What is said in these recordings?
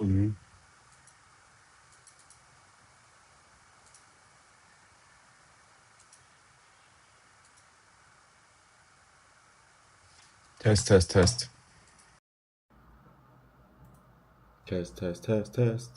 Mhm. Test, test, test. Test, test, test, test.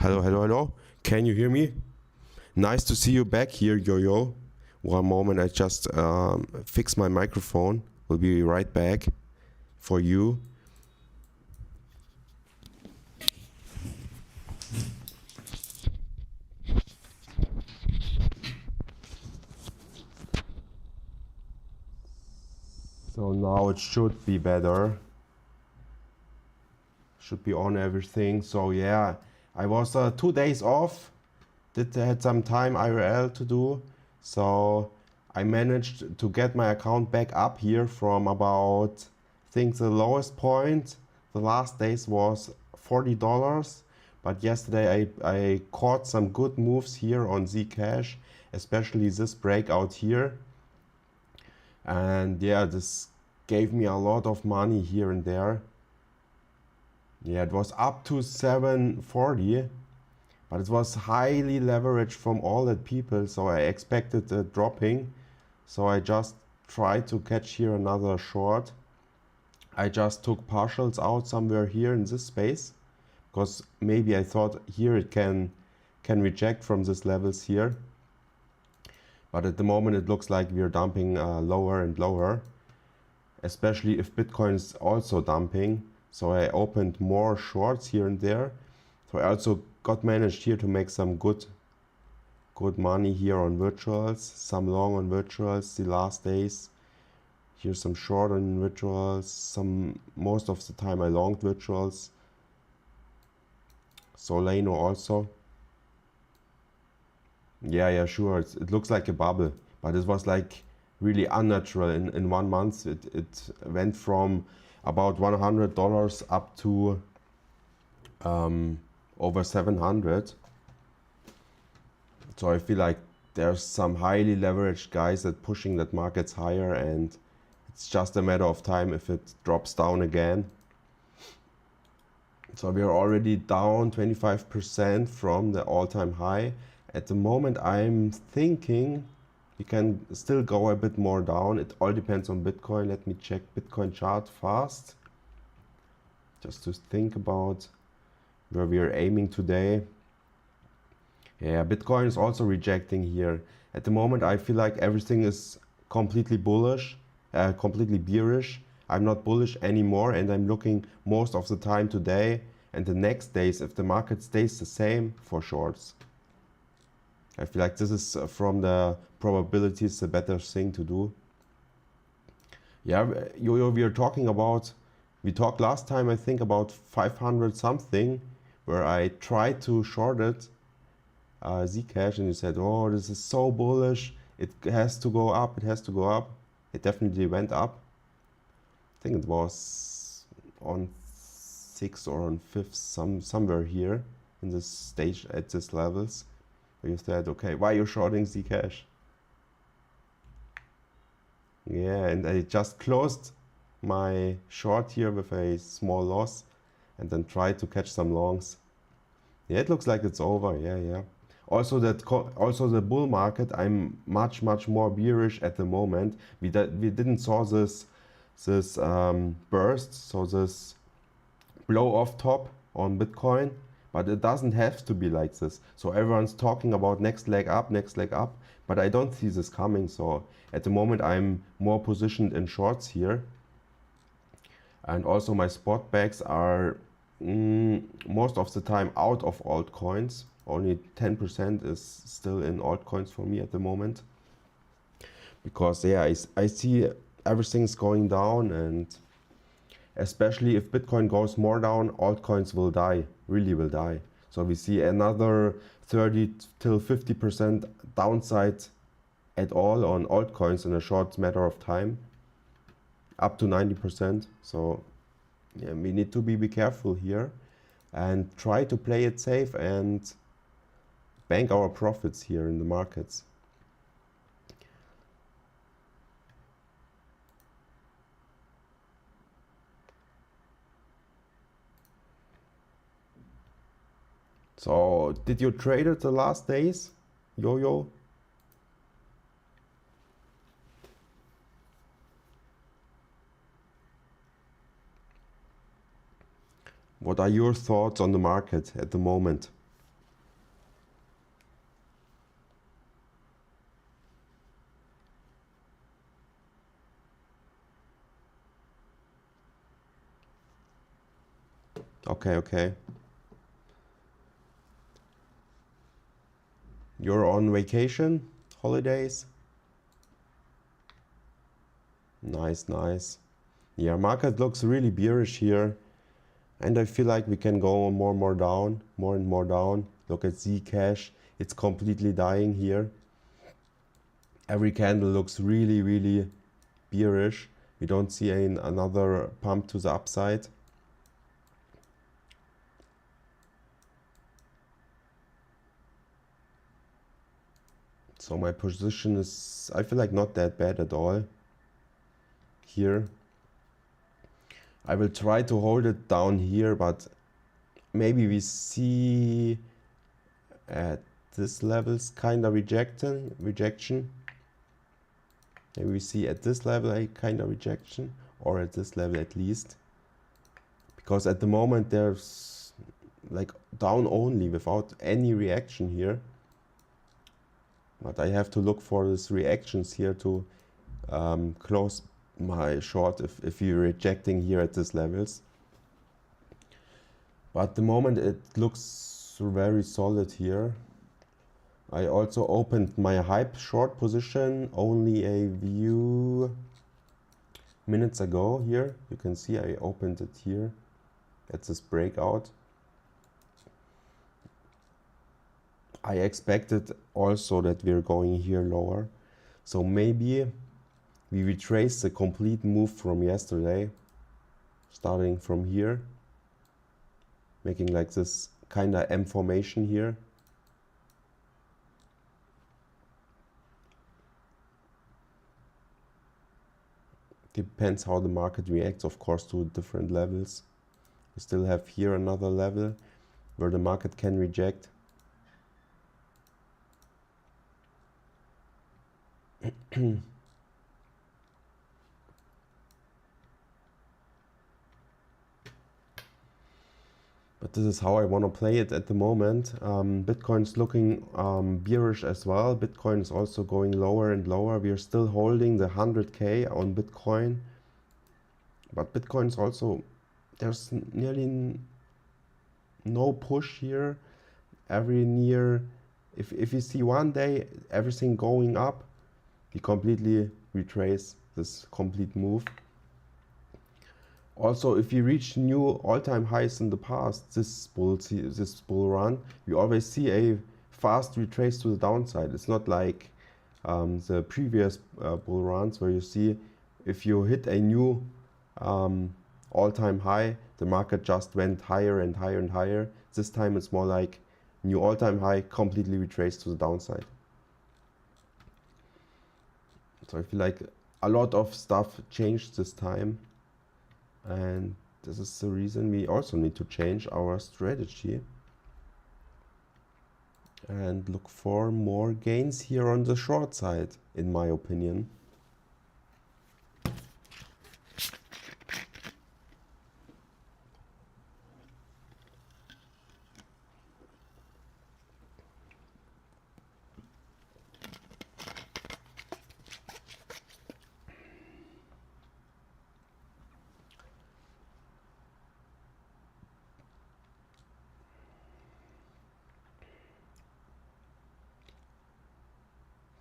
Hello, hello, hello. Can you hear me? Nice to see you back here, Yo-Yo. One moment, I just fix my microphone. We'll be right back for you. So now it should be better. Should be on everything. So yeah, I was 2 days off. Had some time IRL to do. So I managed to get my account back up here from about, I think the lowest point the last days was $40. But yesterday I caught some good moves here on Zcash, especially this breakout here. And yeah, this gave me a lot of money here and there. Yeah, it was up to 740, but it was highly leveraged from all that people, so I expected a dropping. So I just tried to catch here another short. I just took partials out somewhere here in this space, because maybe I thought here it can reject from these levels here. But at the moment it looks like we're dumping lower and lower, especially if Bitcoin is also dumping. So I opened more shorts here and there. So I also got managed here to make some good money here on virtuals, some long on virtuals the last days. Here's some short on virtuals, most of the time I longed virtuals. Solano also. Yeah, sure. It looks like a bubble, but it was like really unnatural. In 1 month, it went from about $100 up to over 700. So I feel like there's some highly leveraged guys that pushing that markets higher, and it's just a matter of time if it drops down again. So we are already down 25% from the all-time high. At the moment, I'm thinking we can still go a bit more down. It all depends on Bitcoin. Let me check Bitcoin chart fast, just to think about where we are aiming today. Yeah, Bitcoin is also rejecting here. At the moment, I feel like everything is completely bullish, completely bearish. I'm not bullish anymore, and I'm looking most of the time today and the next days if the market stays the same for shorts. I feel like this is from the probabilities the better thing to do. Yeah, we are talking about, we talked last time I think about 500 something where I tried to short it, Zcash, and you said, oh, this is so bullish, it has to go up, it has to go up. It definitely went up. I think it was on 6th or on 5th, somewhere here in this stage at these levels. Where you said, okay, why are you shorting Zcash? Yeah, and I just closed my short here with a small loss and then tried to catch some longs. Yeah, it looks like it's over. Yeah. Also the bull market, I'm much more bearish at the moment. We didn't saw this burst, so this blow off top on Bitcoin, but it doesn't have to be like this. So everyone's talking about next leg up, but I don't see this coming. So at the moment I'm more positioned in shorts here, and also my spot bags are most of the time out of altcoins. Only 10% is still in altcoins for me at the moment, because yeah, I see everything's going down, and especially if Bitcoin goes more down, altcoins will die, really will die. So we see another 30 till 50% downside at all on altcoins in a short matter of time, up to 90%. So yeah, we need to be careful here and try to play it safe and bank our profits here in the markets. So did you trade it the last days, Yo-Yo? What are your thoughts on the market at the moment? Okay. You're on vacation, holidays? Nice. Yeah, market looks really bearish here. And I feel like we can go more and more down. Look at Zcash, it's completely dying here. Every candle looks really bearish. We don't see another pump to the upside. So my position is, I feel like, not that bad at all here. I will try to hold it down here, but maybe we see at this levels kind of rejection. Maybe we see at this level a kind of rejection, or at this level at least. Because at the moment there's like down only without any reaction here. But I have to look for these reactions here to close my short if you're rejecting here at these levels. But at the moment it looks very solid here. I also opened my hype short position only a few minutes ago here. You can see I opened it here at this breakout. I expected also that we're going here lower. So maybe we retrace the complete move from yesterday, starting from here, making like this kind of M formation here. Depends how the market reacts, of course, to different levels. We still have here another level where the market can reject. But this is how I want to play it at the moment. Bitcoin's looking bearish as well. Bitcoin is also going lower and lower. We are still holding the 100K on Bitcoin. But Bitcoin's also, there's nearly no push here. If you see one day everything going up, we completely retrace this complete move. Also, if you reach new all-time highs in the past, this bull run, you always see a fast retrace to the downside. It's not like the previous bull runs where you see if you hit a new all-time high, the market just went higher and higher and higher. This time it's more like new all-time high, completely retraced to the downside. So I feel like a lot of stuff changed this time. And this is the reason we also need to change our strategy and look for more gains here on the short side, in my opinion.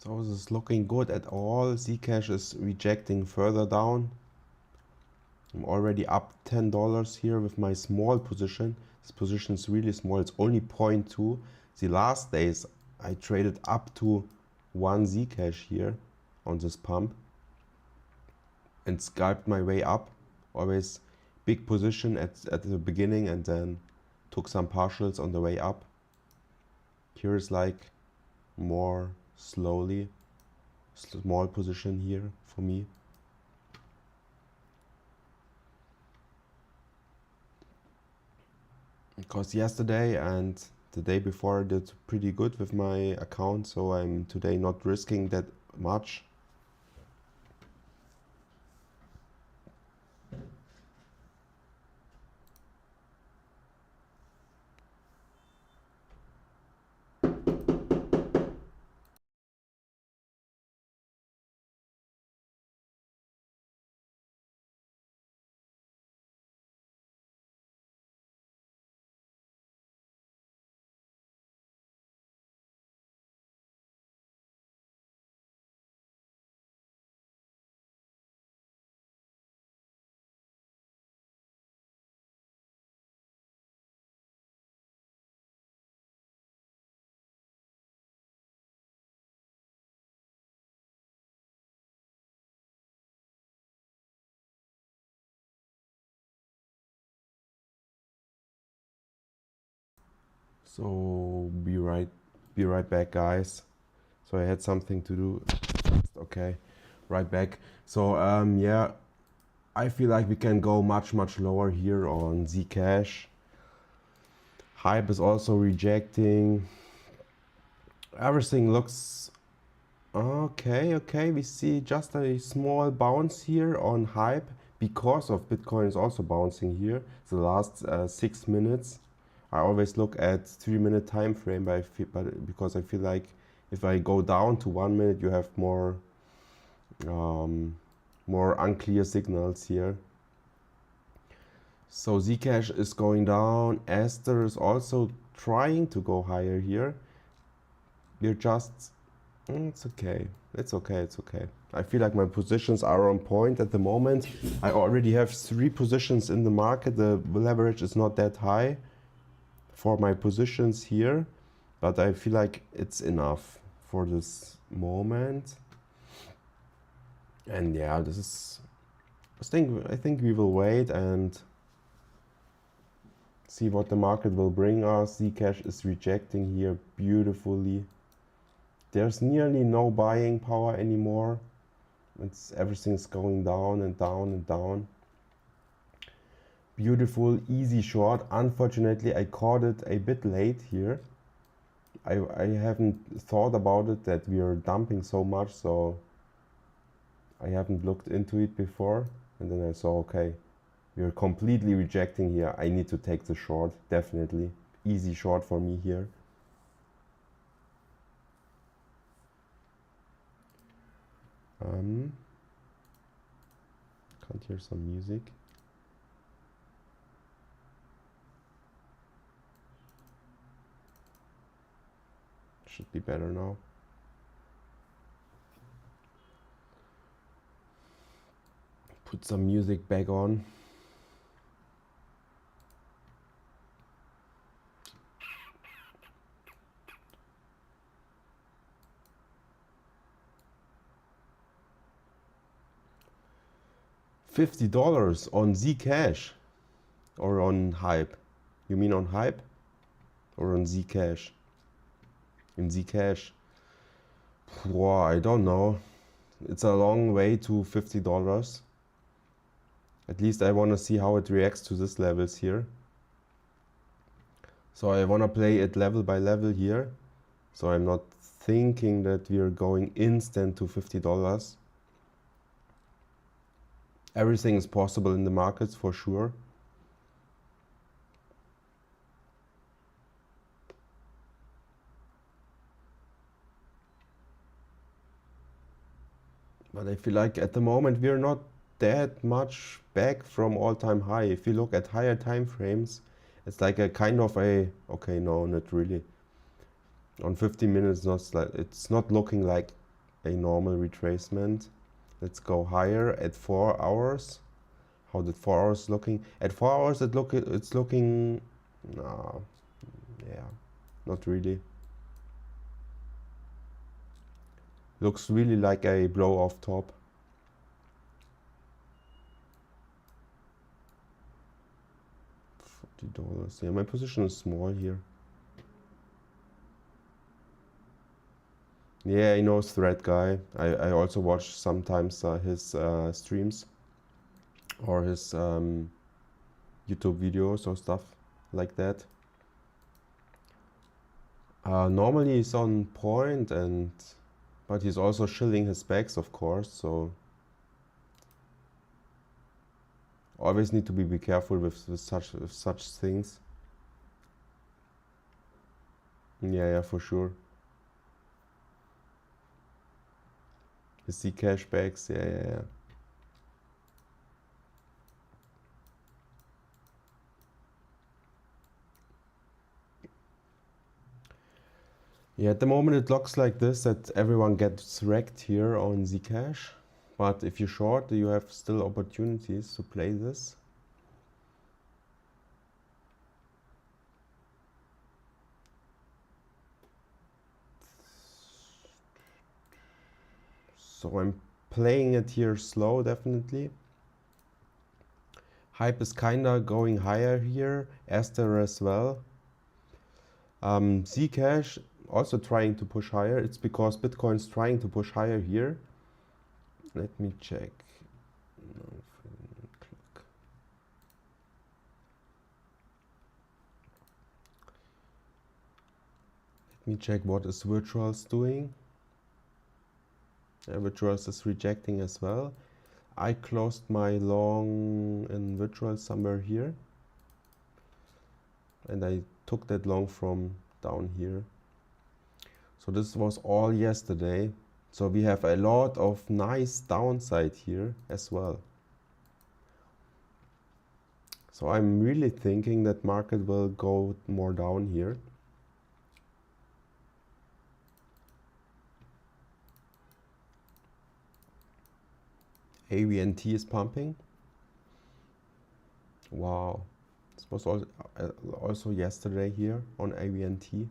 So this is looking good at all. Zcash is rejecting further down. I'm already up $10 here with my small position. This position is really small, it's only 0.2. The last days I traded up to 1 Zcash here on this pump and scalped my way up. Always big position at the beginning and then took some partials on the way up. Here is like more slowly, small position here for me. Because yesterday and the day before I did pretty good with my account, so I'm today not risking that much. So be right back, guys. So I had something to do. Okay, right back. So yeah, I feel like we can go much lower here on Zcash. Hype is also rejecting. Everything looks okay. We see just a small bounce here on Hype because of Bitcoin is also bouncing here. The last 6 minutes. I always look at 3-minute time frame, because I feel like if I go down to 1 minute, you have more unclear signals here. So Zcash is going down. Aster is also trying to go higher here. We're just, it's okay. I feel like my positions are on point at the moment. I already have 3 positions in the market. The leverage is not that high for my positions here, but I feel like it's enough for this moment. And yeah, this is, I think we will wait and see what the market will bring us. Zcash is rejecting here beautifully. There's nearly no buying power anymore. Everything's going down and down and down. Beautiful, easy short. Unfortunately, I caught it a bit late here. I haven't thought about it that we are dumping so much, so I haven't looked into it before. And then I saw, okay, we are completely rejecting here. I need to take the short, definitely. Easy short for me here. Can't hear some music. Should be better now. Put some music back on. $50 on Zcash or on Hype? You mean on Hype or on Zcash? In Zcash. Wow, I don't know. It's a long way to $50. At least I want to see how it reacts to these levels here. So I want to play it level by level here. So I'm not thinking that we are going instant to $50. Everything is possible in the markets for sure. But I feel like at the moment we're not that much back from all-time high. If you look at higher time frames, it's like a kind of a, okay, no, not really. On 15 minutes, it's not looking like a normal retracement. Let's go higher at 4 hours. How did 4 hours looking? At 4 hours, it's looking, no, yeah, not really. Looks really like a blow off top. $40. Yeah, my position is small here. Yeah, I know Thread Guy. I also watch sometimes his streams or his YouTube videos or stuff like that. Normally he's on point, but he's also shilling his specs, of course, so always need to be careful with such things. Yeah, for sure. His Zcash specs, yeah. Yeah, at the moment it looks like this, that everyone gets wrecked here on Zcash. But if you short, you have still opportunities to play this. So I'm playing it here slow, definitely. Hype is kinda going higher here, Aster as well. Zcash also trying to push higher. It's because Bitcoin's trying to push higher here. Let me check. Let me check what is Virtuals doing. Virtuals is rejecting as well. I closed my long in Virtuals somewhere here. And I took that long from down here. So this was all yesterday. So we have a lot of nice downside here as well. So I'm really thinking that market will go more down here. AVNT is pumping. Wow. This was also yesterday here on AVNT.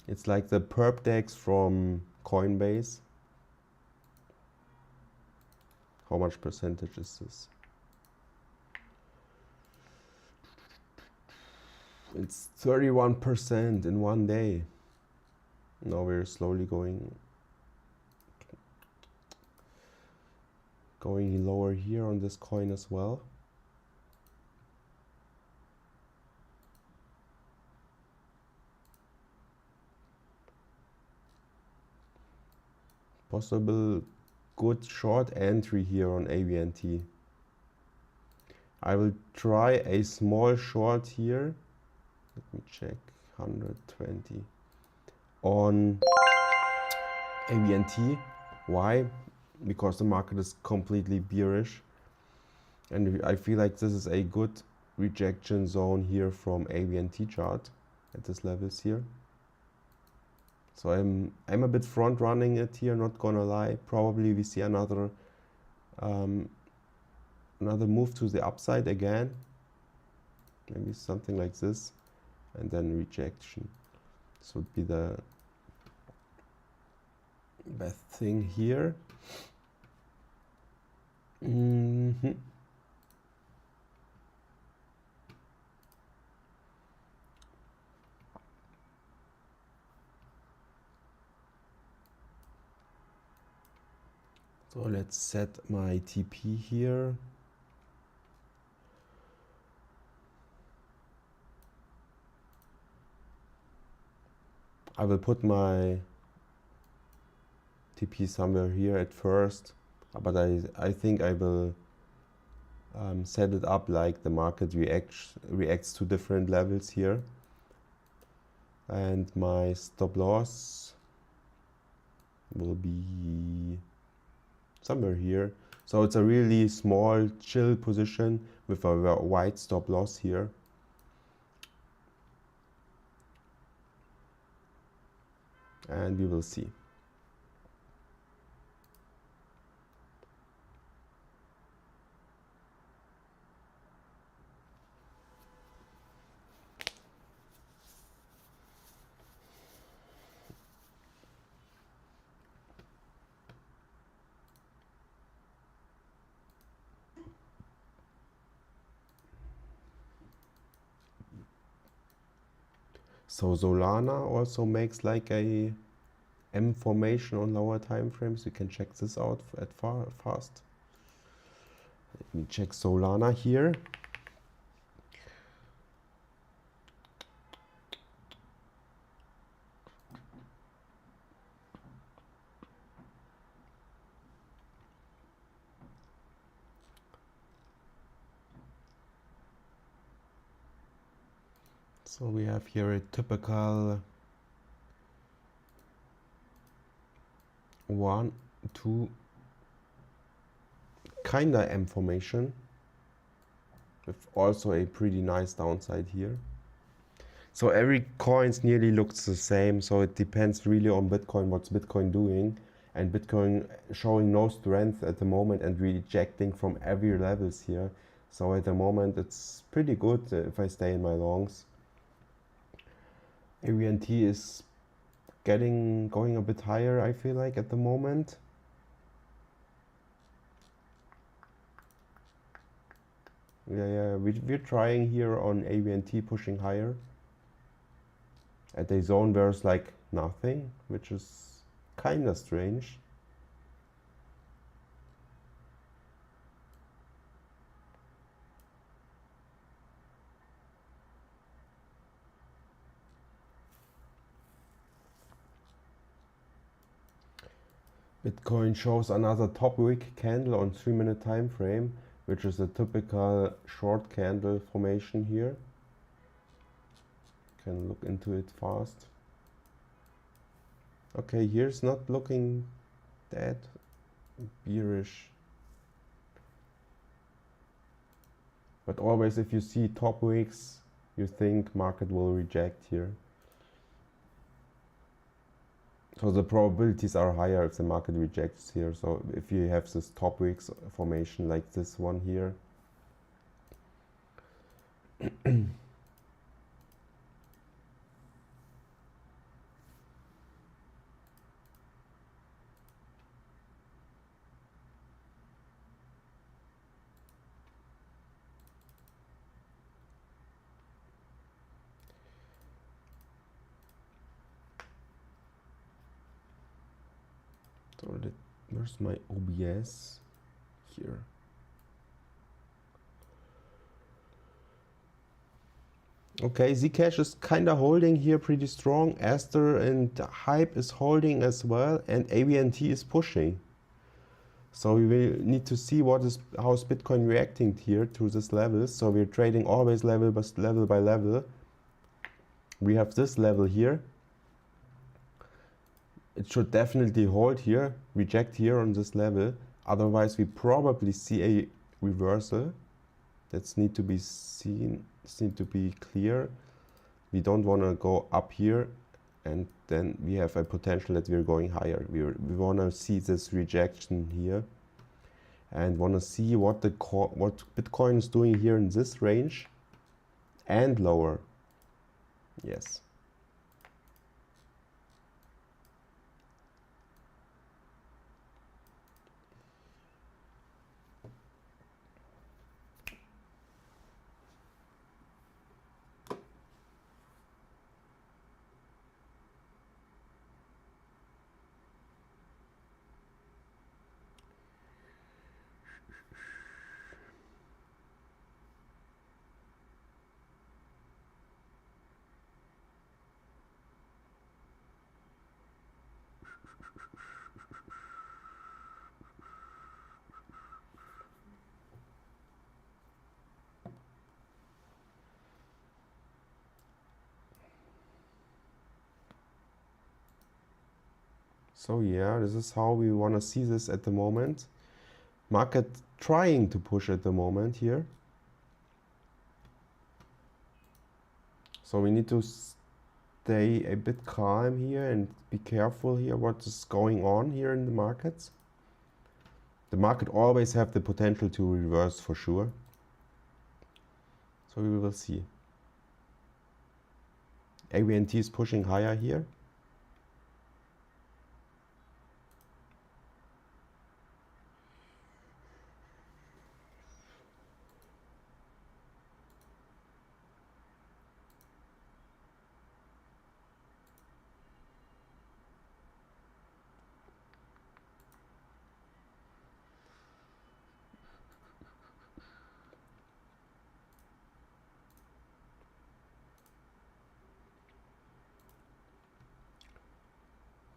It's like the perp DEX from Coinbase. How much percentage is this? It's 31% in one day. Now we're slowly going. Going lower here on this coin as well. Possible good short entry here on ABNT. I will try a small short here. Let me check. 120 on ABNT. Why? Because the market is completely bearish, and I feel like this is a good rejection zone here from ABNT chart at this levels here. So I'm a bit front running it here, not gonna lie. Probably we see another move to the upside again, maybe something like this, and then rejection. This would be the best thing here. So let's set my TP here. I will put my TP somewhere here at first, but I think I will set it up like the market reacts to different levels here. And my stop loss will be somewhere here. So it's a really small chill position with a wide stop loss here. And we will see. So Solana also makes like a M formation on lower time frames. You can check this out at fast. Let me check Solana here. So we have here a typical 1, 2 kinda M formation with also a pretty nice downside here. So every coins nearly looks the same, so it depends really on Bitcoin, what's Bitcoin doing, and Bitcoin showing no strength at the moment and rejecting from every levels here. So at the moment it's pretty good if I stay in my longs. ABNT is going a bit higher, I feel like, at the moment. Yeah, we're trying here on ABNT pushing higher at a zone where it's like nothing, which is kind of strange. Bitcoin shows another top wick candle on 3-minute time frame, which is a typical short candle formation here. Can look into it fast. Okay, here's not looking that bearish. But always if you see top wicks, you think market will reject here. So the probabilities are higher if the market rejects here. So if you have this top wicks formation like this one here. So where's my OBS? here. Okay, Zcash is kind of holding here pretty strong. Aster and Hype is holding as well, and ABNT is pushing. So we will need to see how is Bitcoin reacting here to this level. So we're trading always level by level. We have this level here. It should definitely hold here, reject here on this level. Otherwise, we probably see a reversal. That's need to be seen. This need to be clear. We don't want to go up here, and then we have a potential that we're going higher. We want to see this rejection here, and want to see what Bitcoin is doing here in this range, and lower. Yes. So yeah, this is how we want to see this at the moment. Market trying to push at the moment here. So we need to stay a bit calm here and be careful here what is going on here in the markets. The market always have the potential to reverse for sure. So we will see. ABNT is pushing higher here.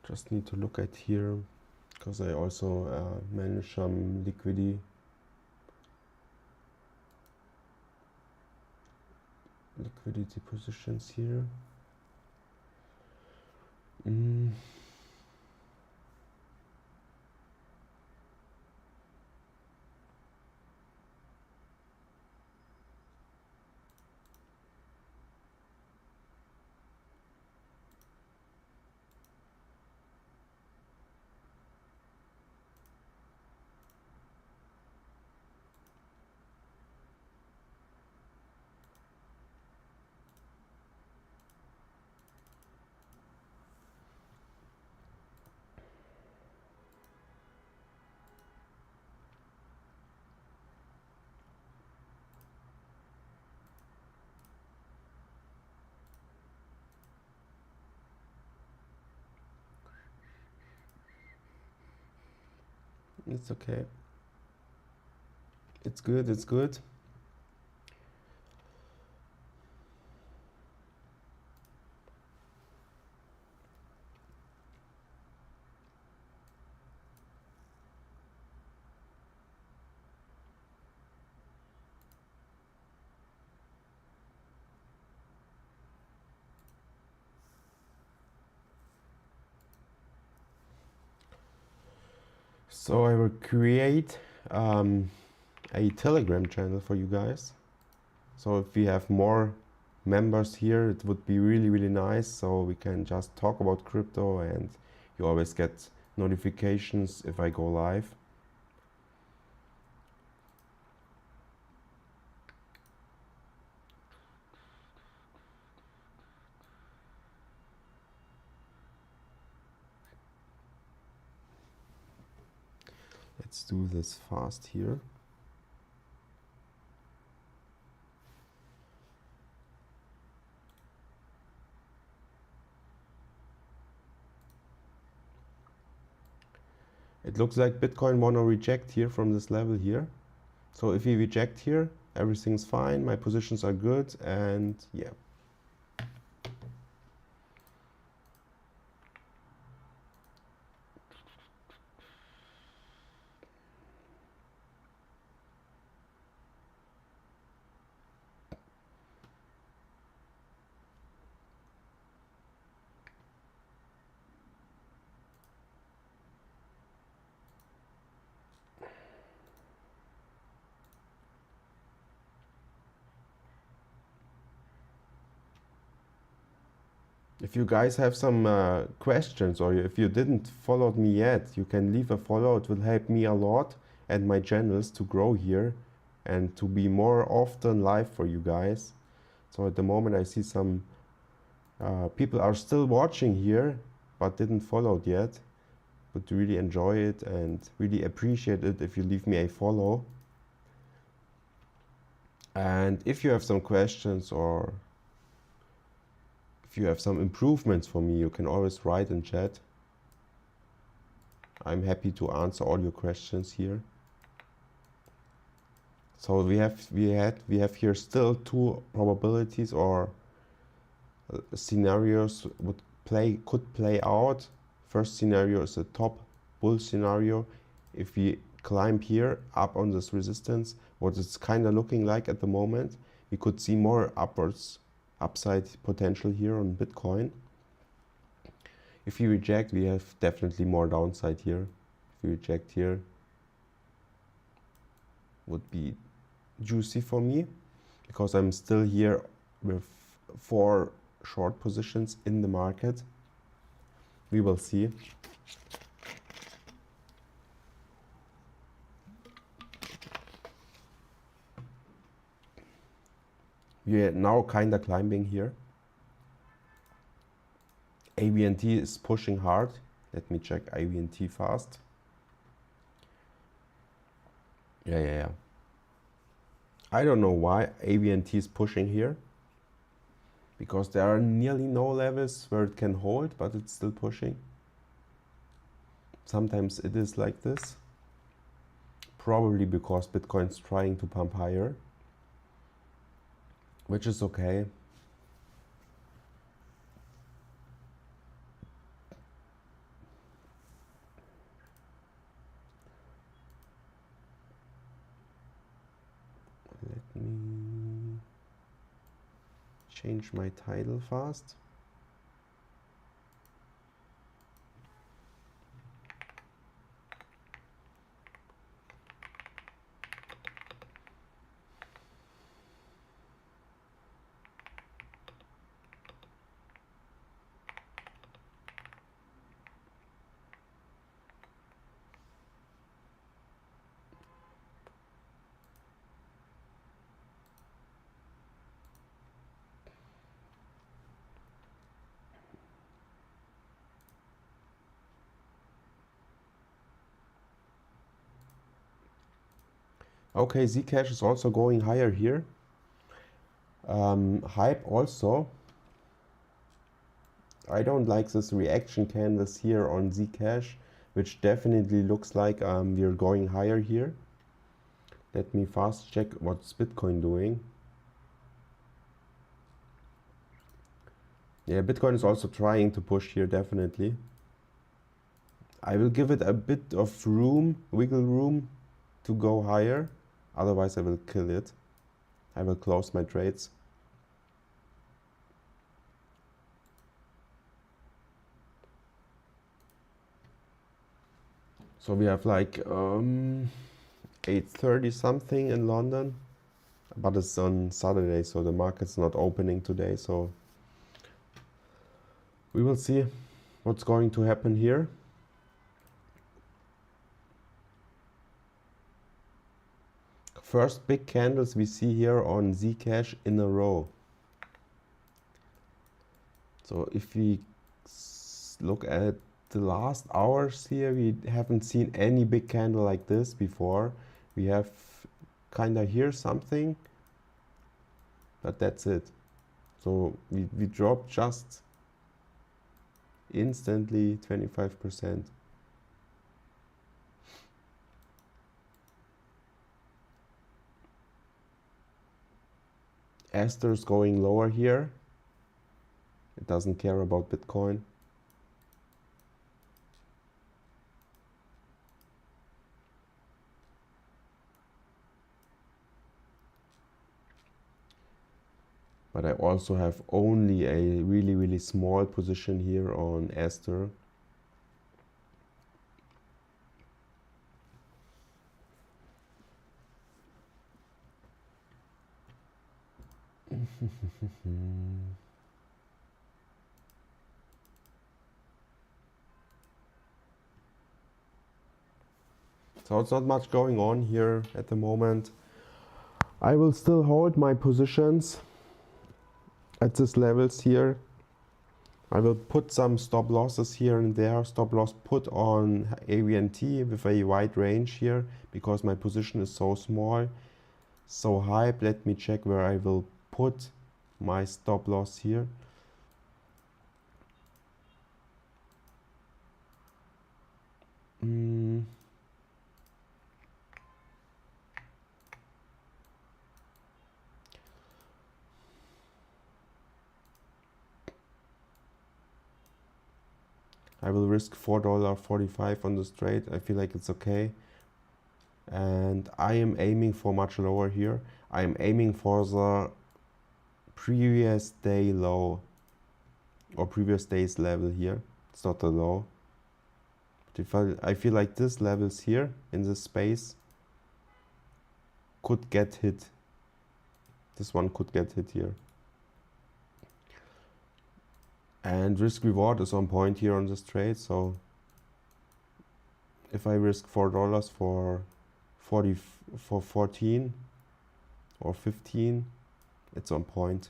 Just need to look at here because I also manage some liquidity positions here. It's okay. It's good, it's good. So I will create a Telegram channel for you guys. So if we have more members here, it would be really, really nice. So we can just talk about crypto and you always get notifications if I go live. Let's do this fast here. It looks like Bitcoin wanna reject here from this level here. So if we reject here, everything's fine, my positions are good, and yeah. If you guys have some questions, or if you didn't follow me yet, you can leave a follow. It will help me a lot and my channels to grow here and to be more often live for you guys. So at the moment I see some people are still watching here but didn't follow it yet. Would really enjoy it and really appreciate it if you leave me a follow. And if you have some questions or if you have some improvements for me, you can always write in chat. I'm happy to answer all your questions here. So we have here still two probabilities or scenarios could play out. First scenario is a top bull scenario. If we climb here up on this resistance, what it's kind of looking like at the moment, we could see more upside potential here on Bitcoin. If we reject, we have definitely more downside here. If we reject here, would be juicy for me because I'm still here with 4 short positions in the market. We will see. We are now kind of climbing here. ABNT is pushing hard. Let me check ABNT fast. Yeah. I don't know why ABNT is pushing here. Because there are nearly no levels where it can hold, but it's still pushing. Sometimes it is like this. Probably because Bitcoin's trying to pump higher. Which is okay. Let me change my title fast. Okay, Zcash is also going higher here. Hype also. I don't like this reaction canvas here on Zcash, which definitely looks like we're going higher here. Let me fast check what's Bitcoin doing. Yeah, Bitcoin is also trying to push here, definitely. I will give it a bit of room, wiggle room to go higher. Otherwise I will kill it. I will close my trades. So we have like 8:30 something in London, but it's on Saturday, so the market's not opening today. So we will see what's going to happen here. First big candles we see here on Zcash in a row. So if we look at the last hours here, we haven't seen any big candle like this before. We have kind of here something, but that's it. So we dropped just instantly 25%. Aster's going lower here. It doesn't care about Bitcoin. But I also have only a really small position here on Aster. So it's not much going on here at the moment. I will still hold my positions at these levels here. I will put some stop losses here and there. Stop loss put on AVNT with a wide range here because my position is so small, so hype. Let me check where I will put my stop loss here. I will risk $4.45 on this trade. I feel like it's okay. And I am aiming for much lower here. I am aiming for the previous day low or previous day's level here. It's not the low. But if I feel like this levels here in this space could get hit. This one could get hit here. And risk reward is on point here on this trade. So if I risk $4 for 14 or 15, it's on point.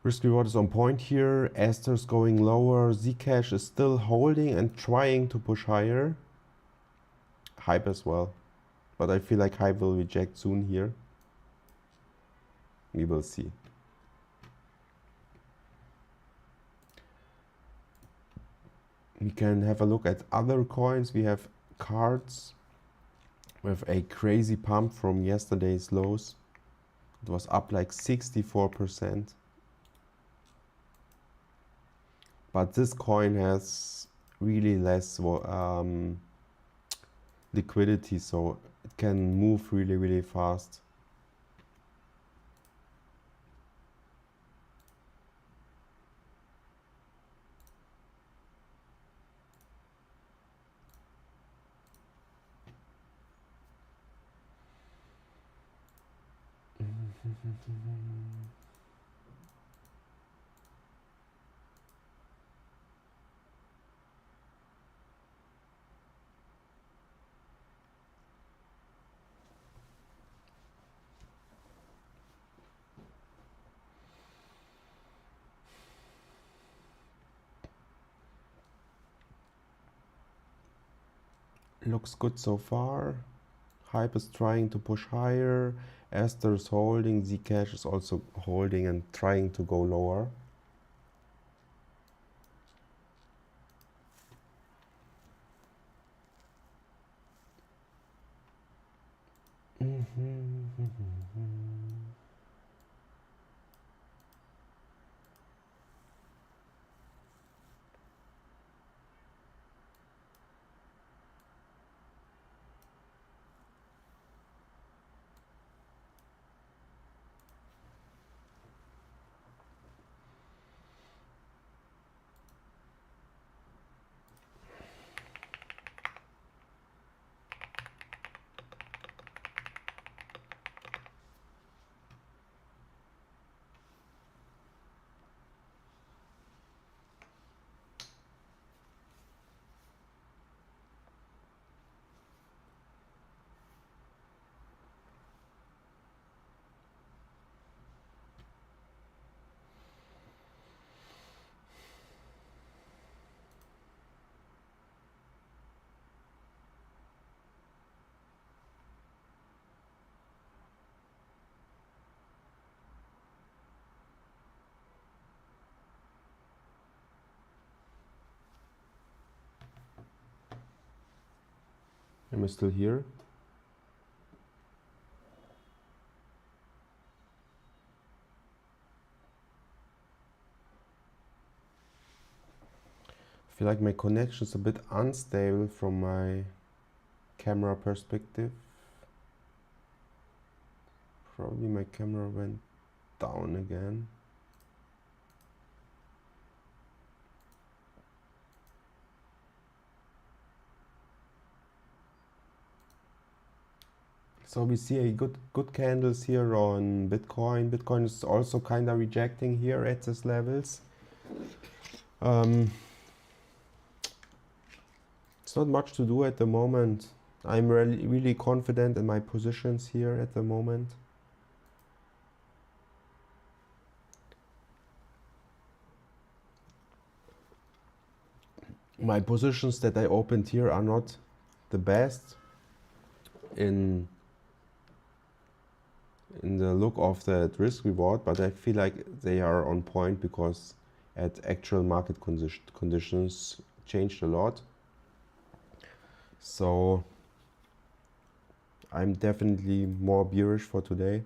Risk reward is on point here. Aster's going lower. Zcash is still holding and trying to push higher. Hype as well, but I feel like Hype will reject soon here. We will see. We can have a look at other coins. We have cards with a crazy pump from yesterday's lows. It was up like 64%. But this coin has really less liquidity, so it can move really fast. Looks good so far. Hype is trying to push higher. Aster is holding. Zcash is also holding and trying to go lower. Am I still here? I feel like my connection is a bit unstable from my camera perspective. Probably my camera went down again. So we see a good candles here on Bitcoin. Bitcoin is also kind of rejecting here at these levels. It's not much to do at the moment. I'm really confident in my positions here at the moment. My positions that I opened here are not the best in the look of the risk reward, but I feel like they are on point because at actual market conditions changed a lot. So I'm definitely more bearish for today.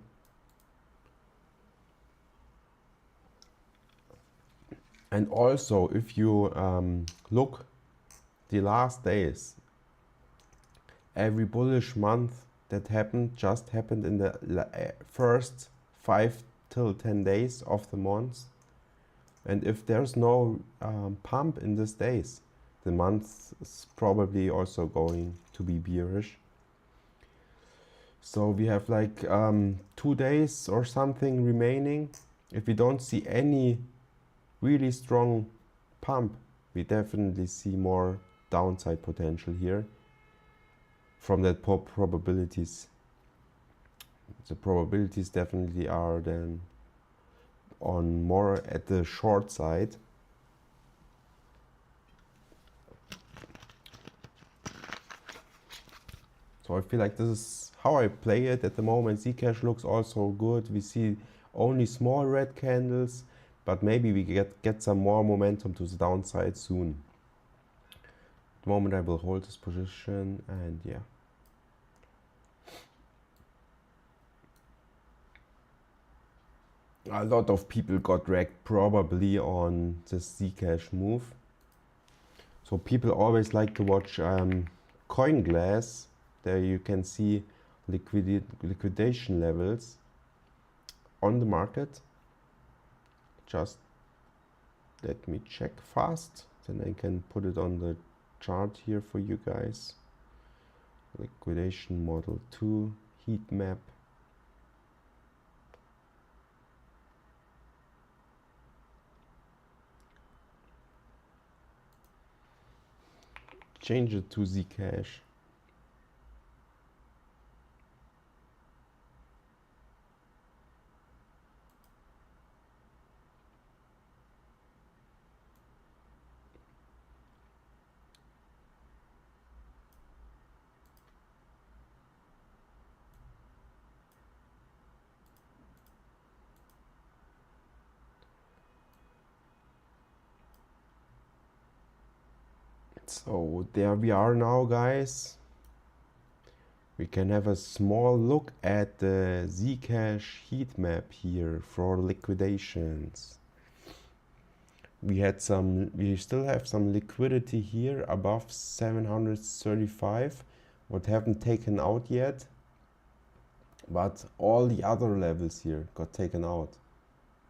And also, if you look the last days, every bullish month that just happened in the first 5 till 10 days of the month. And if there's no pump in these days, the month is probably also going to be bearish. So we have like 2 days or something remaining. If we don't see any really strong pump, we definitely see more downside potential here from that probabilities. The probabilities definitely are then on more at the short side. So I feel like this is how I play it at the moment. Zcash looks also good. We see only small red candles, but maybe we get some more momentum to the downside soon. At the moment I will hold this position, and yeah. A lot of people got wrecked probably on this Zcash move. So people always like to watch CoinGlass. There you can see liquidation levels on the market. Just let me check fast, then I can put it on the chart here for you guys. Liquidation model 2 heat map. Change it to Zcash. So there we are now, guys. We can have a small look at the Zcash heat map here for liquidations. We still have some liquidity here above 735, what haven't taken out yet, but all the other levels here got taken out.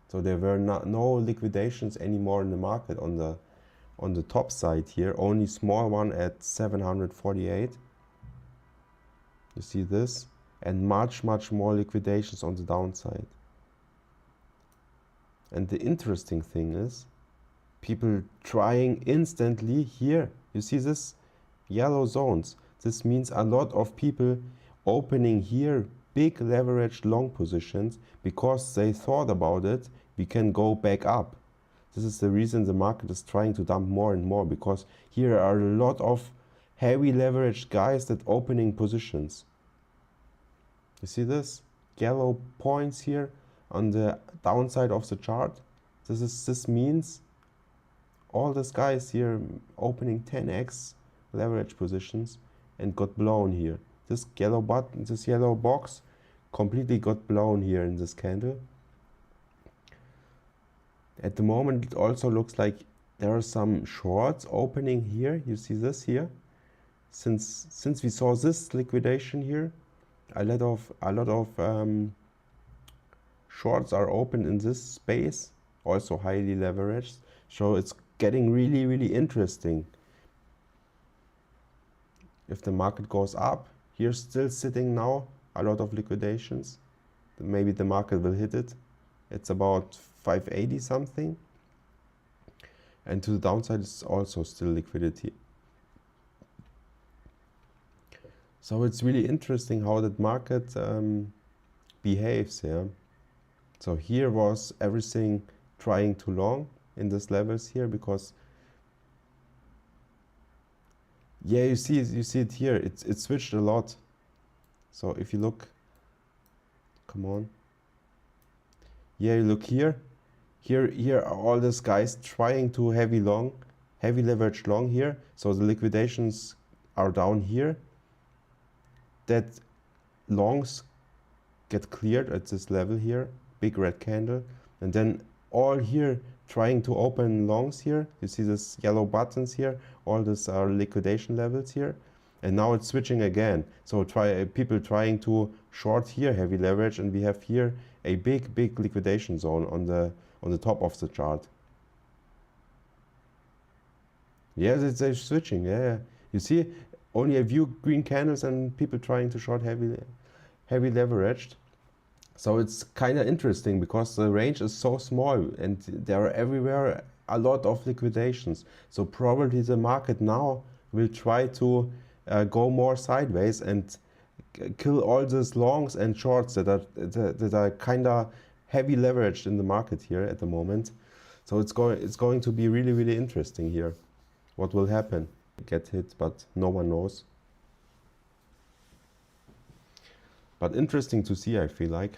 So there were no liquidations anymore in the market on the top side here, only small one at 748. You see this? And much more liquidations on the downside. And the interesting thing is, people trying instantly here. You see this yellow zones? This means a lot of people opening here big leveraged long positions because they thought about it, we can go back up. This is the reason the market is trying to dump more and more, because here are a lot of heavy leveraged guys that opening positions. You see this? Yellow points here on the downside of the chart. This means all these guys here opening 10x leverage positions and got blown here. This yellow button, this yellow box completely got blown here in this candle. At the moment it also looks like there are some shorts opening here. You see this here? Since we saw this liquidation here, a lot of shorts are open in this space, also highly leveraged. So it's getting really interesting. If the market goes up, here's still sitting now a lot of liquidations. Maybe the market will hit it. It's about 580 something. And to the downside is also still liquidity. So it's really interesting how that market behaves here. So here was everything trying to long in these levels here, because yeah, you see it here. It switched a lot. So if you look, come on. Yeah, you look here. Here are all these guys trying to heavy leverage long here. So the liquidations are down here. That longs get cleared at this level here, big red candle, and then all here trying to open longs here. You see this yellow buttons here, all these are liquidation levels here, and now it's switching again. So people trying to short here, heavy leverage, and we have here a big liquidation zone on the top of the chart. Yes, they're switching. Yeah, you see only a few green candles and people trying to short heavy leveraged. So it's kind of interesting because the range is so small and there are everywhere a lot of liquidations. So probably the market now will try to go more sideways and kill all these longs and shorts that are kind of heavy leveraged in the market here at the moment. So it's going to be really interesting here. What will happen? Get hit, but no one knows. But interesting to see, I feel like.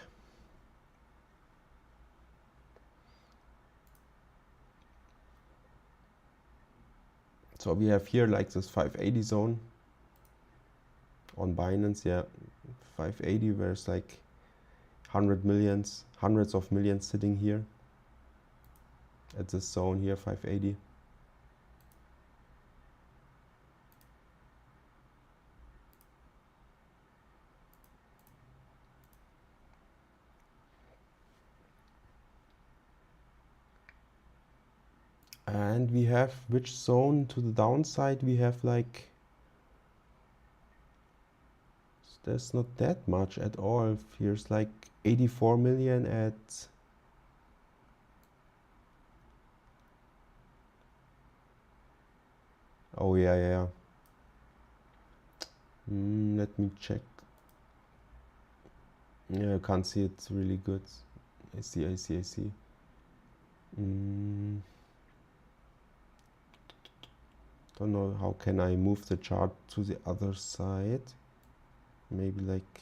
So we have here like this 580 zone on Binance, yeah, 580, where's like hundreds of millions sitting here at this zone here, 580. And we have which zone to the downside? We have like, there's not that much at all. Here's like 84 million at oh yeah. Let me check. Yeah, you can't see it really good. I see. Don't know how can I move the chart to the other side. Maybe like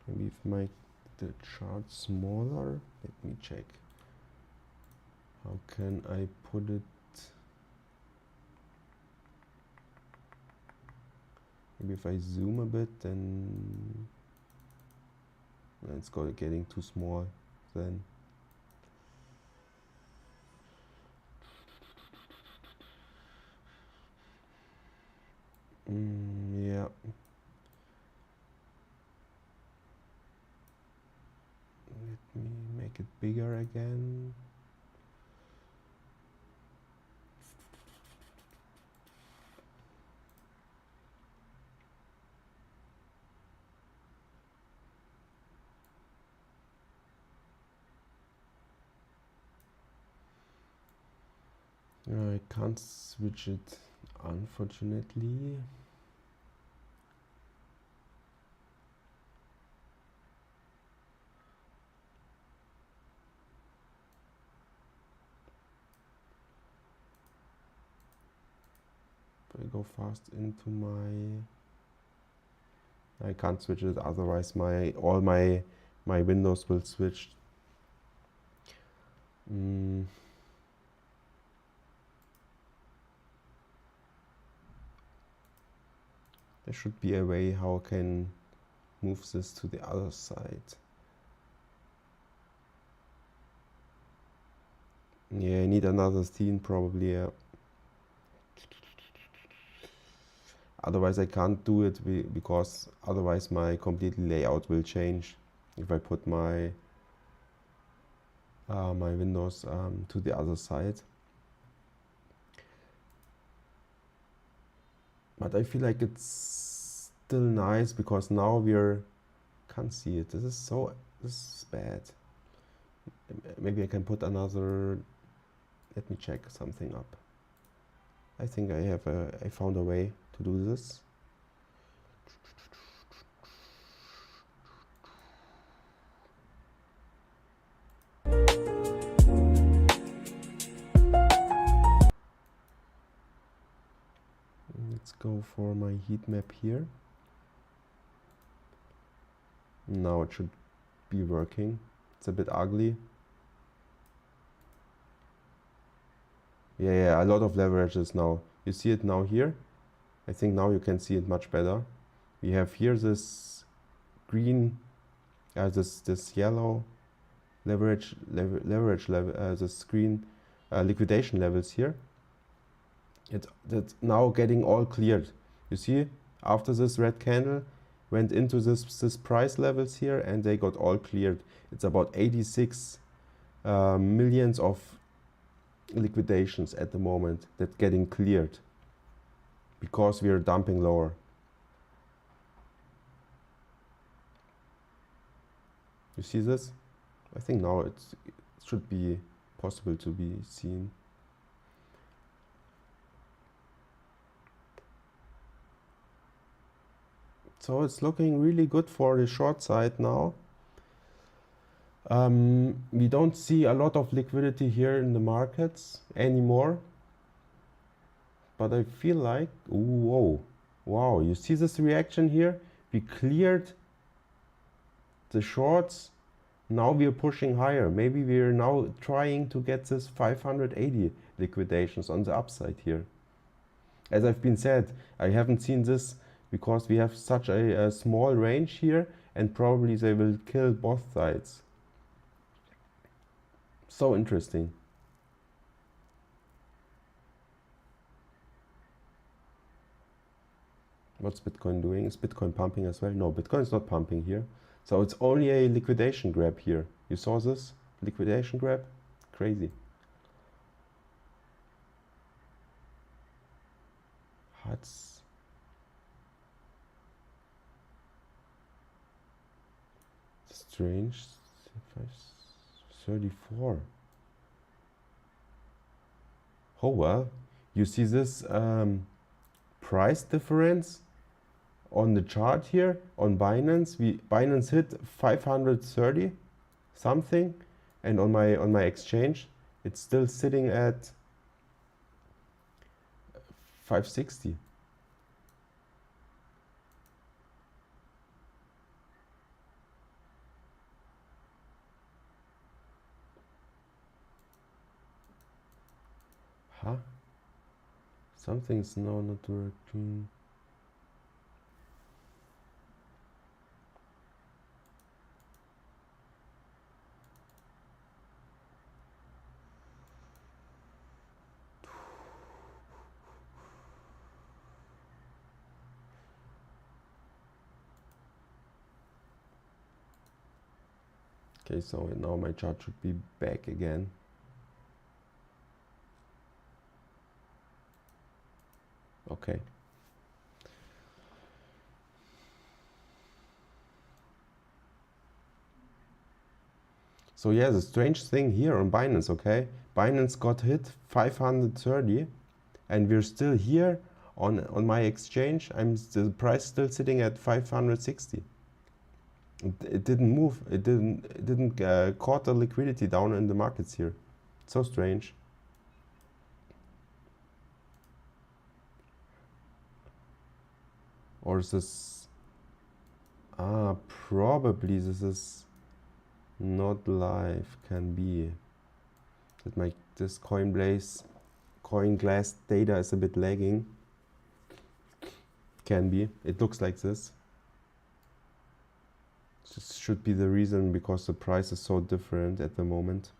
if make the chart smaller. Let me check. How can I put it? Maybe if I zoom a bit, then it's getting too small then. Yeah. Let me make it bigger again. I can't switch it, unfortunately. If I go fast into I can't switch it, otherwise all my windows will switch. There should be a way how I can move this to the other side. Yeah, I need another scene probably, yeah. Otherwise I can't do it because otherwise my complete layout will change if I put my my windows to the other side. But I feel like it's still nice because now can't see it. This is bad. Maybe I can put another. Let me check something up. I think I found a way to do this. Let's go for my heat map here. Now it should be working. It's a bit ugly. Yeah, a lot of leverages now. You see it now here? I think now you can see it much better. We have here this green, this yellow leverage level, this green liquidation levels here. It's now getting all cleared. You see, after this red candle went into this price levels here and they got all cleared. It's about 86 millions of liquidations at the moment that getting cleared because we are dumping lower. You see this? I think now it should be possible to be seen. So it's looking really good for the short side now. We don't see a lot of liquidity here in the markets anymore. But I feel like, whoa, wow, you see this reaction here? We cleared the shorts. Now we are pushing higher. Maybe we are now trying to get this 580 liquidations on the upside here. As I've been said, I haven't seen this because we have such a small range here and probably they will kill both sides. So interesting. What's Bitcoin doing? Is Bitcoin pumping as well? No, Bitcoin is not pumping here. So it's only a liquidation grab here. You saw this liquidation grab? Crazy. That's strange. 34. Oh well, you see this price difference on the chart here on Binance. Binance hit 530 something, and on my exchange it's still sitting at 560. Huh? Something's now not working. Okay, so now my chart should be back again. Okay. So yeah, the strange thing here on Binance, okay? Binance got hit 530 and we're still here on my exchange. The price still sitting at 560. It didn't move. It didn't caught the liquidity down in the markets here. So strange. Or is this... probably this is not live. Can be that this CoinGlass data is a bit lagging. can be. It looks like this. This should be the reason, because the price is so different at the moment.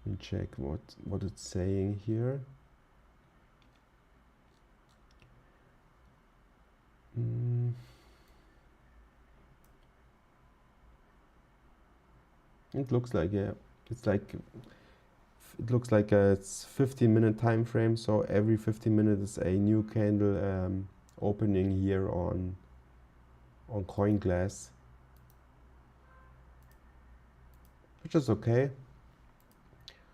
Let me check what it's saying here. It looks like, yeah, it's like, it looks like it's 15-minute time frame, so every 15 minutes is a new candle opening here on CoinGlass, which is okay.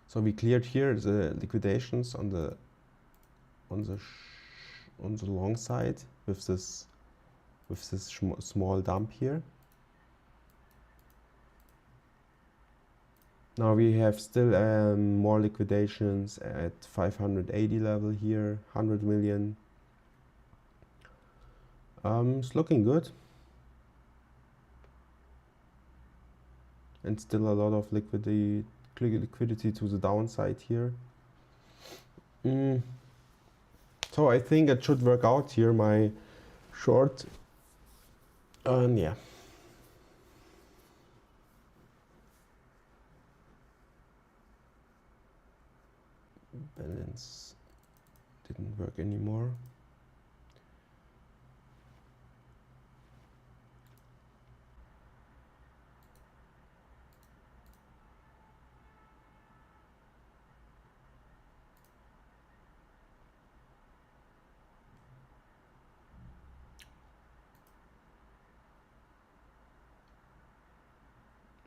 So we cleared here the liquidations on the long side with this small dump here. Now we have still more liquidations at 580 level here, 100 million. It's looking good. And still a lot of liquidity to the downside here. So I think it should work out here, my short. Yeah. Balance didn't work anymore.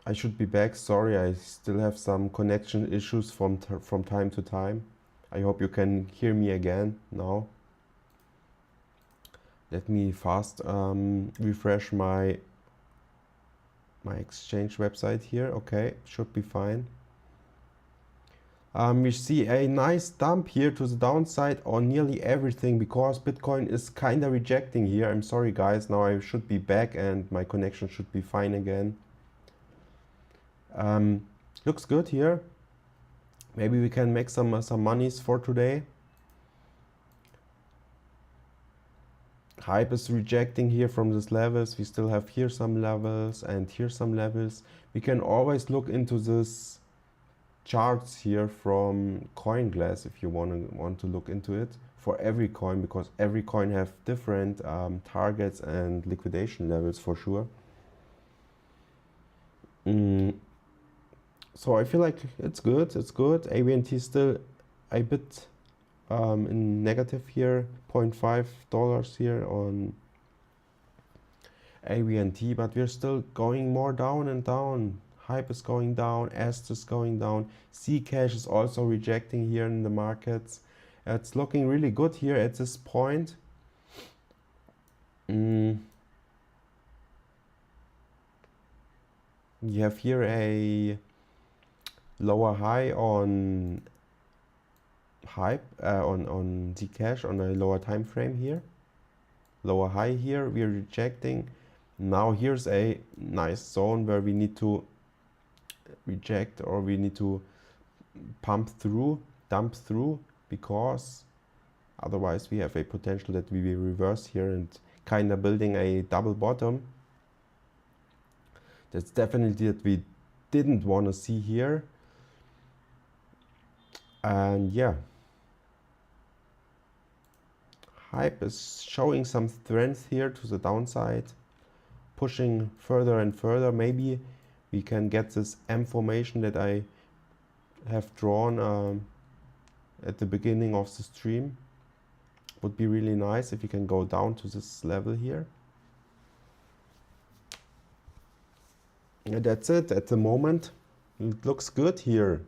I should be back. Sorry, I still have some connection issues from time to time. I hope you can hear me again now. Let me fast refresh my exchange website here. Okay, should be fine. We see a nice dump here to the downside on nearly everything, because Bitcoin is kind of rejecting here. I'm sorry guys, now I should be back and my connection should be fine again. Looks good here. Maybe we can make some monies for today. Hype is rejecting here from these levels. We still have here some levels and here some levels. We can always look into this charts here from CoinGlass if you want to look into it for every coin, because every coin have different targets and liquidation levels for sure. So I feel like it's good. It's good. AVNT still a bit in negative here, $0.5 here on AVNT, but we're still going more down and down. Hype is going down, EST is going down, Zcash is also rejecting here in the markets. It's looking really good here at this point. You have here a lower high on Hype, on Zcash on a lower time frame here. Lower high here, we're rejecting. Now here's a nice zone where we need to reject, or we need to dump through, because otherwise we have a potential that we will reverse here and kind of building a double bottom. That's definitely that we didn't want to see here. And yeah, Hype is showing some strength here to the downside, pushing further and further. Maybe we can get this M formation that I have drawn at the beginning of the stream. Would be really nice if you can go down to this level here. And that's it at the moment. It looks good here.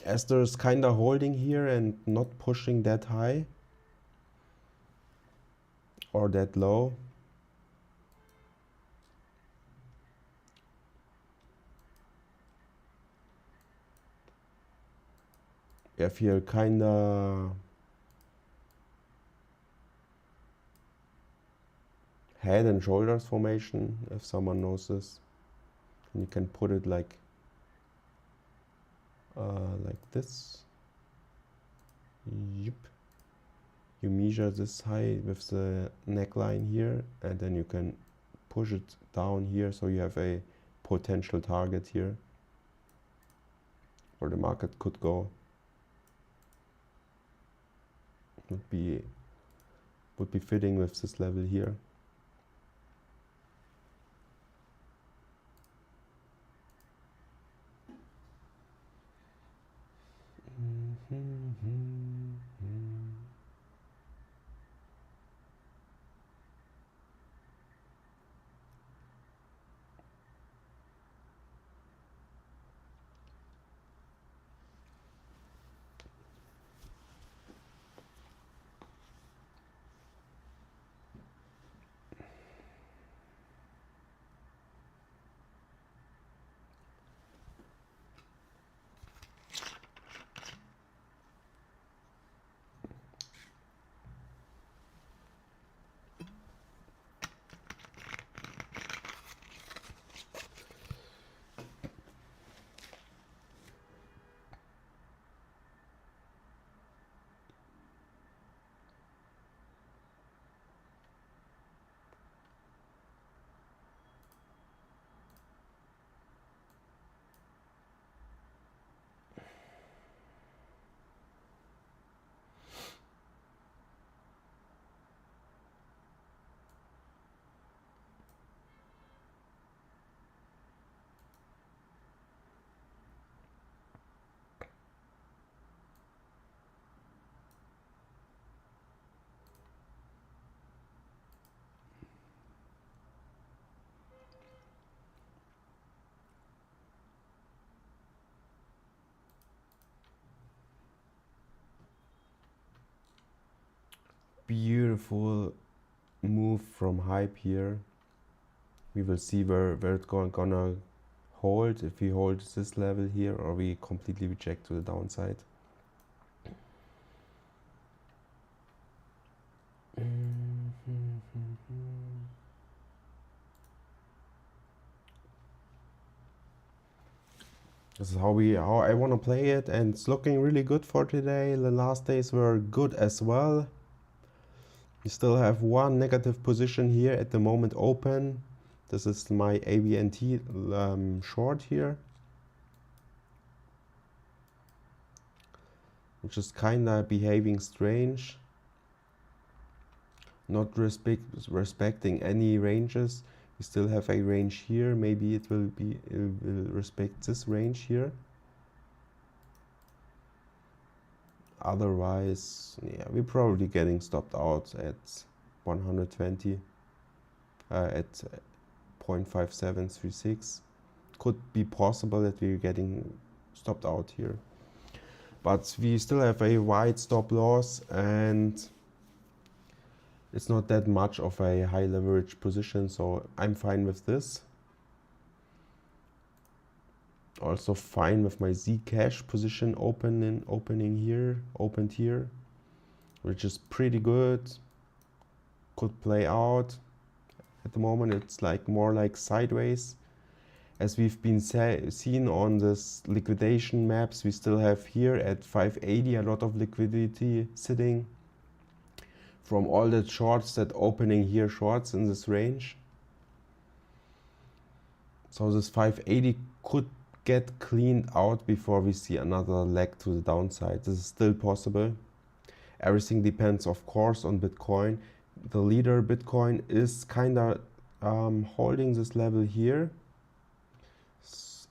Esther is kind of holding here and not pushing that high or that low. have here kinda head and shoulders formation, if someone knows this. And you can put it like this. Yep. You measure this height with the neckline here, and then you can push it down here, so you have a potential target here where the market could go. Would be fitting with this level here. Beautiful move from hype here. We will see where it's gonna hold, if we hold this level here or we completely reject to the downside. This is how I want to play it, and it's looking really good for today. The last days were good as well. We still have one negative position here at the moment open. This is my ABNT short here, which is kinda behaving strange. Not respecting any ranges. We still have a range here. Maybe it will respect this range here. Otherwise, yeah, we're probably getting stopped out at 120 at 0.5736. Could be possible that we're getting stopped out here, but we still have a wide stop loss, and it's not that much of a high leverage position, so I'm fine with this. Also fine with my Zcash position opened here, which is pretty good. Could play out. At the moment it's like more like sideways. As we've been seen on this liquidation maps, we still have here at 580 a lot of liquidity sitting from all the shorts that opening here shorts in this range. So this 580 could get cleaned out before we see another leg to the downside. This is still possible. Everything depends, of course, on Bitcoin. The leader Bitcoin is kinda holding this level here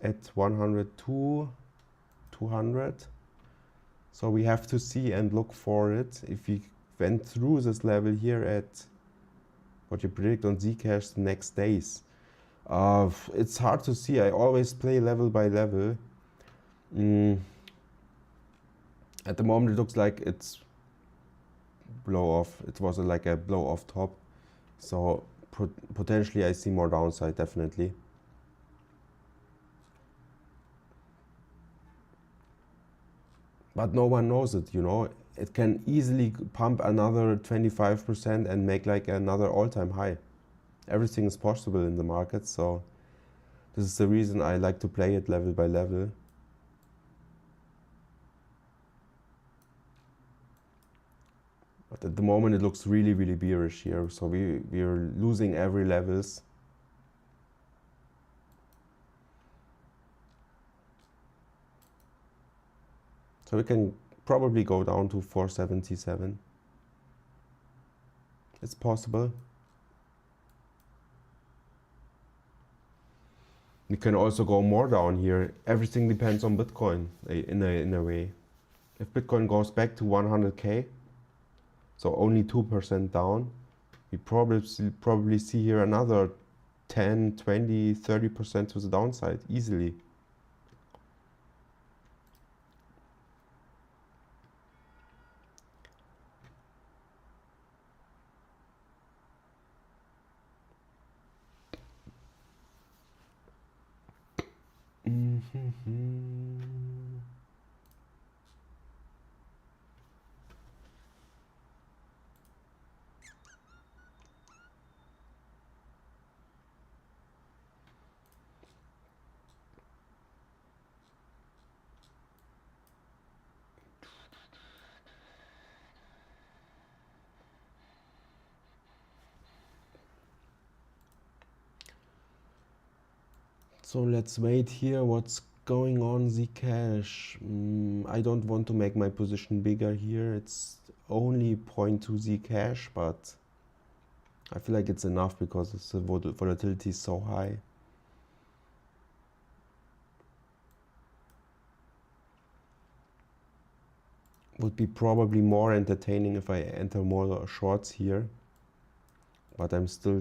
at 102, 200. So we have to see and look for it. If we went through this level here at what you predict on Zcash the next days, it's hard to see. I always play level by level. At the moment it looks like it's blow off. It was like a blow off top, so potentially I see more downside, definitely. but no one knows it, you know. It can easily pump another 25% and make like another all-time high. Everything is possible in the market, so this is the reason I like to play it level by level. But at the moment it looks really, really bearish here, so we're losing every levels. So we can probably go down to 477. It's possible. We can also go more down here. Everything depends on Bitcoin in a way. If Bitcoin goes back to 100k, so only 2% down, we probably see here another 10, 20, 30% to the downside easily. So let's wait here. What's going on Zcash? I don't want to make my position bigger here. It's only 0.2 Zcash, but I feel like it's enough because the volatility is so high. Would be probably more entertaining if I enter more shorts here, but I'm still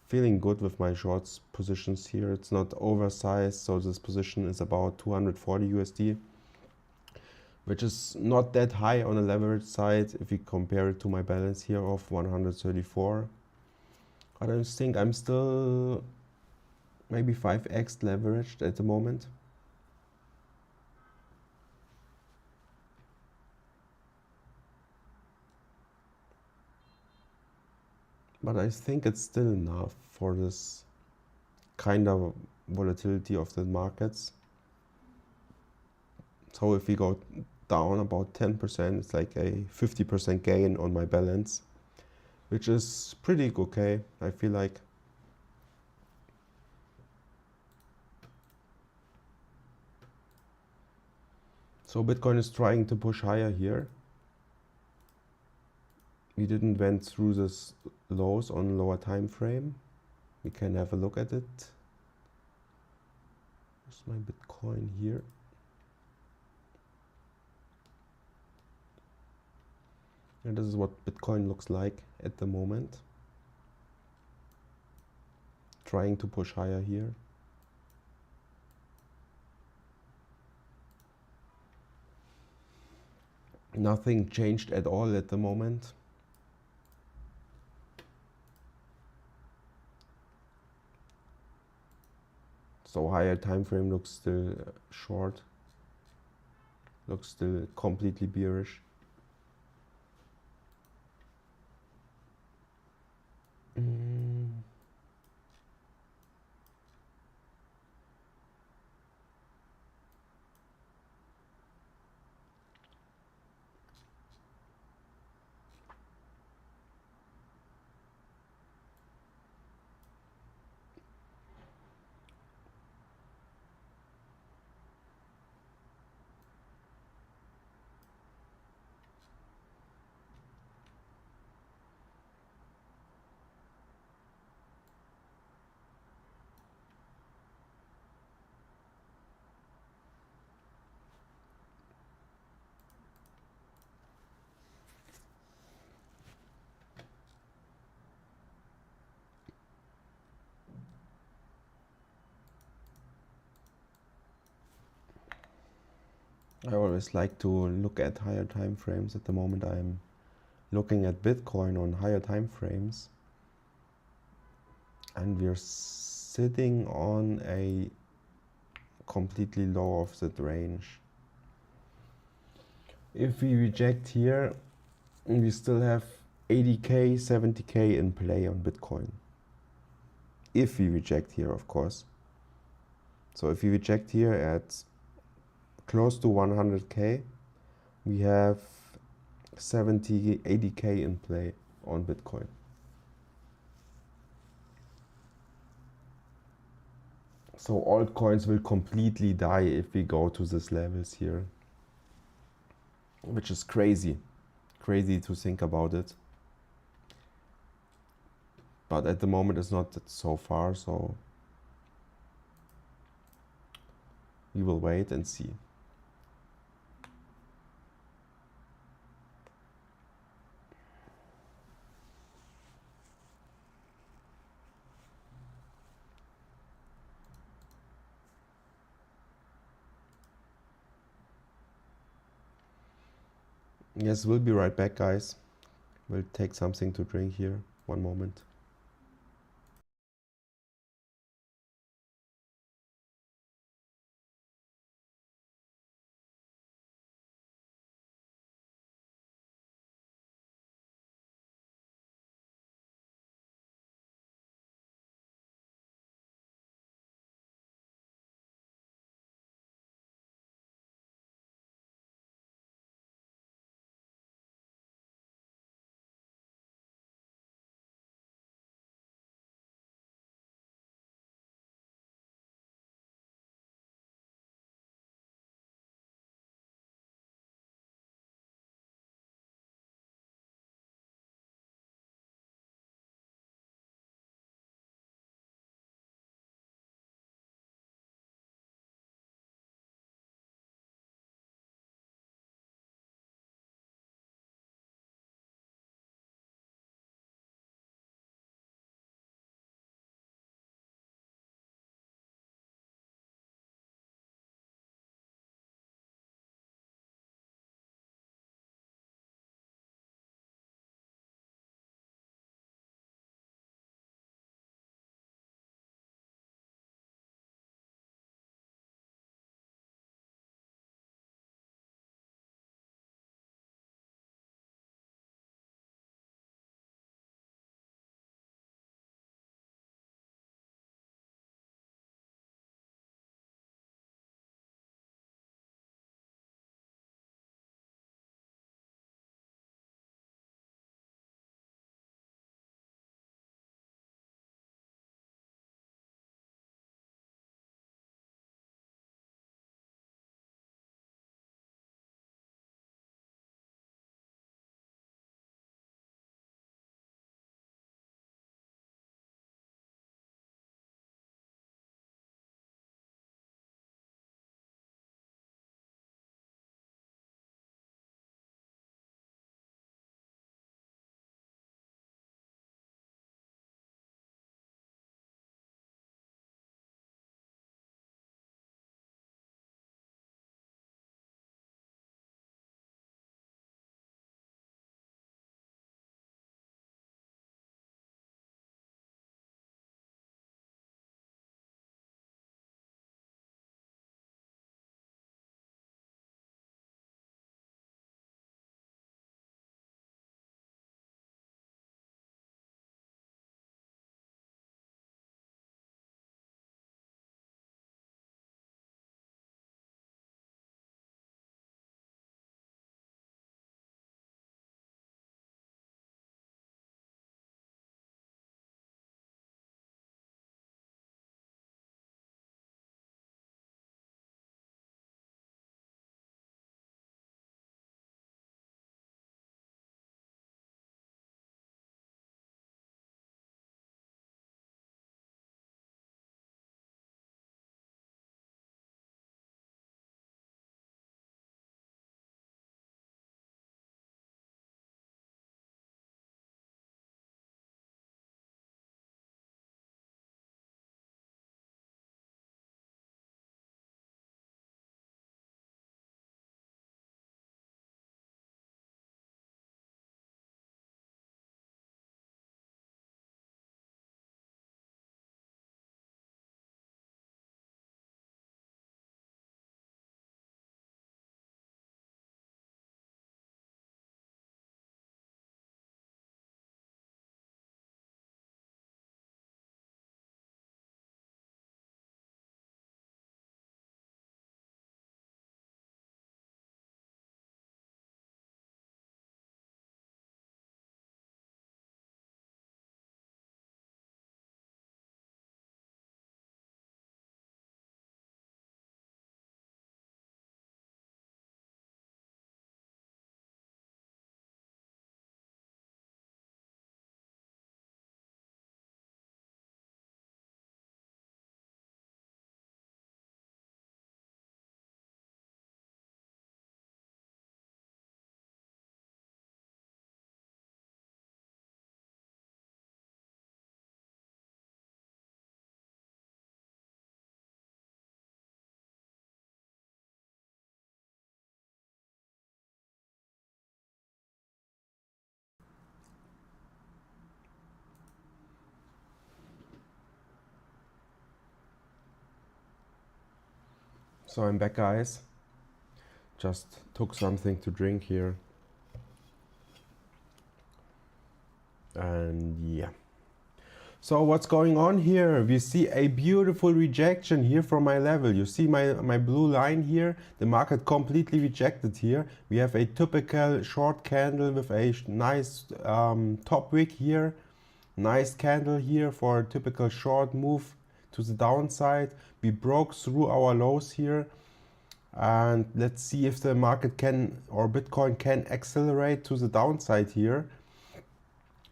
feeling good with my shorts positions here. It's not oversized, so this position is about 240 USD, which is not that high on the leverage side if you compare it to my balance here of 134. But I think I'm still maybe 5x leveraged at the moment. But I think it's still enough for this kind of volatility of the markets. So if we go down about 10%, it's like a 50% gain on my balance, which is pretty okay, I feel like. So Bitcoin is trying to push higher here. We didn't went through this lows on lower time frame. We can have a look at it. Where's my Bitcoin here? And this is what Bitcoin looks like at the moment. Trying to push higher here. Nothing changed at all at the moment. So higher time frame looks still short. Looks still completely bearish. I always like to look at higher time frames. At the moment I'm looking at Bitcoin on higher time frames, and we're sitting on a completely low offset range. If we reject here, we still have 80k, 70k in play on Bitcoin. If we reject here, of course. So if we reject here at close to 100k, we have 70, 80k in play on Bitcoin. So altcoins will completely die if we go to these levels here, which is crazy. Crazy to think about it. But at the moment it's not so far, so we will wait and see. Yes, we'll be right back, guys. We'll take something to drink here. One moment. So I'm back, guys. Just took something to drink here. And yeah. So what's going on here? We see a beautiful rejection here from my level. You see my blue line here? The market completely rejected here. We have a typical short candle with a nice top wick here. Nice candle here for a typical short move to the downside. We broke through our lows here. And let's see if the market can, or Bitcoin can accelerate to the downside here.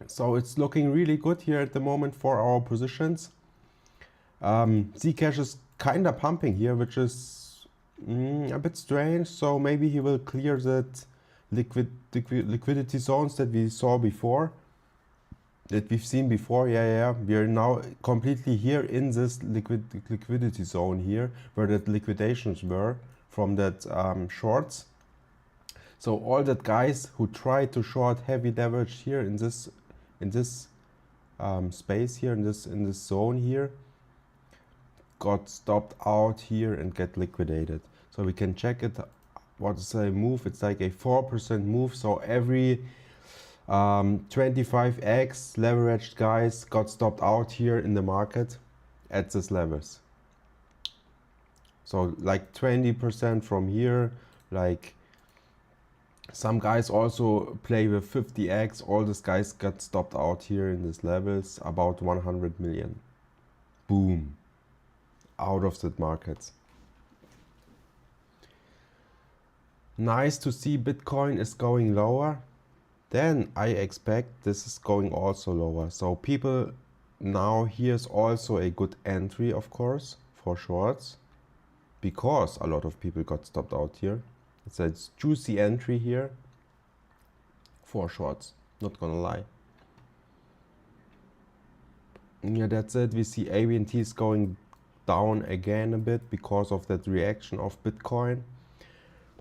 So it's looking really good here at the moment for our positions. Zcash is kind of pumping here, which is a bit strange. So maybe he will clear that liquidity zones that we saw before, that we've seen before. Yeah. We are now completely here in this liquidity zone here, where the liquidations were from that shorts. So all that guys who tried to short heavy leverage here in this space here, in this zone here, got stopped out here and get liquidated. So we can check it. What is a move? It's like a 4% move. So every 25x leveraged guys got stopped out here in the market at these levels. So like 20% from here, like some guys also play with 50x. All these guys got stopped out here in these levels, about 100 million. Boom. Out of the markets. Nice to see Bitcoin is going lower. Then I expect this is going also lower. So people, now here's also a good entry, of course, for shorts, because a lot of people got stopped out here. It's a juicy entry here for shorts, not gonna lie. Yeah, that's it. We see ABNT is going down again a bit because of that reaction of Bitcoin.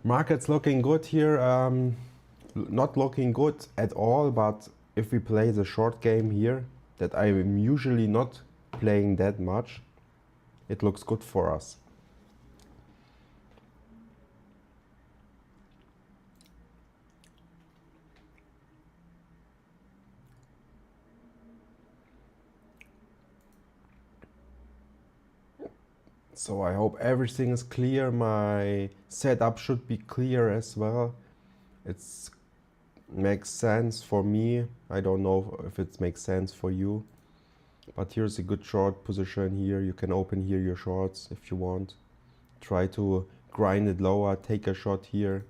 Market's looking good here. Not looking good at all, but if we play the short game here, that I'm usually not playing that much, it looks good for us. So I hope everything is clear. My setup should be clear as well. It's makes sense for me. I don't know if it makes sense for you. But here's a good short position here. You can open here your shorts if you want. Try to grind it lower, take a shot here.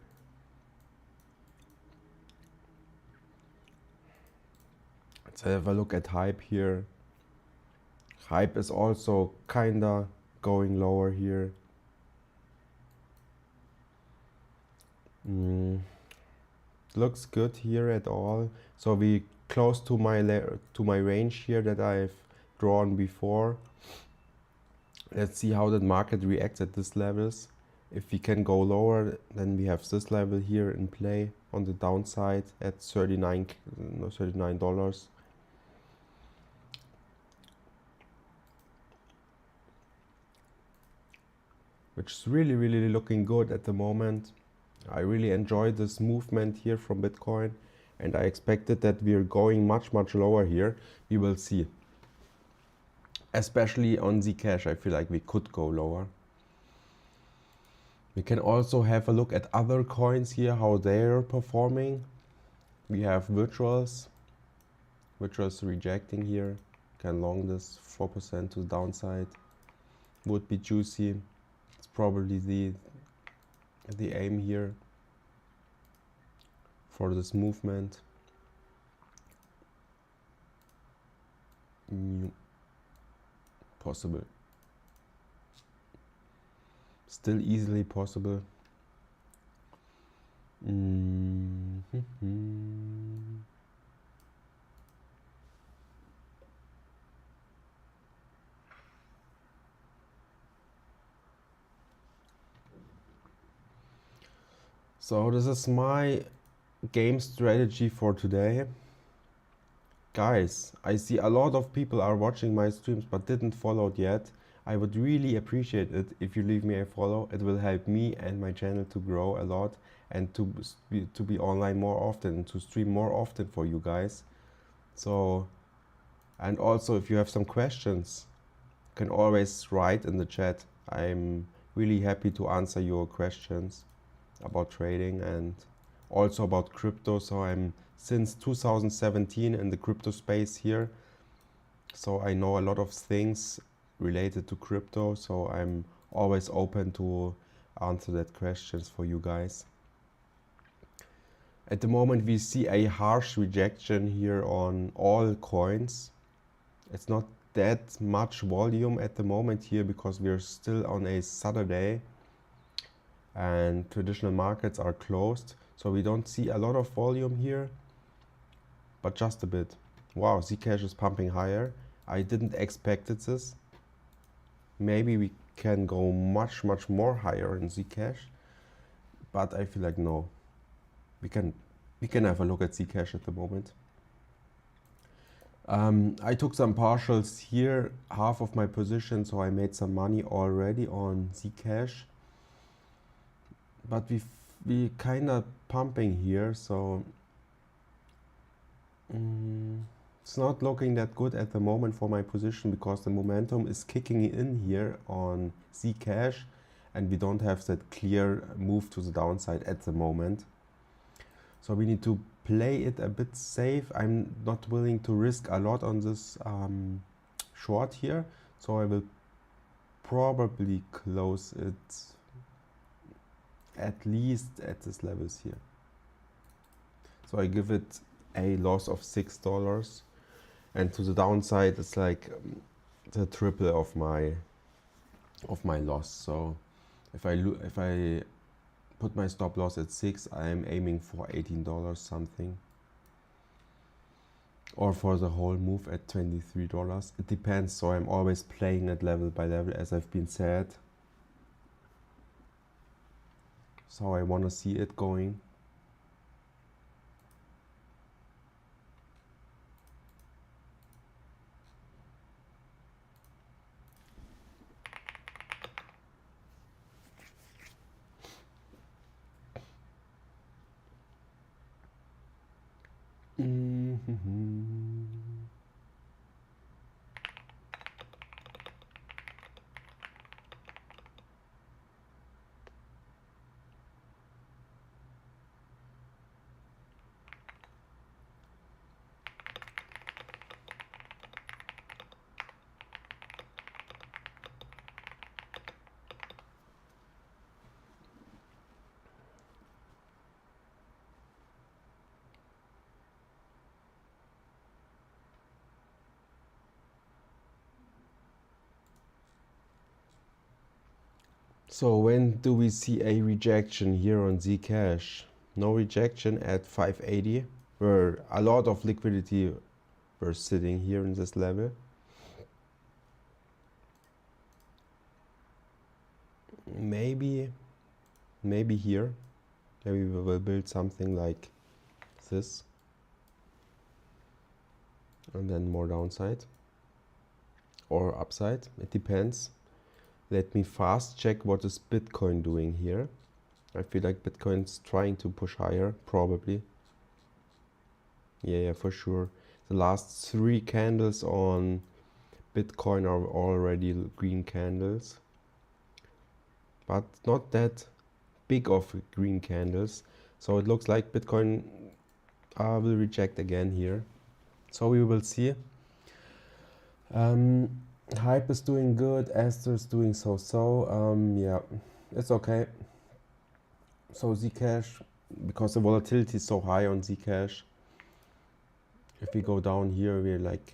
Let's have a look at Hype here. Hype is also kinda going lower here. Looks good here at all. So we close to my range here that I've drawn before. Let's see how the market reacts at these levels. If we can go lower, then we have this level here in play on the downside at $39. Which is really looking good at the moment. I really enjoy this movement here from Bitcoin, and I expected that we're going much lower here. We will see. Especially on Zcash, I feel like we could go lower. We can also have a look at other coins here, how they're performing. We have Virtuals rejecting here. Can long this 4% to the downside. Would be juicy. It's probably the aim here for this movement. Possible. Still easily possible. So this is my game strategy for today. Guys, I see a lot of people are watching my streams but didn't follow it yet. I would really appreciate it if you leave me a follow. It will help me and my channel to grow a lot and to be online more often, to stream more often for you guys. So, and also if you have some questions, you can always write in the chat. I'm really happy to answer your questions about trading and also about crypto. So I'm since 2017 in the crypto space here. So I know a lot of things related to crypto. So I'm always open to answer that questions for you guys. At the moment we see a harsh rejection here on all coins. It's not that much volume at the moment here because we're still on a Saturday and traditional markets are closed. So we don't see a lot of volume here, but just a bit. Wow, Zcash is pumping higher. I didn't expect this. Maybe we can go much more higher in Zcash, but I feel like no. We can have a look at Zcash at the moment. I took some partials here, half of my position, so I made some money already on Zcash. But we kind of pumping here, so it's not looking that good at the moment for my position because the momentum is kicking in here on Zcash and we don't have that clear move to the downside at the moment. So we need to play it a bit safe. I'm not willing to risk a lot on this short here, so I will probably close it at least at this levels here. So I give it a loss of $6, and to the downside it's like the triple of my loss. So if I put my stop loss at 6, I'm aiming for $18 something, or for the whole move at $23. It depends, so I'm always playing it level by level, as I've been said. So I want to see it going. So when do we see a rejection here on Zcash? No rejection at 580, where a lot of liquidity were sitting here in this level. Maybe here. Maybe we will build something like this. And then more downside. Or upside, it depends. Let me fast check what is Bitcoin doing here. I feel like Bitcoin's trying to push higher, probably. Yeah, for sure. The last 3 candles on Bitcoin are already green candles. But not that big of green candles. So it looks like Bitcoin will reject again here. So we will see. Hype is doing good, Aster is doing so-so. Yeah, it's okay. So Zcash, because the volatility is so high on Zcash, if we go down here, we're like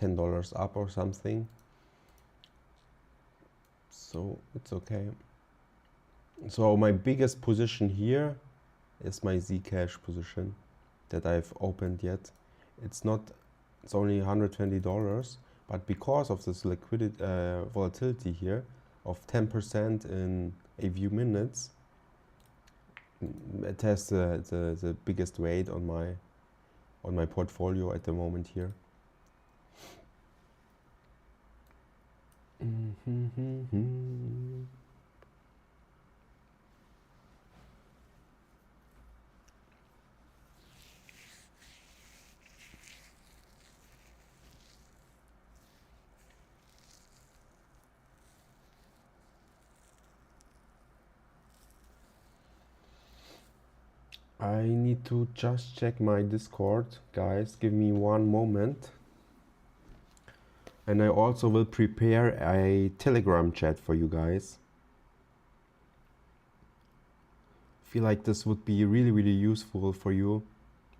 $10 up or something. So it's okay. So my biggest position here is my Zcash position that I've opened yet. It's only $120. But because of this liquidity volatility here of 10% in a few minutes, it has the biggest weight on my portfolio at the moment here. I need to just check my Discord, guys. Give me one moment. And I also will prepare a Telegram chat for you guys. Feel like this would be really, really useful for you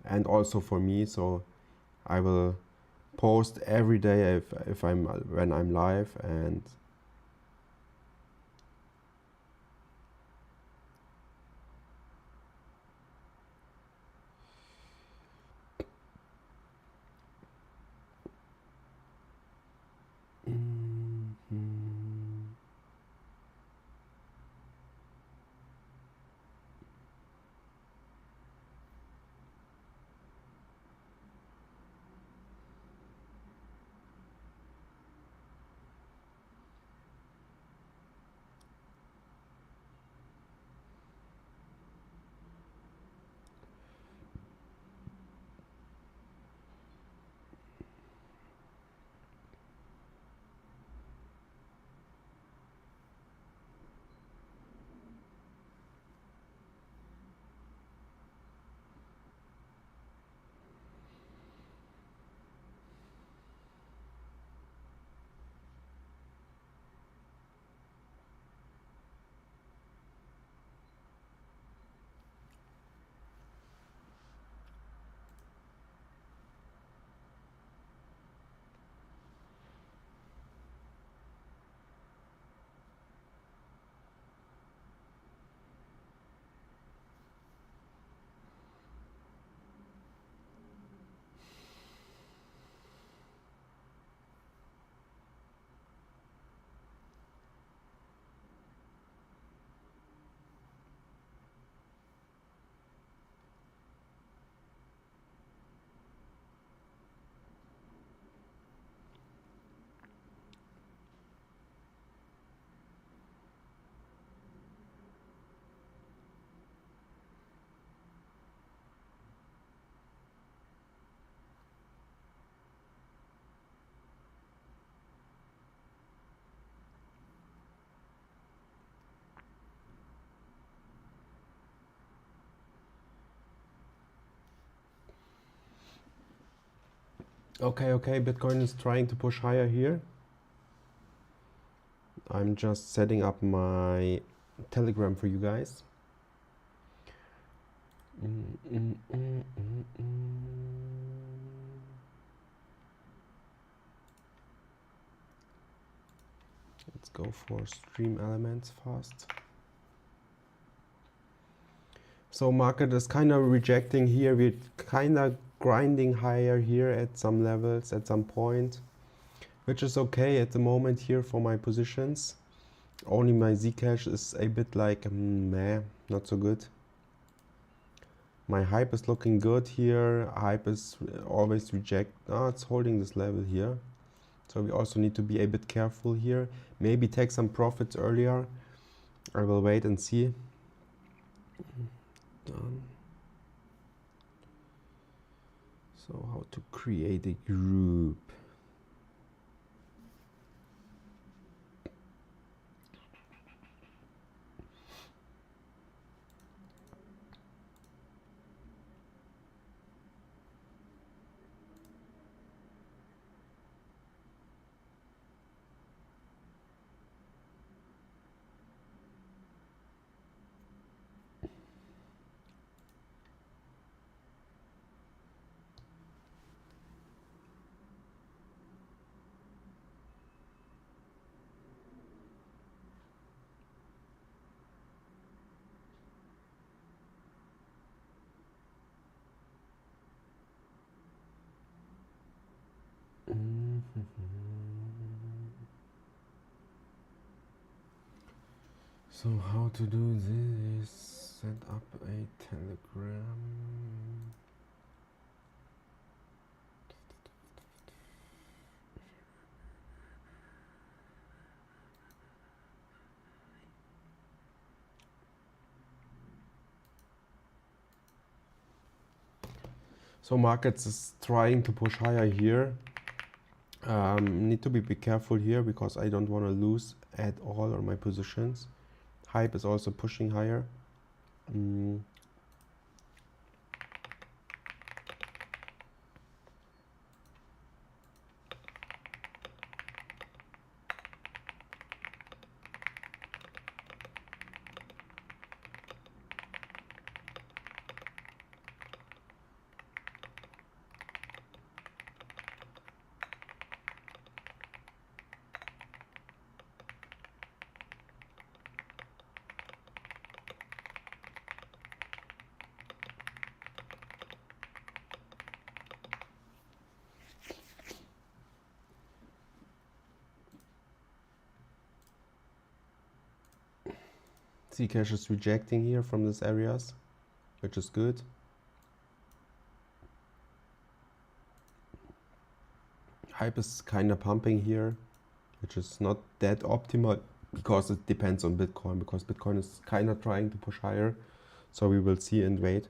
and also for me. So I will post every day if I'm when I'm live. And okay, Bitcoin is trying to push higher here. I'm just setting up my Telegram for you guys. Let's go for stream elements fast. So market is kind of rejecting here. We're kind of grinding higher here at some levels at some point, which is okay at the moment here for my positions. Only my Zcash is a bit like meh, not so good. My hype is looking good here. Hype is always reject. Oh, it's holding this level here. So we also need to be a bit careful here. Maybe take some profits earlier. I will wait and see. Done. So how to create a group. So how to do this? Set up a Telegram. So markets is trying to push higher here. Need to be careful here because I don't want to lose at all on my positions. Hype is also pushing higher. Zcash is rejecting here from these areas, which is good. Hype is kind of pumping here, which is not that optimal because it depends on Bitcoin, because Bitcoin is kind of trying to push higher. So we will see and wait.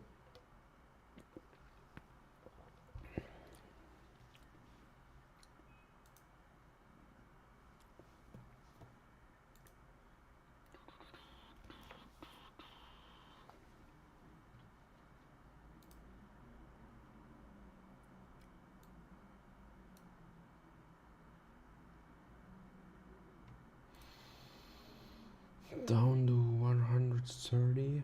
Down to 130.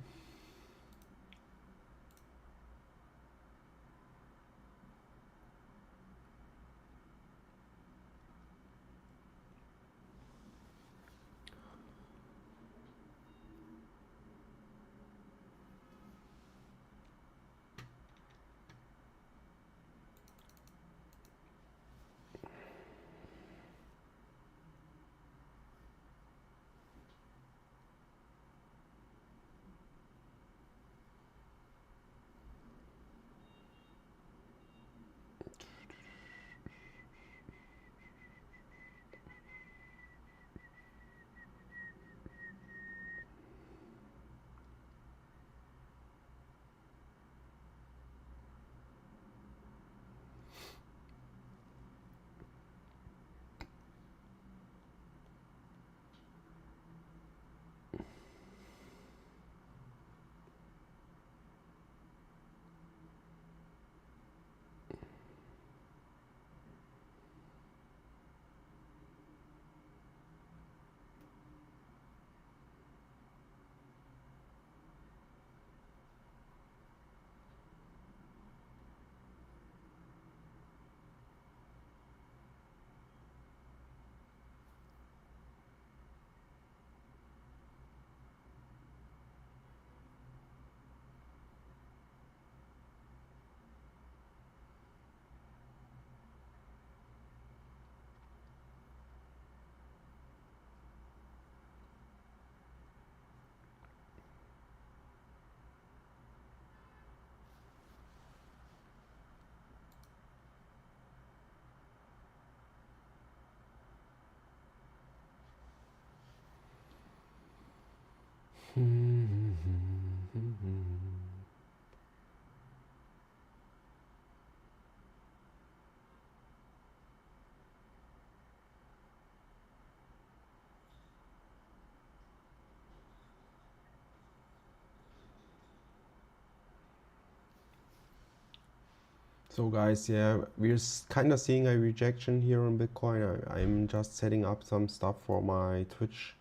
So guys, yeah, we're kind of seeing a rejection here on Bitcoin. I'm just setting up some stuff for my Twitch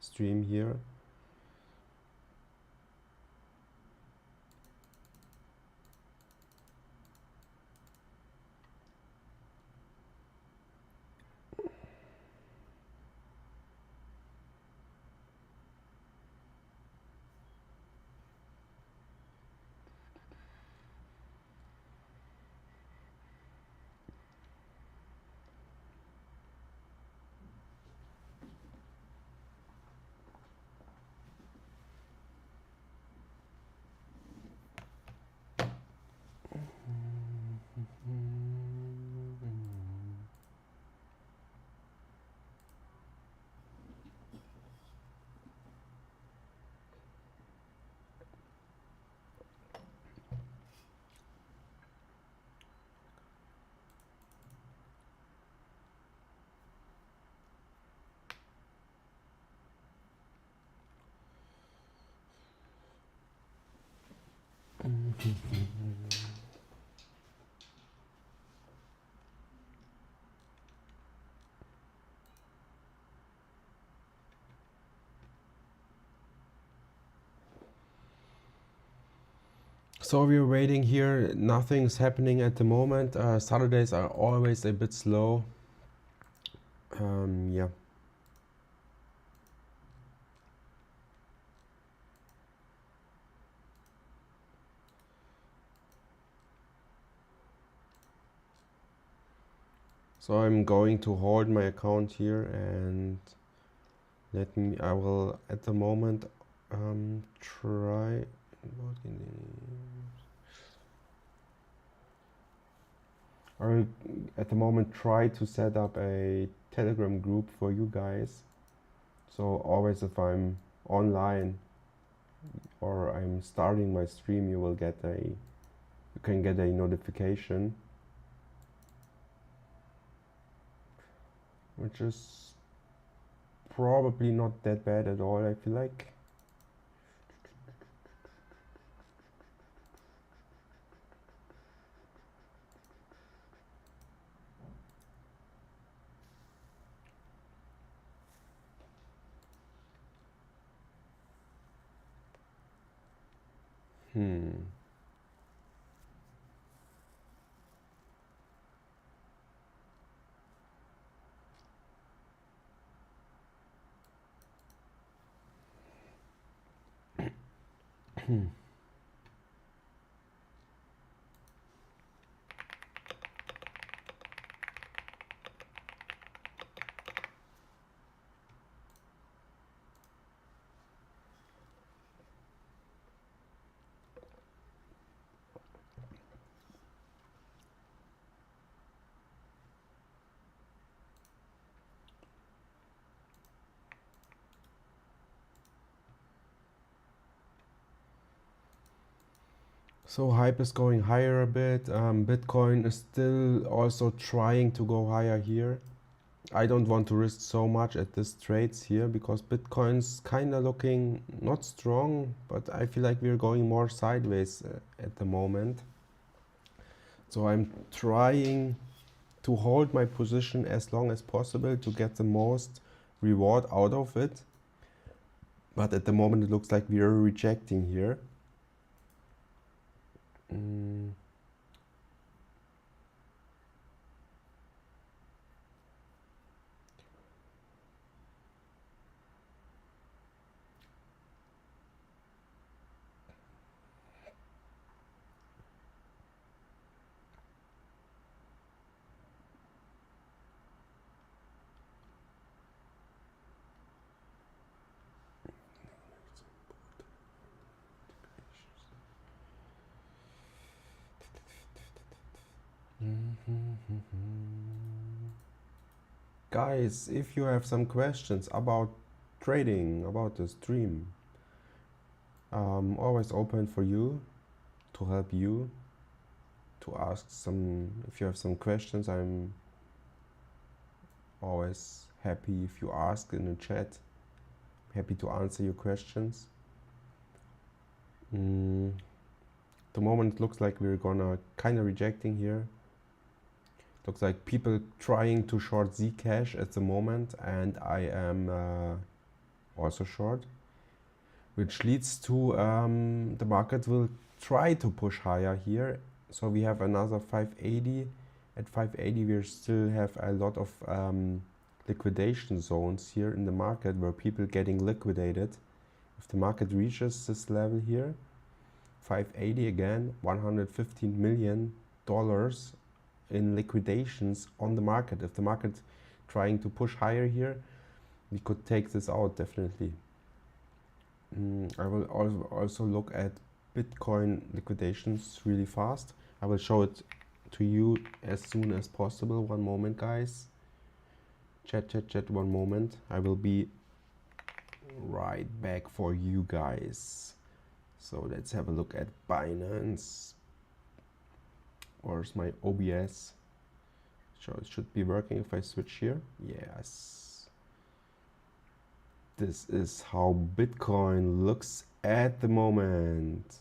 stream here. So we're waiting here. Nothing's happening at the moment. Saturdays are always a bit slow. Yeah. So I'm going to hold my account here and I will at the moment try. I will at the moment try to set up a Telegram group for you guys. So always if I'm online or I'm starting my stream, you can get a notification, which is probably not that bad at all, I feel like. Hmm. So hype is going higher a bit. Bitcoin is still also trying to go higher here. I don't want to risk so much at this trades here because Bitcoin's kind of looking not strong, but I feel like we're going more sideways at the moment. So I'm trying to hold my position as long as possible to get the most reward out of it. But at the moment it looks like we are rejecting here. Guys, if you have some questions about trading, about the stream, always open for you to help you to ask some. If you have some questions, I'm always happy if you ask in the chat. Happy to answer your questions. The moment it looks like we're gonna kind of rejecting here. Looks like people trying to short Zcash at the moment, and I am also short, which leads to the market will try to push higher here. So we have another 580. At 580 we still have a lot of liquidation zones here in the market where people getting liquidated. If the market reaches this level here, 580 again, $115 million in liquidations on the market. If the market trying to push higher here, we could take this out definitely. I will also look at Bitcoin liquidations really fast. I will show it to you as soon as possible. One moment, guys. Chat, 1 moment. I will be right back for you guys. So let's have a look at Binance. Where's my OBS? So it should be working if I switch here. Yes. This is how Bitcoin looks at the moment.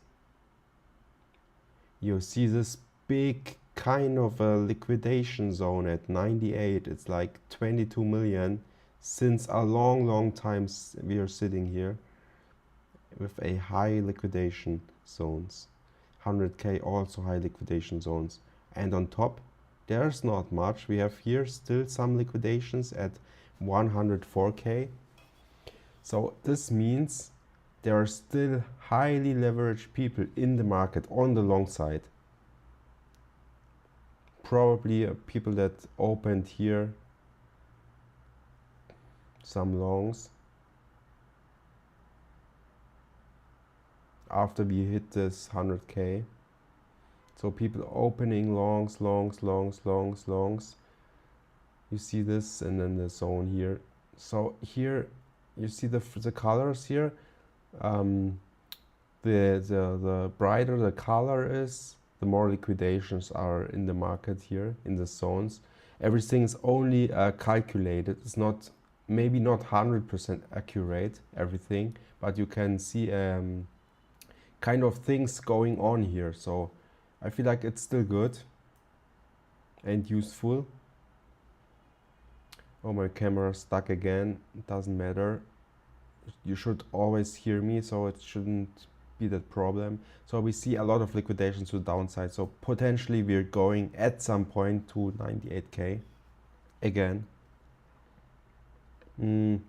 You see this big kind of a liquidation zone at 98. It's like 22 million. Since a long time we are sitting here with a high liquidation zones. 100k also high liquidation zones. And on top, there's not much. We have here still some liquidations at 104k. So this means there are still highly leveraged people in the market on the long side. Probably people that opened here some longs after we hit this 100k. So people opening longs. You see this, and then the zone here. So here you see the colors here. The brighter the color is, the more liquidations are in the market here in the zones. Everything is only calculated. It's not, maybe not 100% accurate, everything, but you can see kind of things going on here. So I feel like it's still good and useful. Oh, my camera stuck again. It doesn't matter. You should always hear me, so it shouldn't be that problem. So we see a lot of liquidations to the downside. So potentially we're going at some point to 98k again. And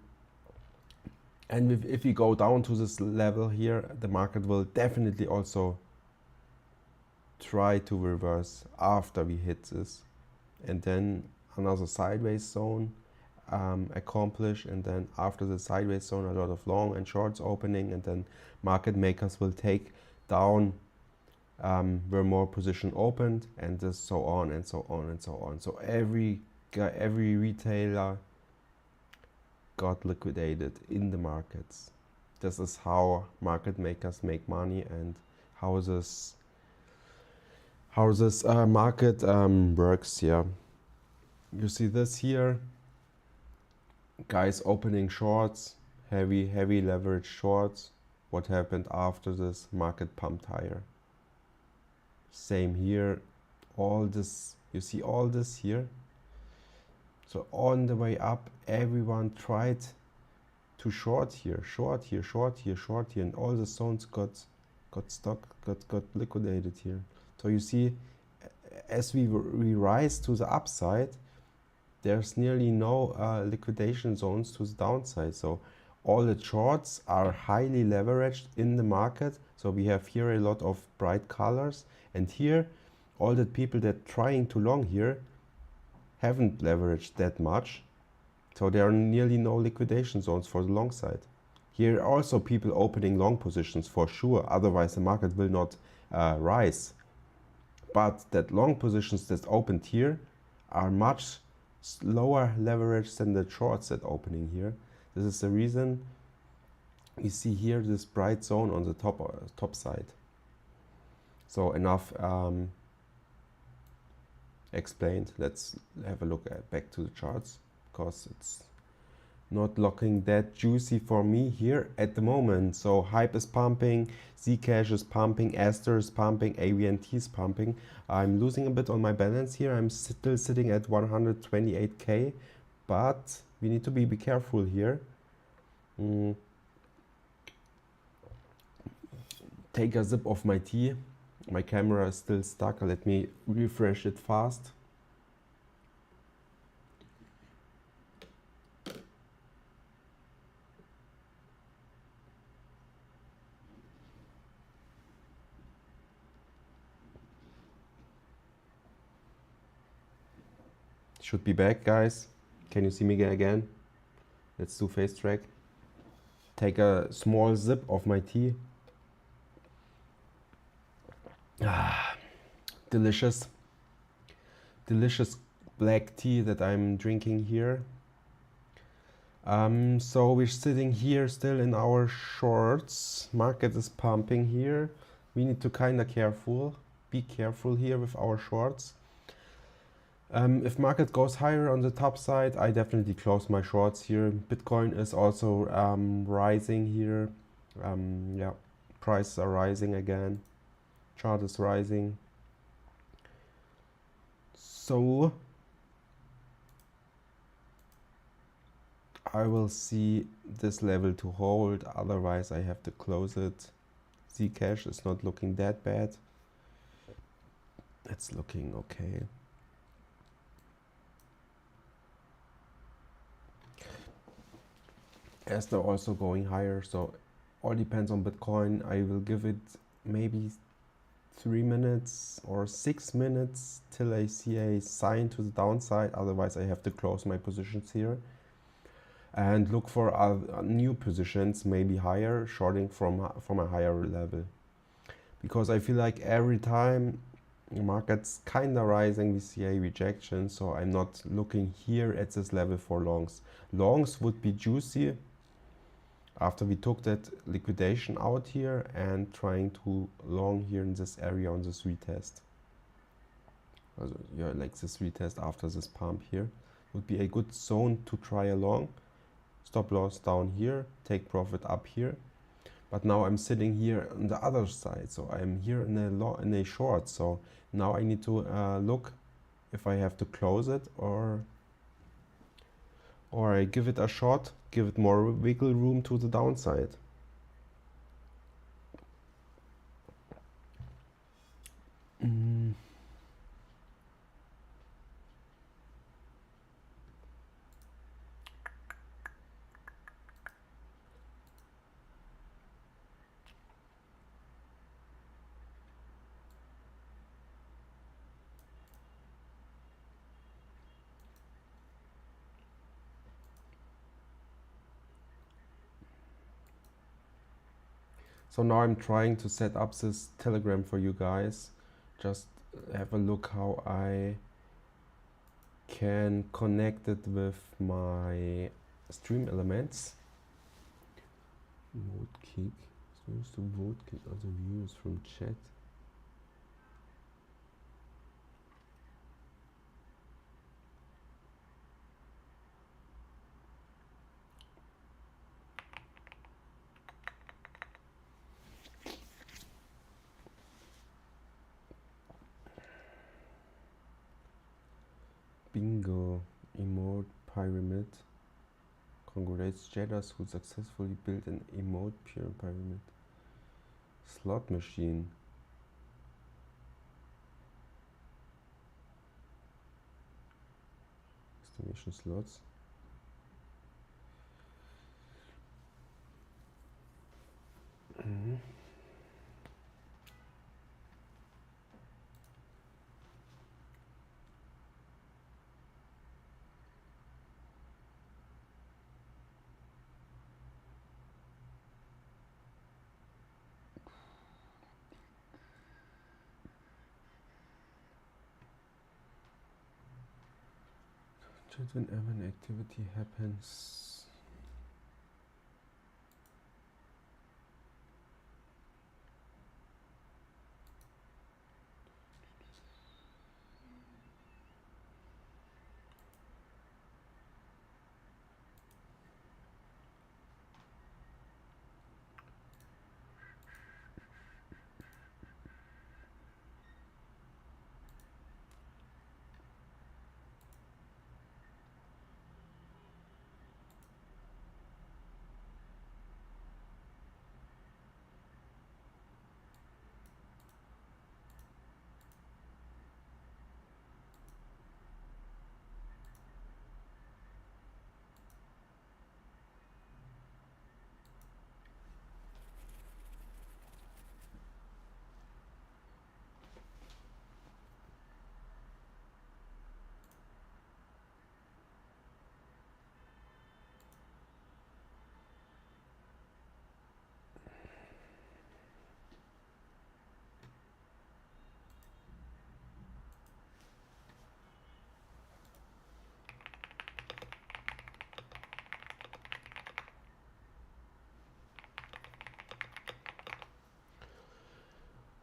if we go down to this level here, the market will definitely also try to reverse after we hit this, and then another sideways zone accomplish, and then after the sideways zone a lot of long and shorts opening, and then market makers will take down where more position opened, and this so on and so on and so on. So every retailer got liquidated in the markets. This is how market makers make money, and how this market works. Yeah, you see this here, guys opening shorts, heavy leverage shorts. What happened after this? Market pumped higher. Same here, all this, you see all this here. So on the way up, everyone tried to short here, and all the zones got liquidated here. So you see, as we rise to the upside, there's nearly no liquidation zones to the downside. So all the shorts are highly leveraged in the market. So we have here a lot of bright colors, and here all the people that trying to long here haven't leveraged that much. So there are nearly no liquidation zones for the long side. Here also people opening long positions for sure, otherwise the market will not rise. But that long positions that opened here are much lower leverage than the shorts that opening here. This is the reason we see here this bright zone on the top side. So enough explained. Let's have a look back to the charts, because it's not looking that juicy for me here at the moment. So Hype is pumping, Zcash is pumping, Aster is pumping, AVNT is pumping. I'm losing a bit on my balance here. I'm still sitting at 128k, but we need to be careful here. Take a sip of my tea. My camera is still stuck. Let me refresh it fast. Should be back, guys. Can you see me again? Let's do face track. Take a small sip of my tea. Delicious black tea that I'm drinking here. So we're sitting here still in our shorts. Market is pumping here. We need to be careful here with our shorts. If market goes higher on the top side, I definitely close my shorts here. Bitcoin is also rising here. Yeah, prices are rising again. Chart is rising. So I will see this level to hold, otherwise I have to close it. Zcash is not looking that bad. It's looking okay. As they're also going higher, so all depends on Bitcoin. I will give it maybe 3 minutes or 6 minutes till I see a sign to the downside, otherwise I have to close my positions here and look for new positions, maybe higher, shorting from a higher level. Because I feel like every time the market's kind of rising, we see a rejection, so I'm not looking here at this level for longs. Longs would be juicy after we took that liquidation out here and trying to long here in this area on this retest. Also, yeah, like this retest after this pump here would be a good zone to try along. Stop loss down here, take profit up here. But now I'm sitting here on the other side, so I'm here in a short. So now I need to look if I have to close it or I give it a shot, give it more wiggle room to the downside. So now I'm trying to set up this Telegram for you guys. Just have a look how I can connect it with my stream elements. Vote kick. Supposed to vote kick other viewers from chat. Bingo, emote pyramid. Congrats Jeddas who successfully built an emote pyramid. Slot machine. Estimation slots. Whenever an activity happens,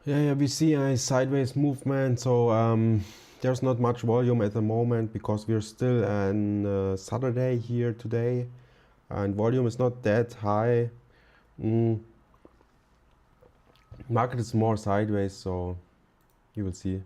yeah, we see a sideways movement, so there's not much volume at the moment because we're still on Saturday here today, and volume is not that high. Market is more sideways, so you will see.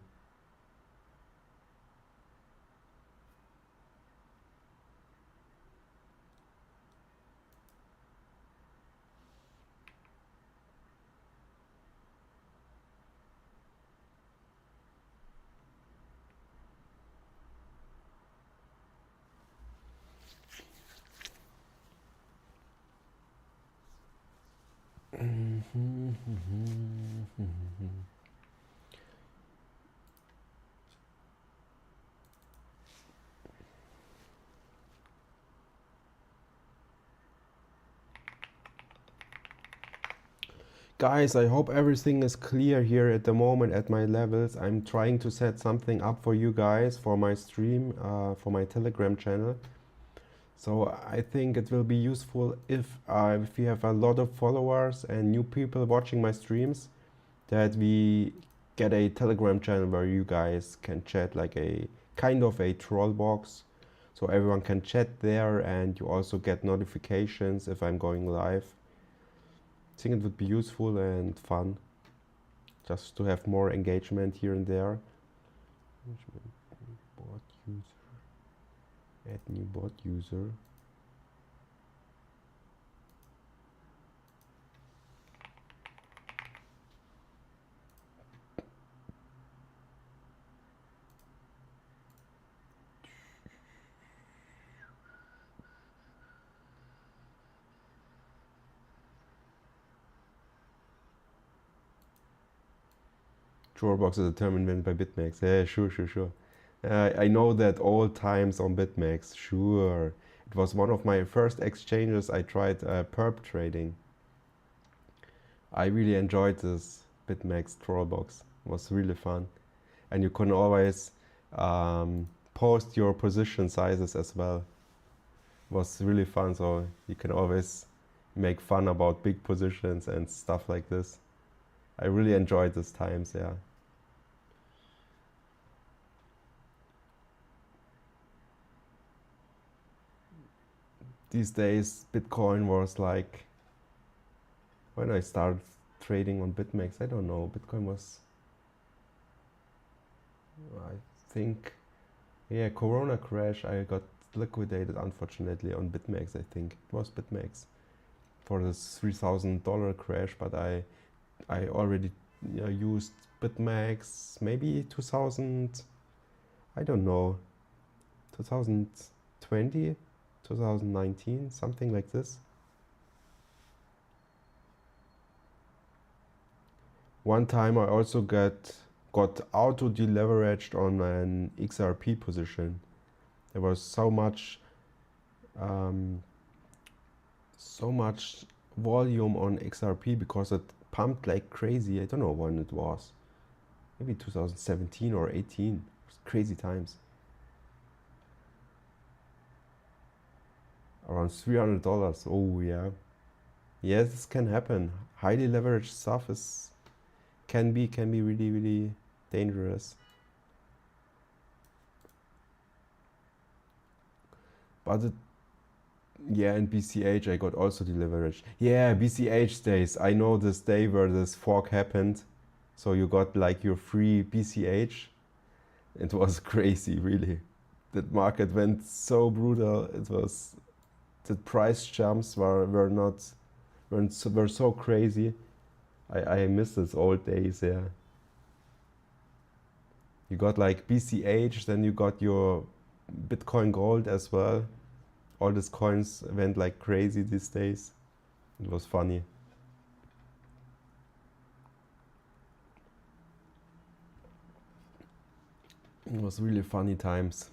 Guys, I hope everything is clear here at the moment at my levels. I'm trying to set something up for you guys for my stream, for my Telegram channel. So I think it will be useful if you have a lot of followers and new people watching my streams, that we get a Telegram channel where you guys can chat, like a kind of a troll box. So everyone can chat there and you also get notifications if I'm going live. I think it would be useful and fun just to have more engagement here and there. Bot user. Add new bot user. Drawbox is determined by BitMEX. Yeah, sure. I know that all times on BitMEX, sure. It was one of my first exchanges I tried perp trading. I really enjoyed this BitMEX Trollbox. It was really fun. And you can always post your position sizes as well. It was really fun, so you can always make fun about big positions and stuff like this. I really enjoyed these times, yeah. These days, Bitcoin was like, when I started trading on BitMEX, I don't know, Bitcoin was, I think, yeah, Corona crash, I got liquidated unfortunately on BitMEX, I think. It was BitMEX for this $3,000 crash, but I already used BitMEX maybe 2000, I don't know, 2020, 2019, something like this. One time I also got auto deleveraged on an XRP position. There was so much volume on XRP because it pumped like crazy. I don't know when it was. Maybe 2017 or 18. It was crazy times. Around $300. Oh yeah. Yes, this can happen. Highly leveraged stuff can be really dangerous. But yeah, and BCH I got also deleveraged. Yeah, BCH days. I know this day where this fork happened. So you got like your free BCH. It was crazy, really. That market went so brutal. It was, the price jumps were so crazy. I miss those old days, yeah. You got like BCH, then you got your Bitcoin Gold as well. All these coins went like crazy these days. It was funny. It was really funny times.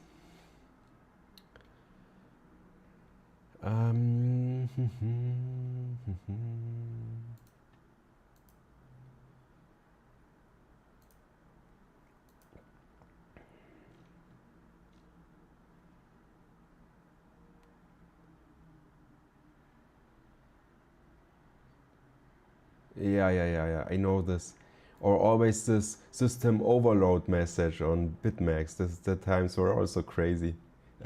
Yeah. I know this. Or always this system overload message on BitMEX. The times were also crazy.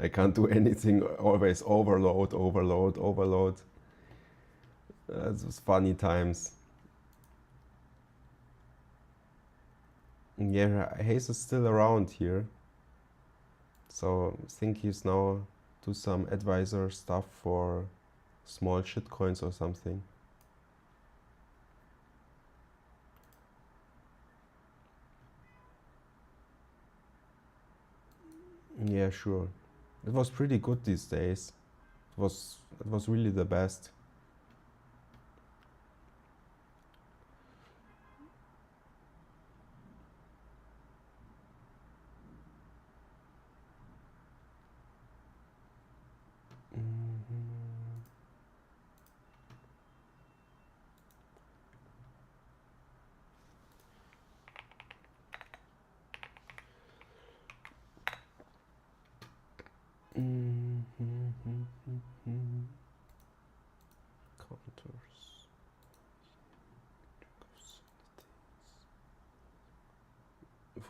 I can't do anything. Always overload. It was funny times. Yeah, Hayes is still around here. So I think he's now do some advisor stuff for small shitcoins or something. Yeah, sure. It was pretty good these days. It was really the best.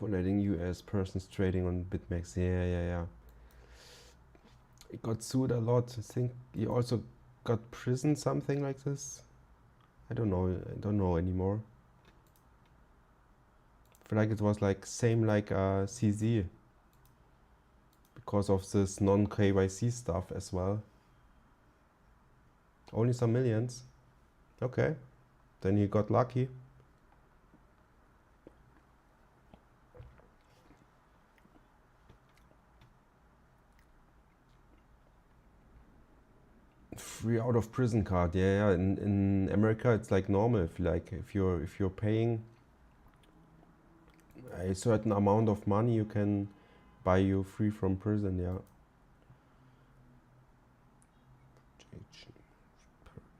for letting US persons trading on BitMEX. Yeah. He got sued a lot. I think he also got prison, something like this. I don't know. I don't know anymore. I feel like it was like same like CZ because of this non-KYC stuff as well. Only some millions. Okay, then he got lucky. Free out of prison card. Yeah. In America, it's like normal. If you're paying a certain amount of money, you can buy you free from prison. Yeah.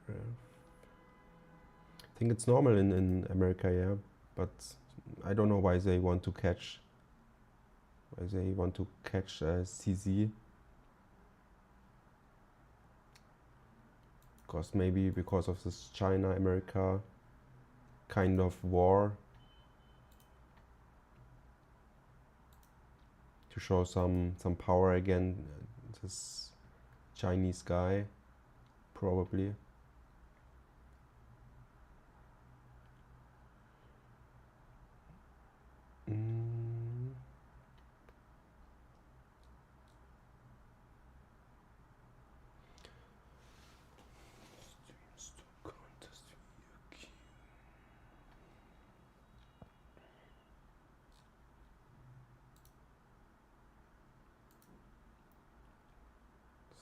I think it's normal in America. Yeah, but I don't know why they want to catch. Why they want to catch CZ? Because maybe because of this China-America kind of war, to show some power again. This Chinese guy, probably.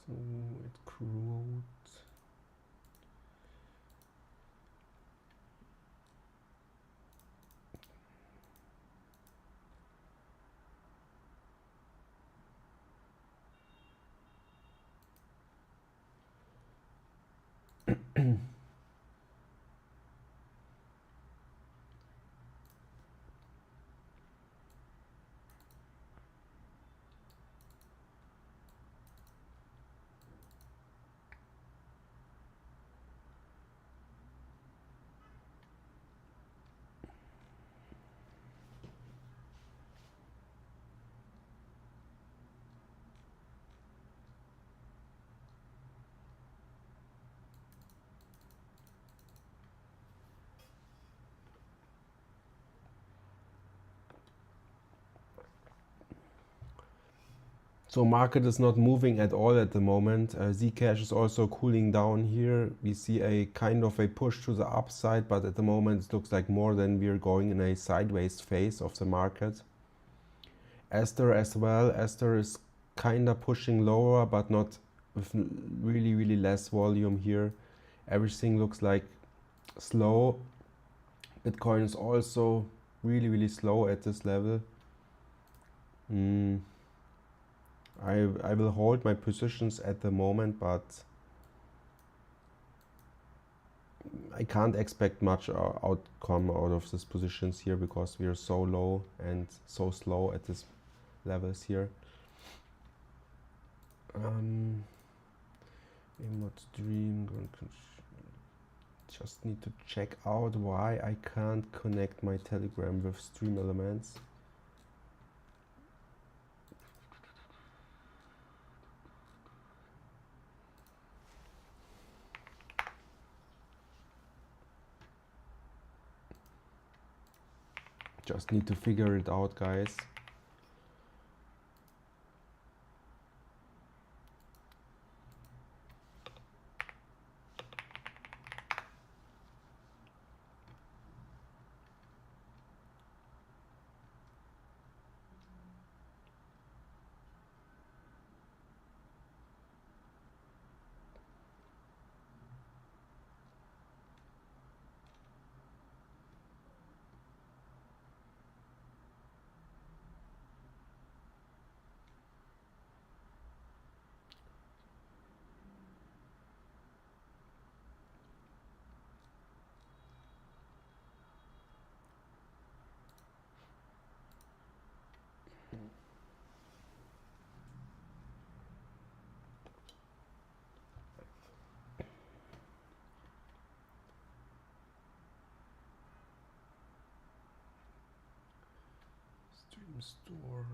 So it crowed. So market is not moving at all at the moment. Zcash is also cooling down here. We see a kind of a push to the upside, but at the moment it looks like more than we're going in a sideways phase of the market. Ether as well. Ether is kind of pushing lower, but not with really less volume here. Everything looks like slow. Bitcoin is also really slow at this level. I will hold my positions at the moment, but I can't expect much outcome out of these positions here because we are so low and so slow at these levels here. Emot Dream. Just need to check out why I can't connect my Telegram with Stream Elements. Just need to figure it out, guys. Store.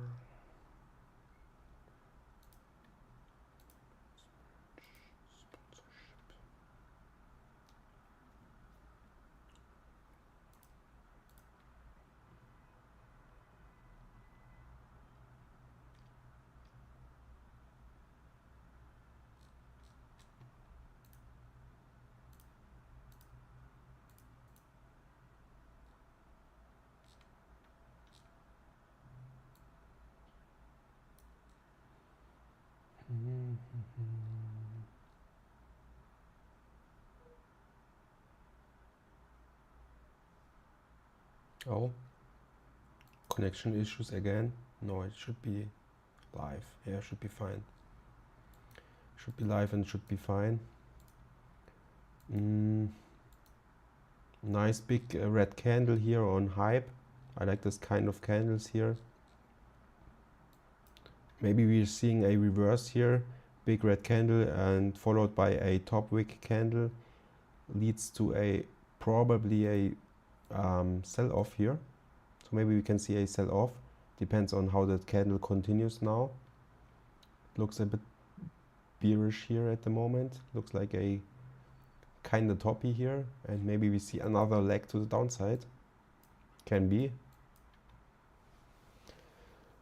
Oh, connection issues again. No, it should be live. Yeah, should be fine. Should be live and should be fine. Nice big red candle here on hype. I like this kind of candles here. Maybe we're seeing a reverse here. Big red candle and followed by a top wick candle leads to a probably a sell-off here. So maybe we can see a sell-off. Depends on how that candle continues now. Looks a bit bearish here at the moment. Looks like a kind of toppy here, and maybe we see another leg to the downside. Can be.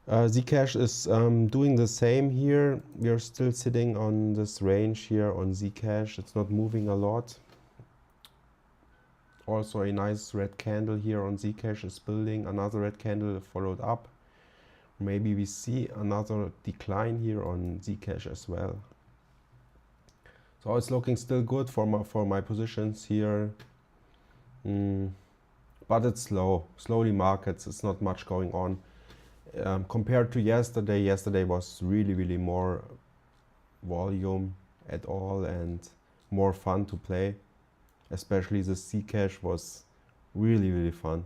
Zcash is doing the same here. We are still sitting on this range here on Zcash. It's not moving a lot. Also a nice red candle here on Zcash is building. Another red candle followed up. Maybe we see another decline here on Zcash as well. So it's looking still good for my positions here. But it's slowly markets. It's not much going on. Compared to yesterday was really more volume at all and more fun to play. Especially the Zcash was really fun.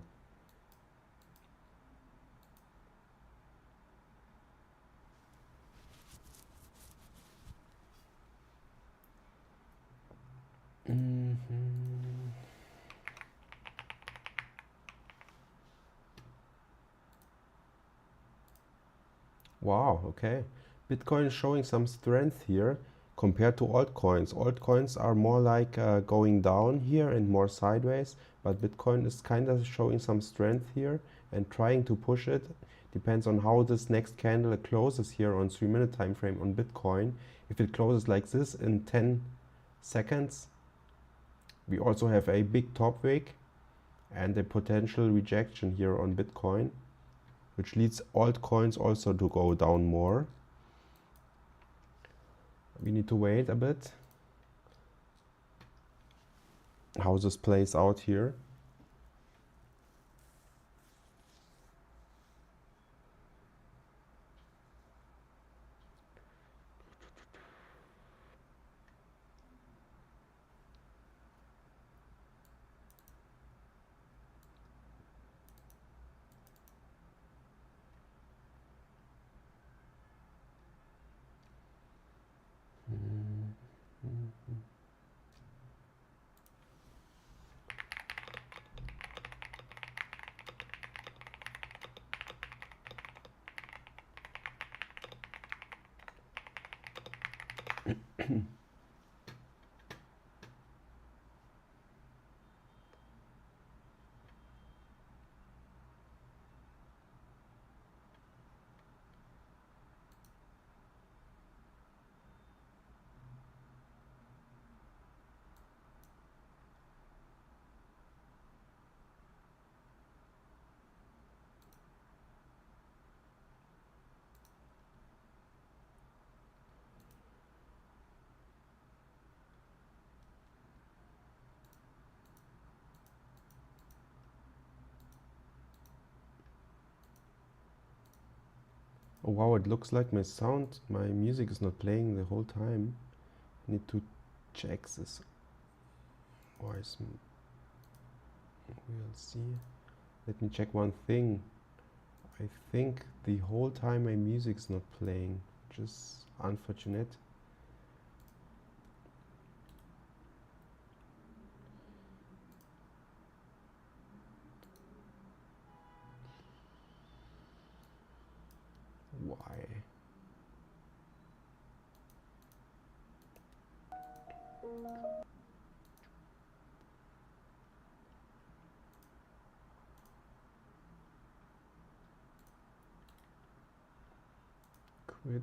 Wow, okay. Bitcoin is showing some strength here compared to altcoins. Altcoins are more like going down here and more sideways, but Bitcoin is kind of showing some strength here and trying to push it. Depends on how this next candle closes here on 3-minute time frame on Bitcoin. If it closes like this in 10 seconds, we also have a big top wick and a potential rejection here on Bitcoin, which leads altcoins also to go down more. We need to wait a bit how this plays out here. Oh wow, it looks like my music is not playing the whole time. I need to check this. We'll see. Let me check one thing. I think the whole time my music is not playing, just unfortunate. Why? Quit.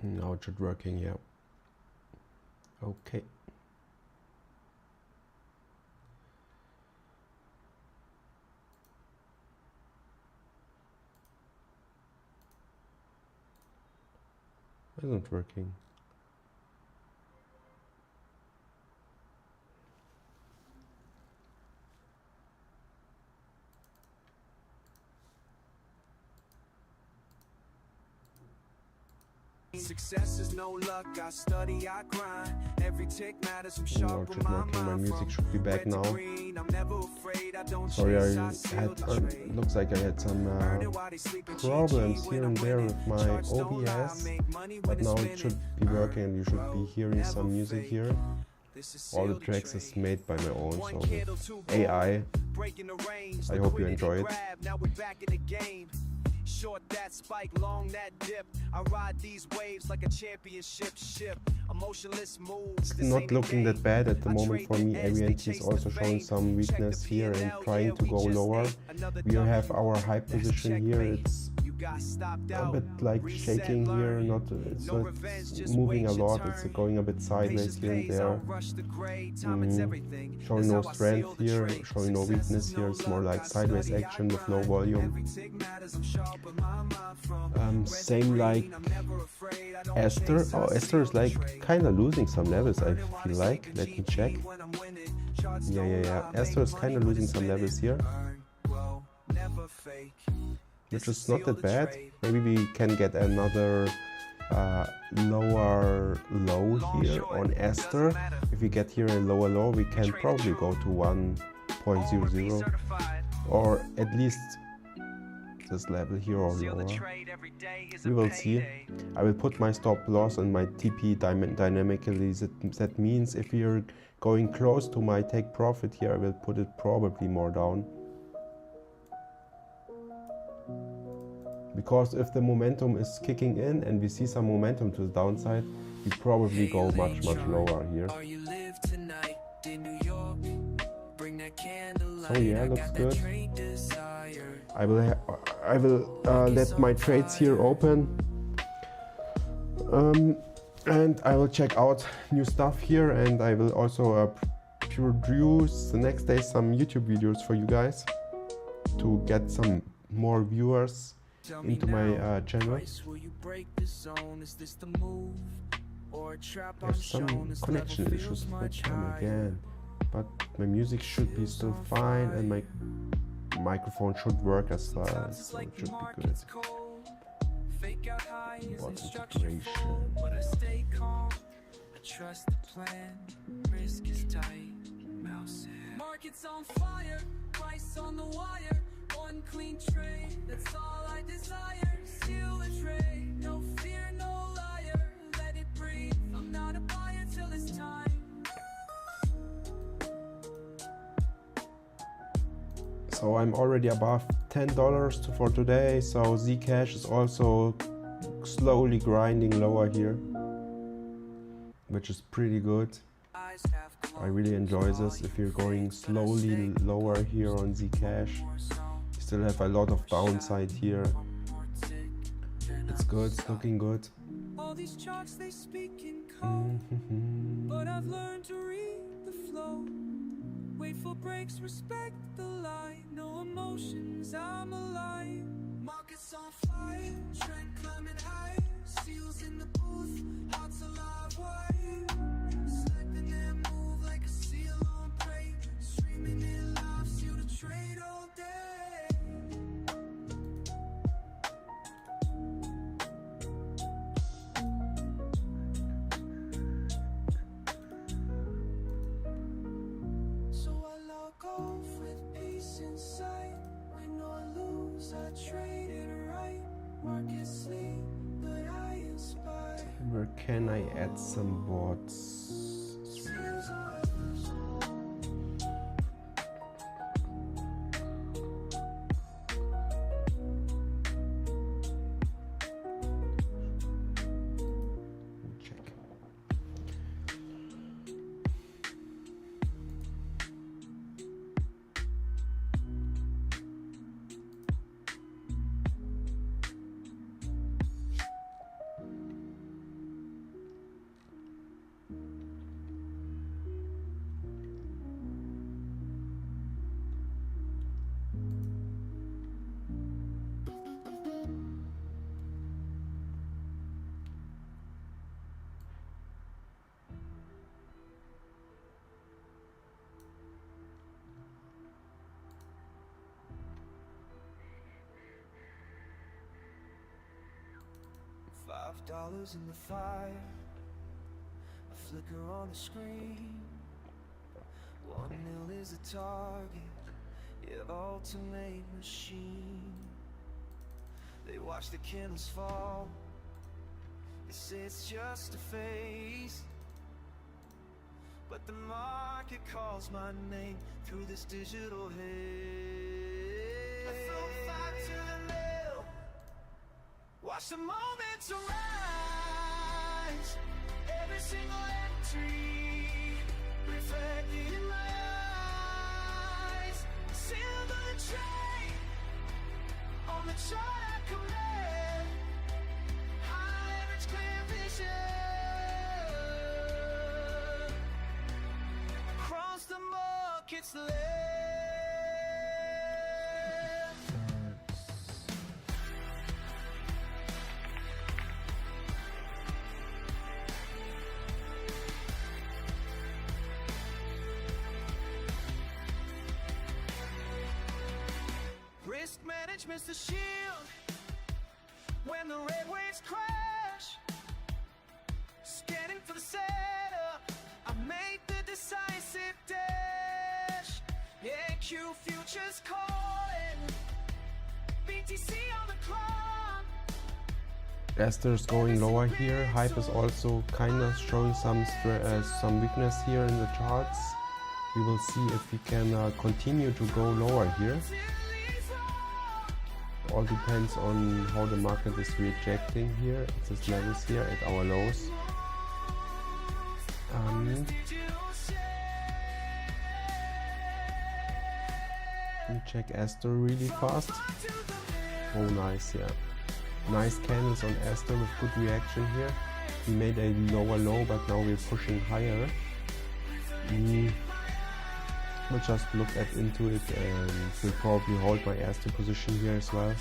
Now it should working, yeah. Okay. Isn't working. Success is no luck, I study, I grind. Every tick matters, I'm sharp on my mind. My music should be back now. I'm never afraid, I don't Sorry, chase, I had looks like I had some problems here and there with my OBS, but now it should be working and you should be hearing some music here. All the tracks is made by my own, so with AI. I hope you enjoy it. Short that spike, long that dip. I ride these waves like a championship ship. Emotionless moves. It's not looking that bad at the moment for me. AVNT is also showing some weakness here and trying to go lower. We have our high position here. It's a bit like shaking here, it's not moving a lot, it's going a bit sideways here and there. Showing no strength here, showing no weakness here, it's more like sideways action with low volume. Same like Esther. Oh, Esther is like kind of losing some levels, I feel like. Let me check. Yeah. Esther is kind of losing some levels here, which is not that bad. Maybe we can get another lower low here on Esther. If we get here a lower low, we can probably go to 1.00 or at least this level here or lower. We will see. I will put my stop loss and my TP dynamically. That means if we are going close to my take profit here, I will put it probably more down. Because if the momentum is kicking in and we see some momentum to the downside, we probably go much lower here. So yeah, looks good. I will let my trades here open, and I will check out new stuff here, and I will also produce the next day some YouTube videos for you guys to get some more viewers into my channel. There's some connection issues with them again, but my music should be still fine and my microphone should work as well, so it should be good. What integration? Markets on fire, price on the wire. One clean trade, that's all I desire. Seal the trade, no fear, no liar. Let it breathe, I'm not a buyer till it's time. So I'm already above $10 for today, so Zcash is also slowly grinding lower here, which is pretty good. I really enjoy this. If you're going slowly lower here on Zcash, you still have a lot of downside here. It's good, it's looking good. All these charts they speak in code, but I've learned to read the flow. Wait for breaks, respect the line. No emotions, I'm alive. Markets on fire, trend climbing high. Seals in the booth, hearts alive wide. Selecting their move like a seal on prey. Streaming it live, seal the trade all day. Off with peace inside. Win or lose, I trade it right. Market sleep, but can I add some bots? Check. $5 in the fire, a flicker on the screen. 1 mil is the target, your ultimate machine. They watch the candles fall, they say it's just a phase, but the market calls my name through this digital haze. From 5 to the middle, watch the moments arise. Every single entry reflected in my eyes. Silver train on the chart I command. High leverage, clear vision. Across the market's land. Risk management's the shield when the red waves crash. Scanning for the setup, I make the decisive dash. AQ futures calling, BTC on the clock. Esther's going lower here. Hype is also kind of showing some weakness here in the charts. We will see if we can continue to go lower here. All depends on how the market is rejecting here at these levels here at our lows. Let me check Esther really fast. Oh, nice, yeah. Nice candles on Esther with good reaction here. We made a lower low, but now we're pushing higher. We'll just look into it and will probably hold my Esther position here as well.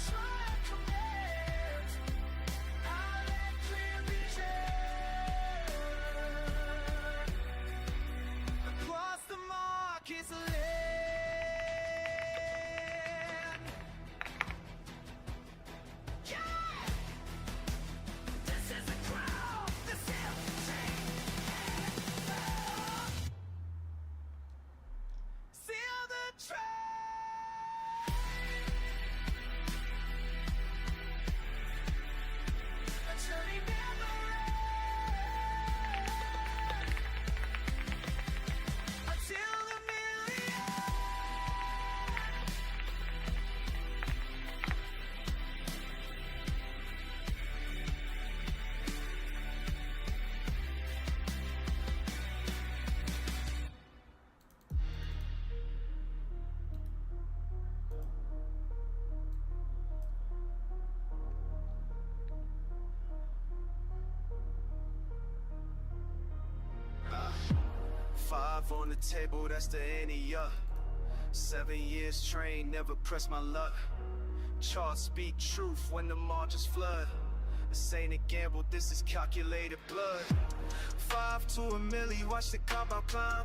$5 on the table, that's the ante up. 7 years trained, never press my luck. Charts speak truth when the margins flood. This ain't a gamble, this is calculated blood. 5 to a milli, watch the compound climb.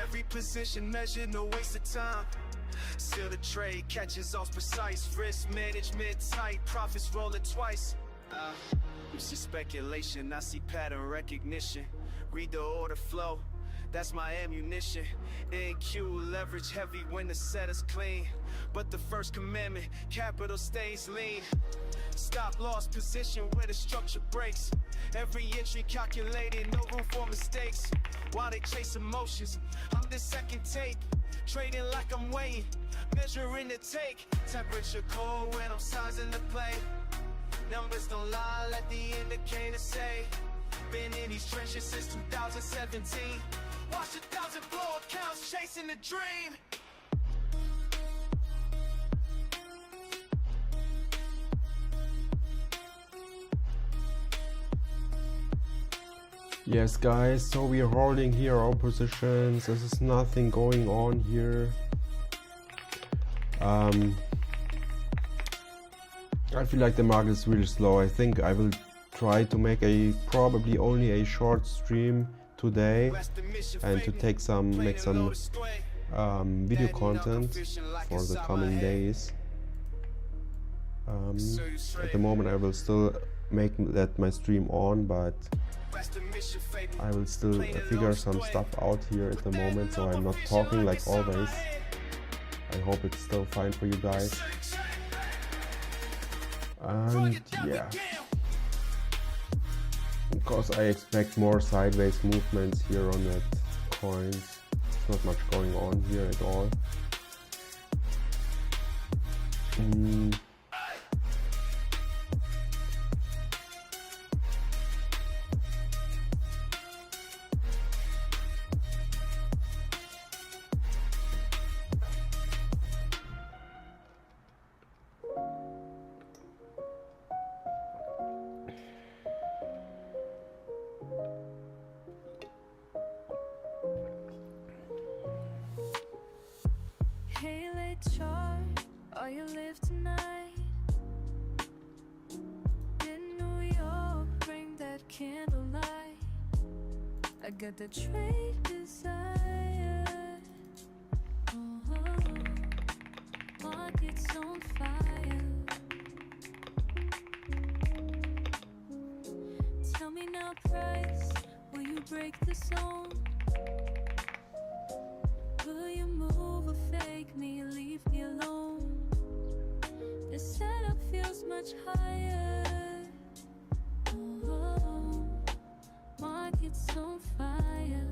Every position measured, no waste of time. Seal the trade, catches off precise. Risk management tight, profits rolling twice. You see speculation, I see pattern recognition. Read the order flow, that's my ammunition. NQ leverage heavy when the set is clean. But the first commandment, capital stays lean. Stop loss position where the structure breaks. Every entry calculated, no room for mistakes. While they chase emotions, I'm the second tape. Trading like I'm weighing, measuring the take. Temperature cold when I'm sizing the play. Numbers don't lie, let the indicator say. Been in these trenches since 2017. Watch 1,000 blow accounts chasing the dream. Yes guys, so we are holding here our positions. There is nothing going on here. I feel like the market is really slow. I think I will try to make probably only a short stream today and to make some video content for the coming days. At the moment I will still make my stream on, but I will still figure some stuff out here at the moment, so I'm not talking like always. I hope it's still fine for you guys. And yeah, because I expect more sideways movements here on that coins. There's not much going on here at all. Hey, late chart, are you live tonight? In New York, bring that candlelight. I got the trade desire. Oh, market's on fire. Tell me now, price, will you break the zone? Will you move or fake me, leave me alone? The setup feels much higher. Oh, market's on fire.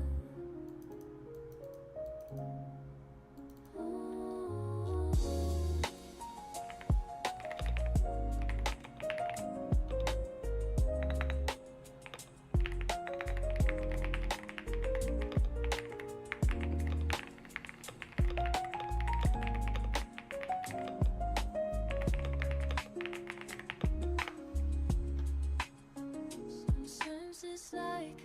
It's like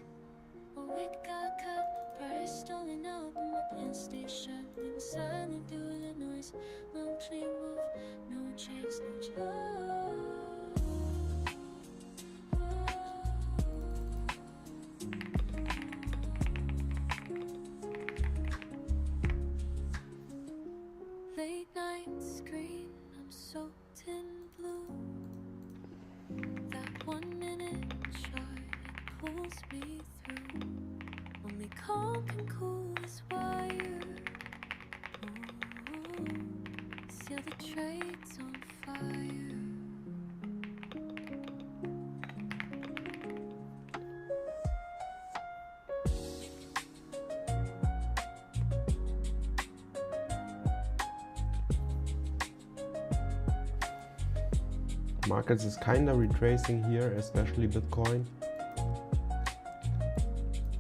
a wick got cut, pride stolen out, but my pants stay shut. Been silent through the noise, no clean move, no chase, no joy. Late night screen, I'm soaked in blue. That 1 minute chart pulls me through. Only calm can cool this wire. Ooh, seal the trades on fire. Markets is kind of retracing here, especially Bitcoin.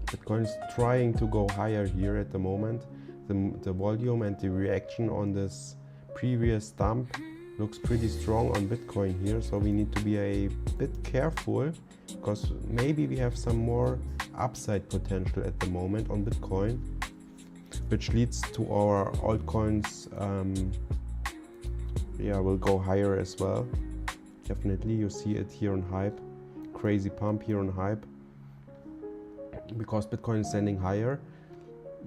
Bitcoin is trying to go higher here at the moment. The volume and the reaction on this previous dump looks pretty strong on Bitcoin here, so we need to be a bit careful, because maybe we have some more upside potential at the moment on Bitcoin, which leads to our altcoins will go higher as well. Definitely, you see it here on Hype, crazy pump here on Hype, because Bitcoin is standing higher.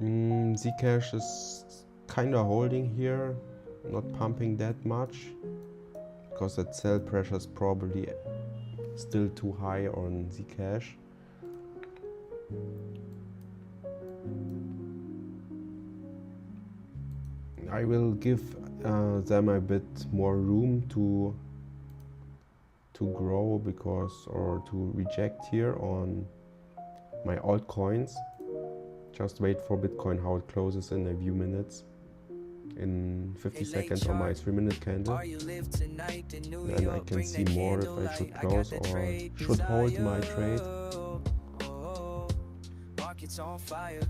Zcash is kind of holding here, not pumping that much, because that sell pressure is probably still too high on Zcash. I will give them a bit more room to grow because or to reject here on my altcoins. Just wait for Bitcoin how it closes in a few minutes. In 50 seconds on my 3-minute candle, then I can see more if I should close or should hold my trade. Markets on fire.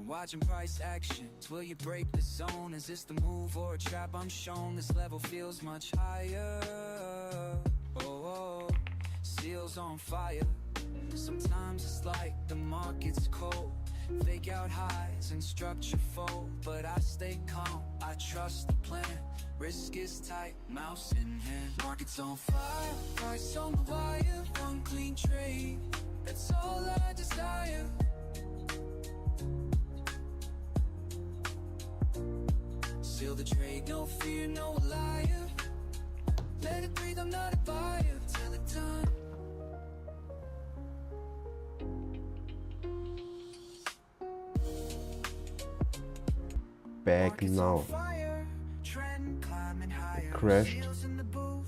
Watching price actions, will you break the zone? Is this the move or a trap I'm shown? This level feels much higher. Oh, seals on fire. Sometimes it's like the market's cold. Fake out highs and structure fold, but I stay calm, I trust the plan. Risk is tight, mouse in hand. Market's on fire, price on the wire. One clean trade, that's all I desire. Seal the trade, no fear, no liar. Let it breathe, I'm not a buyer. Till it's done. Back now. It crashed.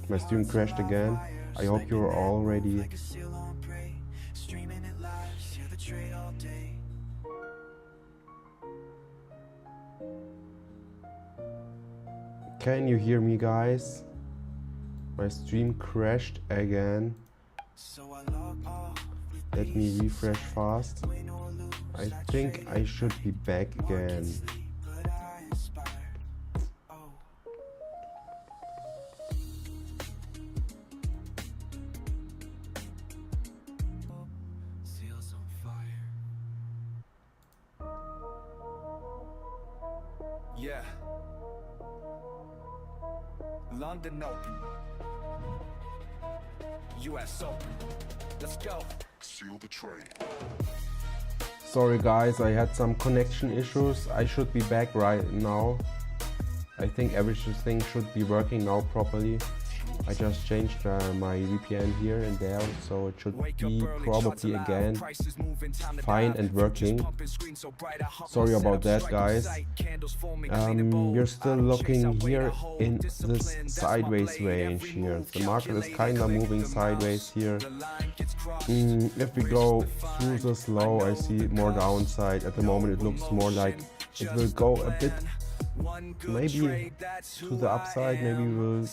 My stream crashed again. I hope you're all ready. Can you hear me, guys? My stream crashed again. Let me refresh fast. I think I should be back again. Yeah. London Open. US Open. Let's go. Seal the trade. Sorry guys, I had some connection issues. I should be back right now. I think everything should be working now properly. I just changed my VPN here and there, so it should be probably again fine and working. Sorry about that, guys. We're still looking here in this sideways range here. The market is kinda moving sideways here. If we go through this low, I see more downside. At the moment it looks more like it will go a bit maybe to the upside. Maybe we'll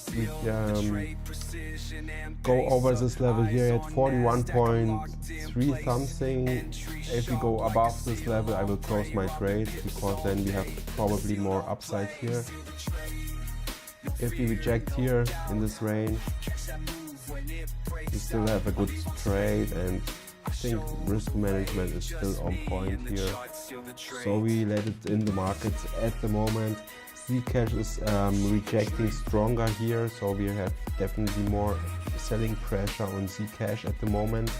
go over this level here at 41.3 something. If we go above this level, I will close my trade because then we have probably more upside here. If we reject here in this range, we still have a good trade, and I think risk management is still on point here. So we let it in the market at the moment. Zcash is rejecting stronger here, so we have definitely more selling pressure on Zcash at the moment.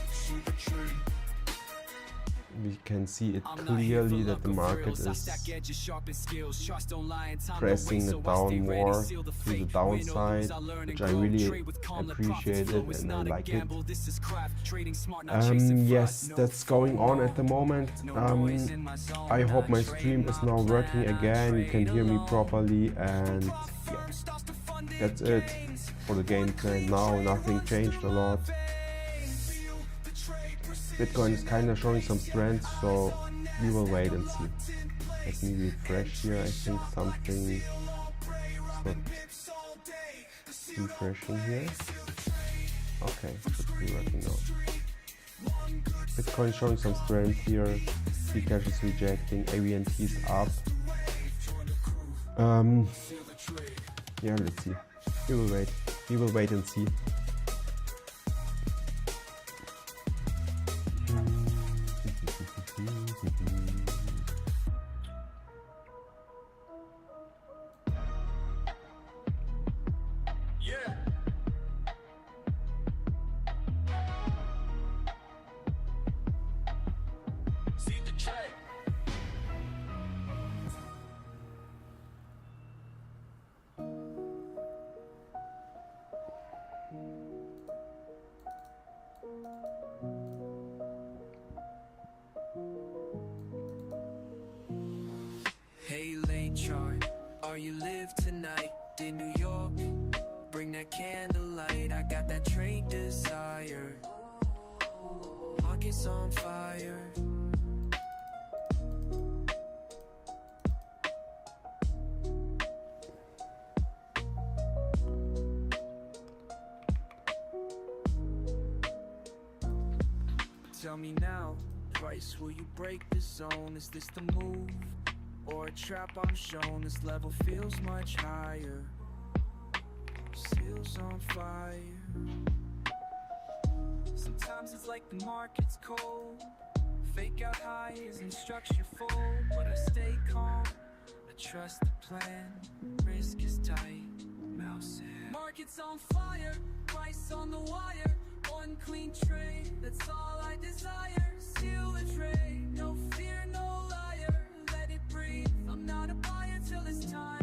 We can see it clearly that the market is pressing it down more to the downside, which I really appreciate it and I like it. Yes, that's going on at the moment. I hope my stream is now working again, you can hear me properly, and yeah, that's it for the game plan now. Nothing changed a lot. Bitcoin is kind of showing some strength, so we will wait and see. Let me refresh here. I think something is not refreshing here. Okay, should be working now. Bitcoin showing some strength here. Zcash is rejecting. AVNT is up. Yeah, let's see. We will wait. We will wait and see. Market's on fire. Tell me now, price, will you break the zone? Is this the move or a trap I'm shown? This level feels much higher. Seals on fire. Sometimes it's like the market's cold. Fake out highs and structure fold, but I stay calm. I trust the plan. Risk is tight. Mouse in. Market's on fire. Price on the wire. One clean trade, that's all I desire. Seal the trade, no fear, no liar. Let it breathe, I'm not a buyer till it's time.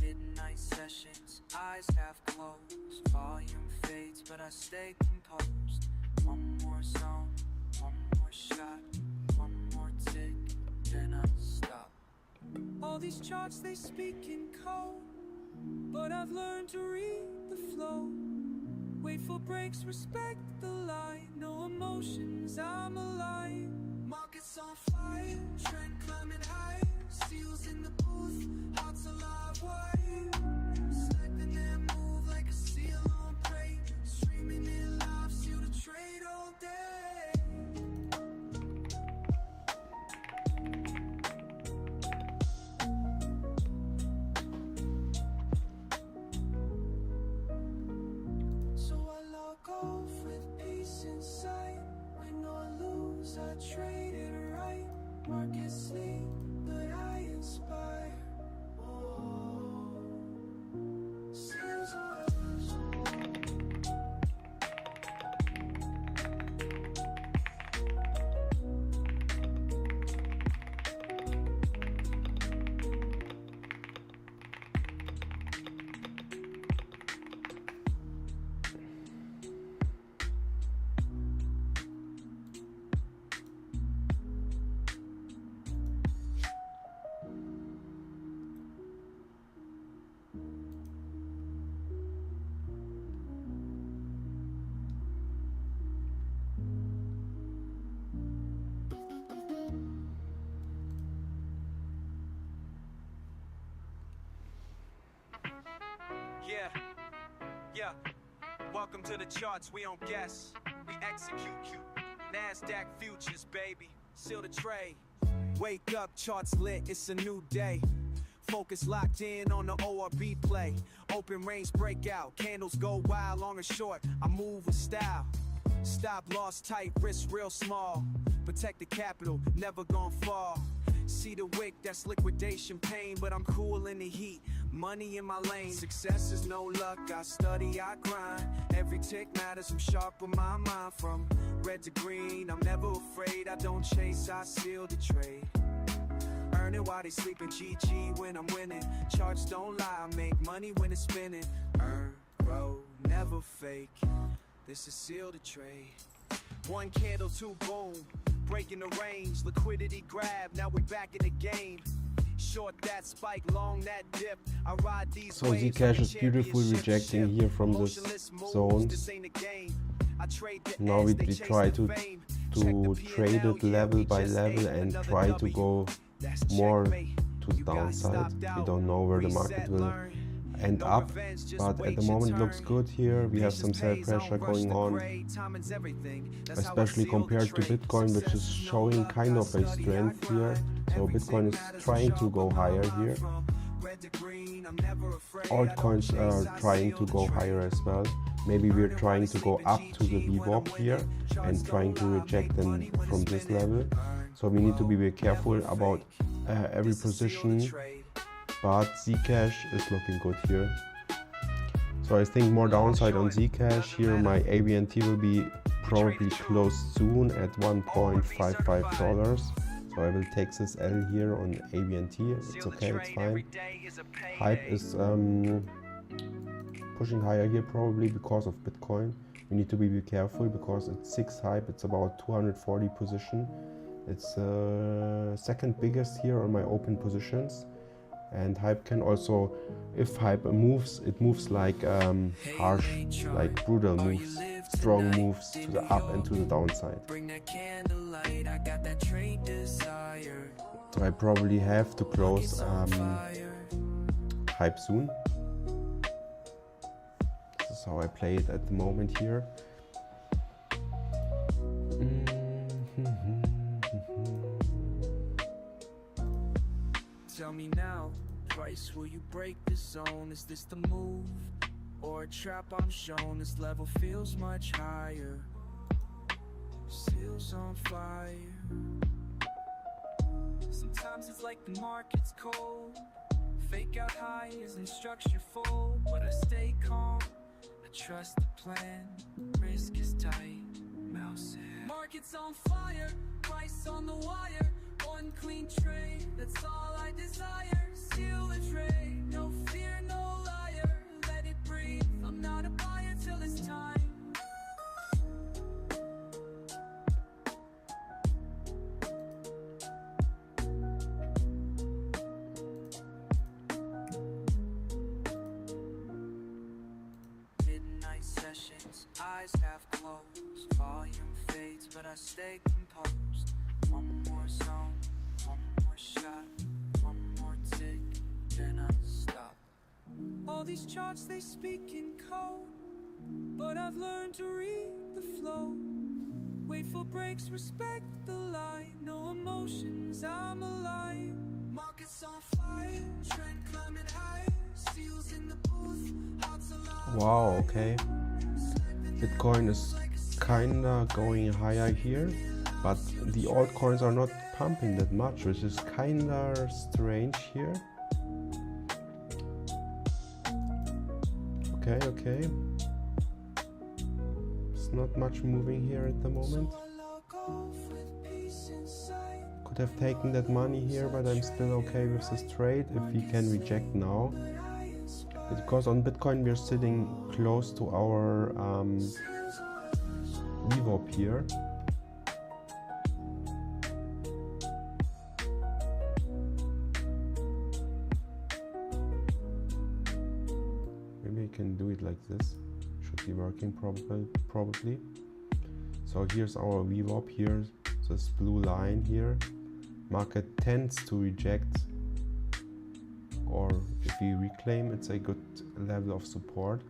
Midnight sessions, eyes half closed. Volume fades, but I stay composed. One more zone, one more shot, one more tick, then I stop. All these charts, they speak in code, but I've learned to read the flow. Wait for breaks, respect the line. No emotions, I'm alive. Market's on fire, trend climbing high. Seals in the booth, hearts alive wide. Selecting and move like a seal on prey. Streaming it live, seal the trade all day. So I log off with peace inside. Win or lose, I trade it right. Market sleep, but I inspire. Oh, seals on Yeah, welcome to the charts, we don't guess, we execute. NASDAQ futures, baby, seal the trade. Wake up, charts lit, it's a new day. Focus locked in on the ORB play. Open range breakout, candles go wild, long or short, I move with style. Stop loss tight, risk real small. Protect the capital, never gon' fall. See the wick, that's liquidation pain, but I'm cool in the heat. Money in my lane, success is no luck. I study, I grind. Every tick matters, I'm sharp with my mind. From red to green, I'm never afraid. I don't chase, I seal the trade. Earn it while they sleeping, GG when I'm winning. Charts don't lie, I make money when it's spinning. Earn, grow, never fake. This is seal the trade. One candle, two boom. Breaking the range, liquidity grab, now we back in the game. Short that spike, long that dip. I ride these So Zcash is beautifully rejecting here from this zone. Now we try to trade it level by level and try to go more to the downside. We don't know where the market will end up, but at the moment it looks good here. We have some sell pressure going on, especially compared to Bitcoin, which is showing kind of a strength here. So Bitcoin is trying to go higher here. Altcoins are trying to go higher as well. Maybe we're trying to go up to the VWAP here and trying to reject them from this level. So we need to be very careful about every position. But Zcash is looking good here. So I think more downside on Zcash. Here my ABNT will be probably closed soon at $1.55. So I will take this L here on ABNT. It's okay, it's fine. Hype is pushing higher here probably because of Bitcoin. We need to be careful because it's 6 hype, it's about 240 position. It's second biggest here on my open positions. And hype can also, if hype moves, it moves like harsh, like brutal moves, strong moves to the up and to the downside. So I probably have to close hype soon. This is how I play it at the moment here. Tell me now, Price, will you break the zone? Is this the move or a trap I'm shown? This level feels much higher, seals on fire. Sometimes it's like the market's cold, fake out highs and structure full, but I stay calm, I trust the plan, risk is tight, mouse head. Market's on fire, price on the wire, one clean trade, that's all I desire. Seal the trade, no fear, no liar, let it breathe, I'm not a buyer till it's time. Midnight sessions, eyes half closed, volume fades but I stay composed. One more zone, one more shot, one more tick, then I stop. All these charts they speak in code, but I've learned to read the flow. Wait for breaks, respect the line, no emotions, I'm alive. Markets on fire, trend climbing high, seals in the booth, hearts alive. Wow, okay. Bitcoin is kinda going higher here, but the altcoins are not pumping that much, which is kinda strange here. Okay. It's not much moving here at the moment. Could have taken that money here, but I'm still okay with this trade if we can reject now. Because on Bitcoin we're sitting close to our VWAP here. Maybe I can do it like this. Should be working probably. So here's our VWAP here, this blue line here. Market tends to reject, or if we reclaim, it's a good level of support.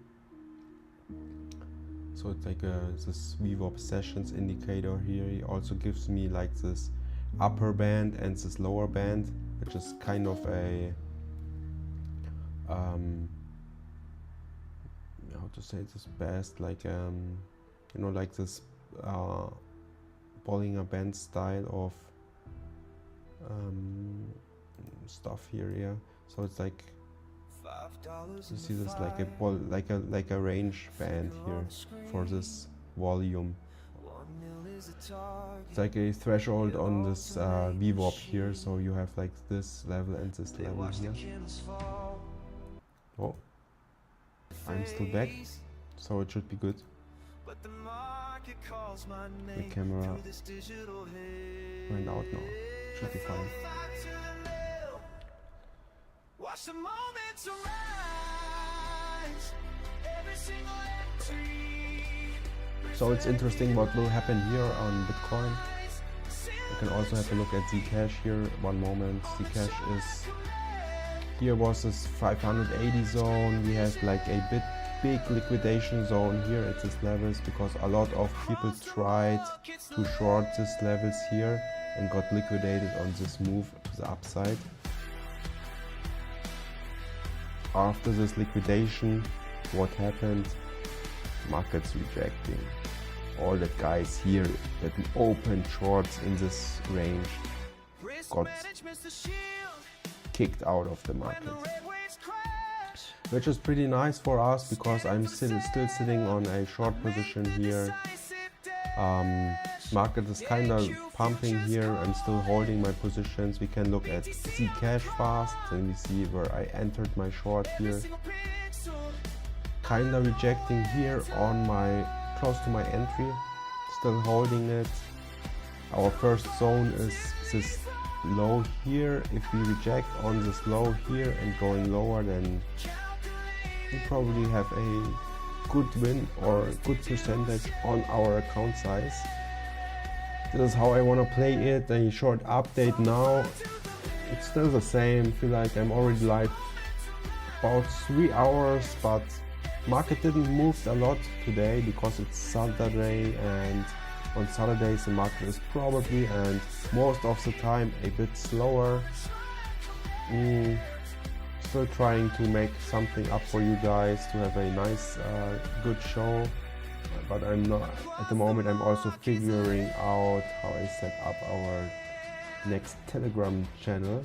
So it's like this VWAP sessions indicator here. It also gives me like this upper band and this lower band, which is kind of a how to say this best, like you know, like this Bollinger Band style of stuff here, yeah. So it's like, you see this like a like a range band here for this volume. It's like a threshold on this VWAP here, so you have like this level and this level here. Oh, I'm still back, so it should be good. The camera went out now. Should be fine. Watch the moments arise, every single entry. So it's interesting what will happen here on Bitcoin. You can also have a look at Zcash here. One moment. Zcash is, here was this 580 zone. We have like a big liquidation zone here at these levels, because a lot of people tried to short these levels here and got liquidated on this move to the upside. After this liquidation, what happened? Markets rejecting. All the guys here that opened shorts in this range got kicked out of the market, which is pretty nice for us, because I'm still sitting on a short position here. Market is kind of pumping here. I'm still holding my positions. We can look at Zcash fast, and we see where I entered my short here. Kind of rejecting here on my close to my entry, still holding it. Our first zone is this low here. If we reject on this low here and going lower, then we probably have a good win or good percentage on our account size. This is how I want to play it. A short update now. It's still the same. I feel like I'm already live about 3 hours, but market didn't move a lot today because it's Saturday, and on Saturdays the market is probably and most of the time a bit slower. Still trying to make something up for you guys to have a nice good show, but I'm not at the moment. I'm also figuring out how I set up our next Telegram channel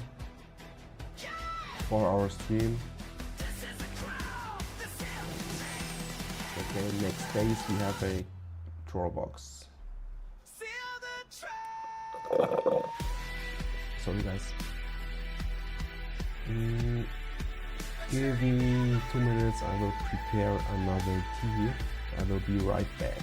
for our stream. Okay, next days we have a draw box. Sorry guys. Give me 2 minutes, I will prepare another tea. I will be right back.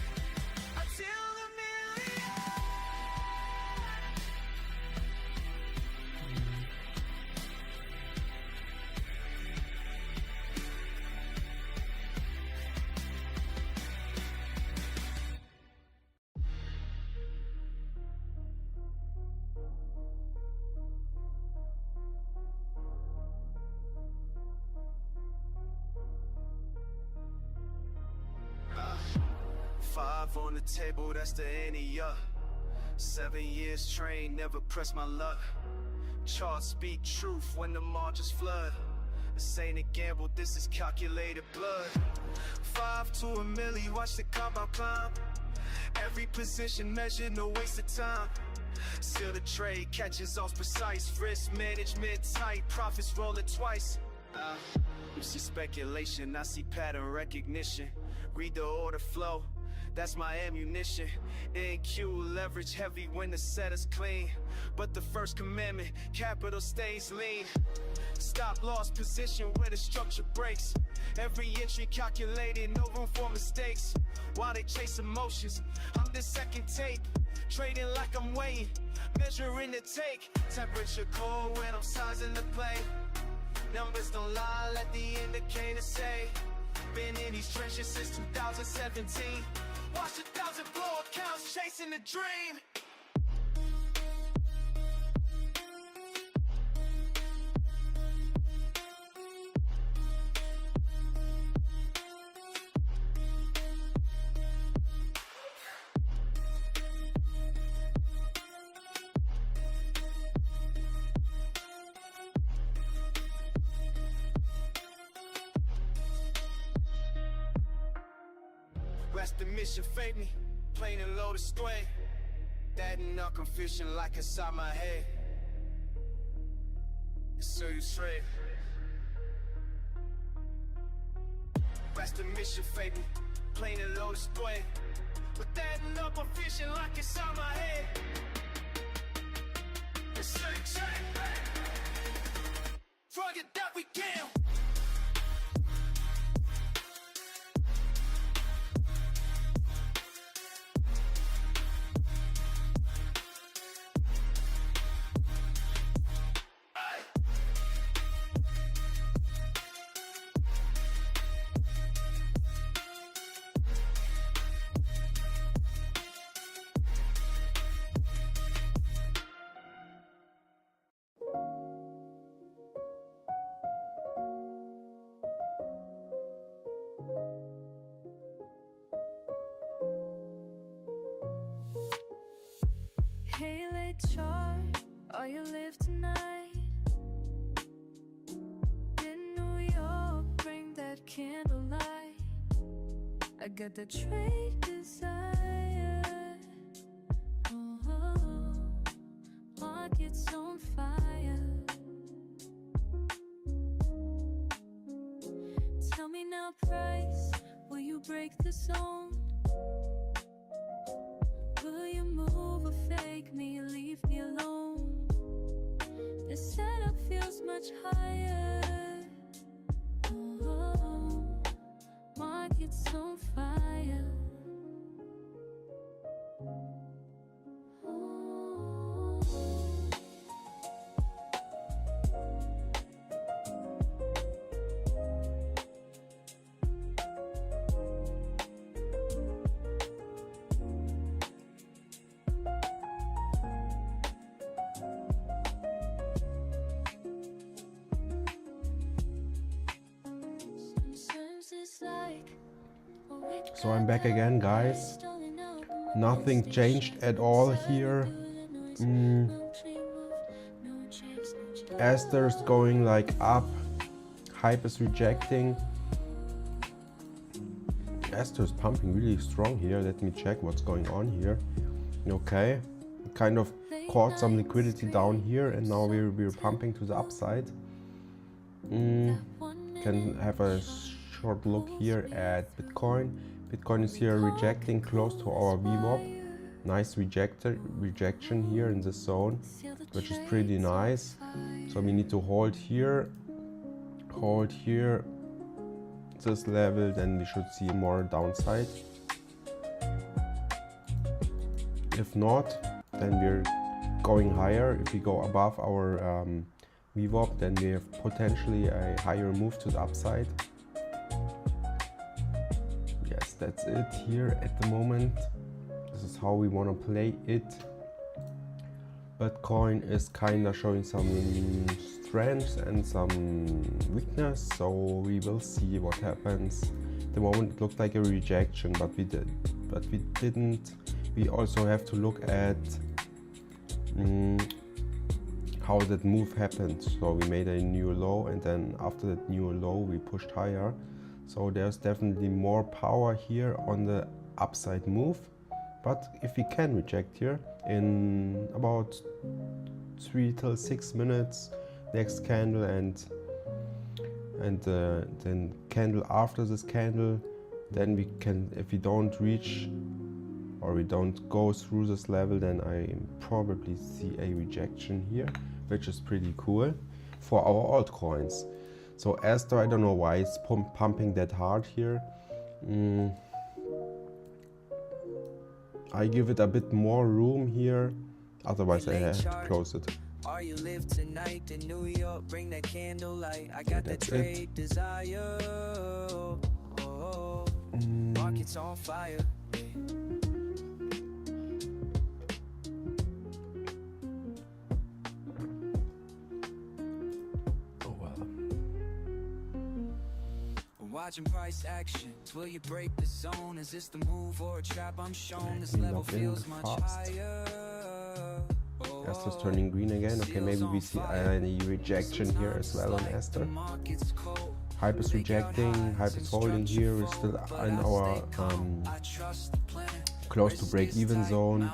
Five on the table, that's the ante up. 7 years trained, never press my luck. Charts speak truth when the margins flood. This ain't a gamble, this is calculated blood. 5 to a milli, watch the compound climb. Every position measured, no waste of time. Seal the trade, catches off precise. Risk management tight, profits rolling twice. It's just speculation, I see pattern recognition. Read the order flow, that's my ammunition. NQ leverage heavy when the set is clean. But the first commandment, capital stays lean. Stop loss position where the structure breaks. Every entry calculated, no room for mistakes. While they chase emotions, I'm the second tape. Trading like I'm weighing, measuring the take. Temperature cold when I'm sizing the play. Numbers don't lie, let the indicator say. Been in these trenches since 2017. Watch 1,000 blow accounts chasing the dream. That's the mission, fade me, plain and low to sway. That and not confusion like inside my head. So you straight. That's the mission, fade me, plain and low to sway. But that and not confusion like inside my head. So you straight. Forget that we can. Hey, late chart, are you live tonight? In New York, bring that candlelight. I got the trade desire. Oh, market's on fire. Tell me now, price, will you break the zone? Will you move or fake me, leave me alone? The setup feels much higher. Oh, market's on fire. Oh. So I'm back again, guys. Nothing changed at all here. Esther's going like up. Hype is rejecting. Esther's pumping really strong here. Let me check what's going on here. Okay, kind of caught some liquidity down here, and now we're pumping to the upside. Can have a short look here at Bitcoin. Bitcoin is here rejecting close to our VWAP. Nice rejection here in this zone, which is pretty nice. So we need to hold here, this level, then we should see more downside. If not, then we're going higher. If we go above our VWAP, then we have potentially a higher move to the upside. Yes, that's it here at the moment. This is how we want to play it. Bitcoin is kind of showing some strength and some weakness, so we will see what happens. At the moment it looked like a rejection, but we didn't. We also have to look at how that move happened. So we made a new low, and then after that new low we pushed higher. So there's definitely more power here on the upside move. But if we can reject here in about 3 till 6 minutes, next candle and then candle after this candle, then we can, if we don't reach or we don't go through this level, then I probably see a rejection here, which is pretty cool for our altcoins. So Aster, I don't know why it's pumping that hard here. I give it a bit more room here, otherwise I have to close it. Are you live tonight in New York? Bring that candlelight. I got that trade desire. Oh, market's on fire. Oh well. Watching price action. Will you break the zone? Is this the move or a trap? I'm shown this level feels much higher. Aster's turning green again. Okay, maybe we see any rejection here as well on Aster. Hype is rejecting, Hype is holding here. We're still in our close to break-even zone.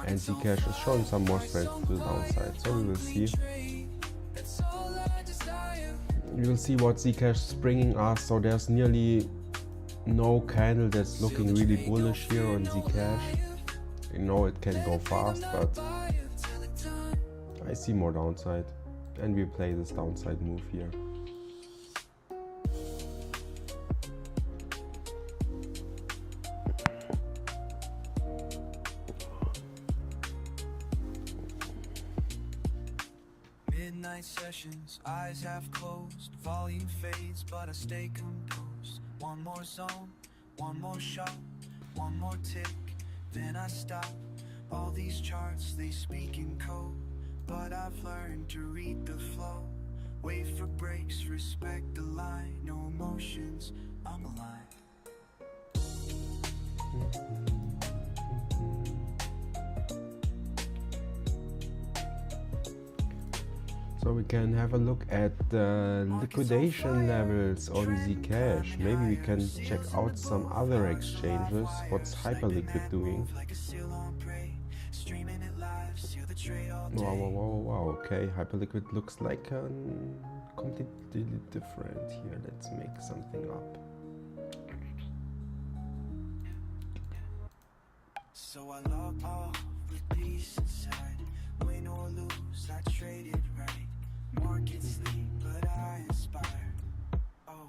And Zcash is showing some more strength to the downside. So we will see. We will see what Zcash is bringing us. So there's nearly no candle that's looking really bullish here on Zcash. You know it can go fast, but I see more downside, and we play this downside move here. Midnight sessions, eyes half closed, volume fades, but I stay composed. One more zone, one more shot, one more tick, then I stop. All these charts, they speak in code, but I've learned to read the flow. Wait for breaks, respect the line. No emotions, I'm alive. So we can have a look at the liquidation levels on Zcash. Maybe we can check out some other exchanges. What's Hyperliquid doing? Wow. Okay, Hyperliquid looks like completely different here. Let's make something up. So I log off with peace inside. Win or lose, I traded right. Markets lead, but I inspire. Oh.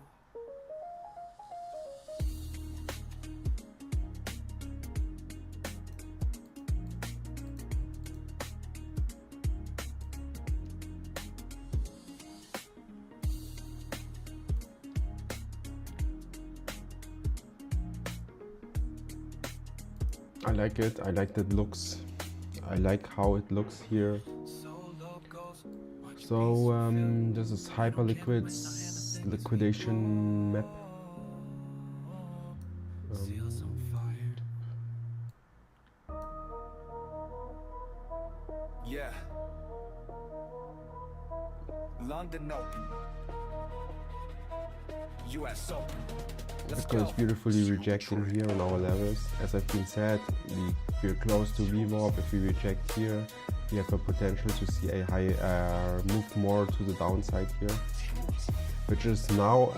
I like it. I like that looks. I like how it looks here. So this is Hyperliquid's liquidation map. Yeah. London Open. US Open. Let's Bitcoin is go. beautifully rejecting here on our levels. As I've been said, we're close to VWAP. If we reject here, we have a potential to see a high move more to the downside here, which is now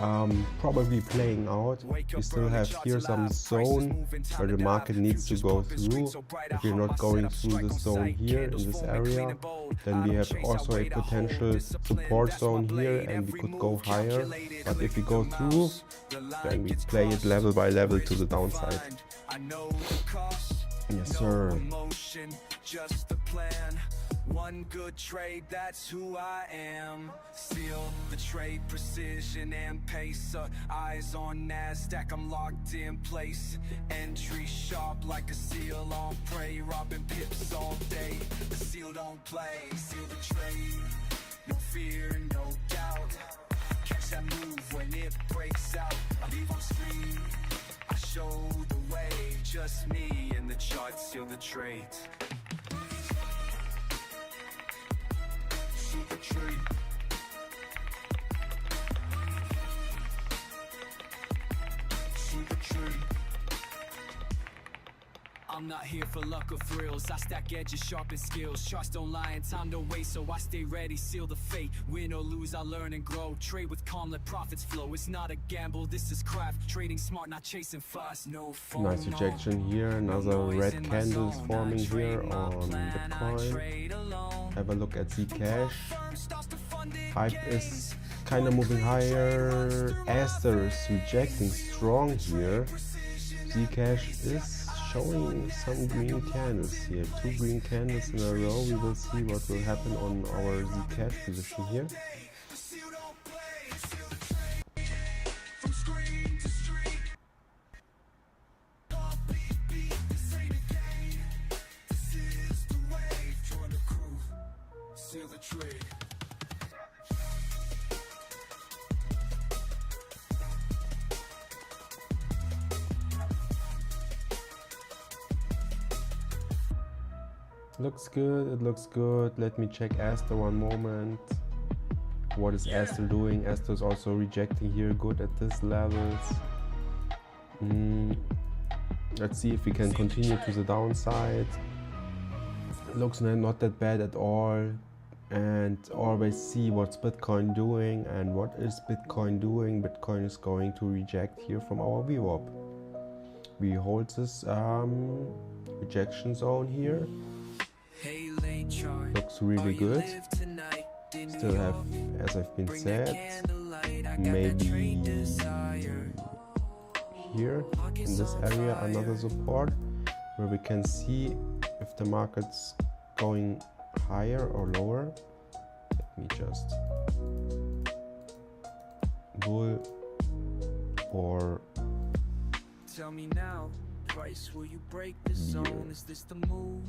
probably playing out. We still have here some zone where the market needs to go through. If we're not going through this zone here in this area, then we have also a potential support zone here and we could go higher. But if we go through, then we play it level by level to the downside. Yes, sir. Just a plan. One good trade, that's who I am. Seal the trade, precision and pace. Eyes on NASDAQ, I'm locked in place. Entry sharp like a seal on prey. Robbing pips all day. The seal don't play. Seal the trade. No fear, no doubt. Catch that move when it breaks out. I leave on screen. I show the way. Just me and the chart. Seal the trade. I'm not here for luck or thrills. I stack edges, sharpen skills. Charts don't lie and time don't waste, so I stay ready, seal the fate. Win or lose, I learn and grow. Trade with calm, let profits flow. It's not a gamble, this is craft. Trading smart, not chasing fast. No phone. Nice rejection here. Another red candle is forming here on Bitcoin. Have a look at Zcash. Hype is kind of moving higher. Aster is rejecting strong here. Zcash is showing some green candles here. 2 green candles in a row. We will see what will happen on our Zcash position here. Looks good, it looks good. Let me check Aster one moment. What is Aster doing? Aster is also rejecting here good at this levels. Let's see if we can continue to the downside. Looks not that bad at all. And always see what's Bitcoin doing and what is Bitcoin doing. Bitcoin is going to reject here from our VWAP. We hold this rejection zone here. Looks really good. Still have, as I've been said, maybe here in this area another support where we can see if the market's going higher or lower. Let me just bull or Tell me now, price, will you break the zone? Is this the move?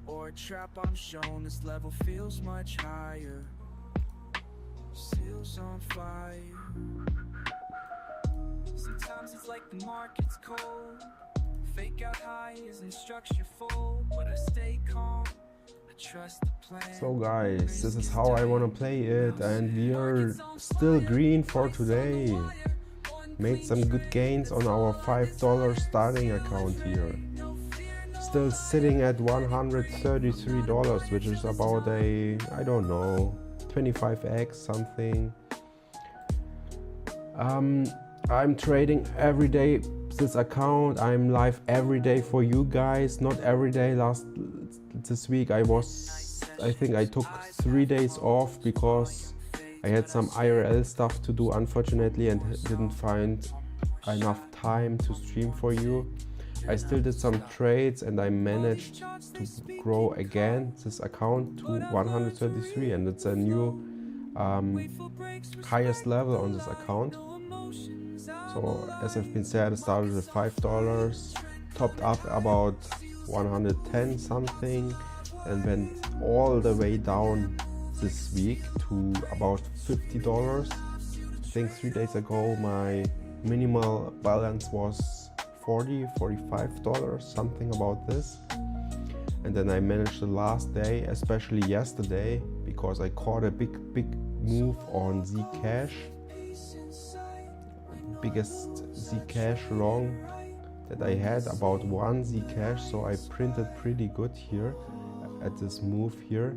Or a trap I'm shown, this level feels much higher. Seals on fire. Sometimes it's like the market's cold. Fake out high isn't structure full, but I stay calm. I trust the plan. So guys, this is how I want to play it, and we are still green for today. Made some good gains on our $5 starting account here. Still sitting at $133, which is about a, I don't know, 25x something. I'm trading every day this account. I'm live every day for you guys, not every day. This week I think I took 3 days off because I had some IRL stuff to do, unfortunately, and didn't find enough time to stream for you. I still did some trades and I managed to grow again this account to 133, and it's a new highest level on this account. So as I've been said, I started with $5, topped up about 110 something, and went all the way down this week to about $50. I think 3 days ago my minimal balance was $45, something about this. and then I managed the last day, especially yesterday, because I caught a big move on Zcash, biggest Zcash long that I had, about 1 Zcash, so I printed pretty good here at this move here.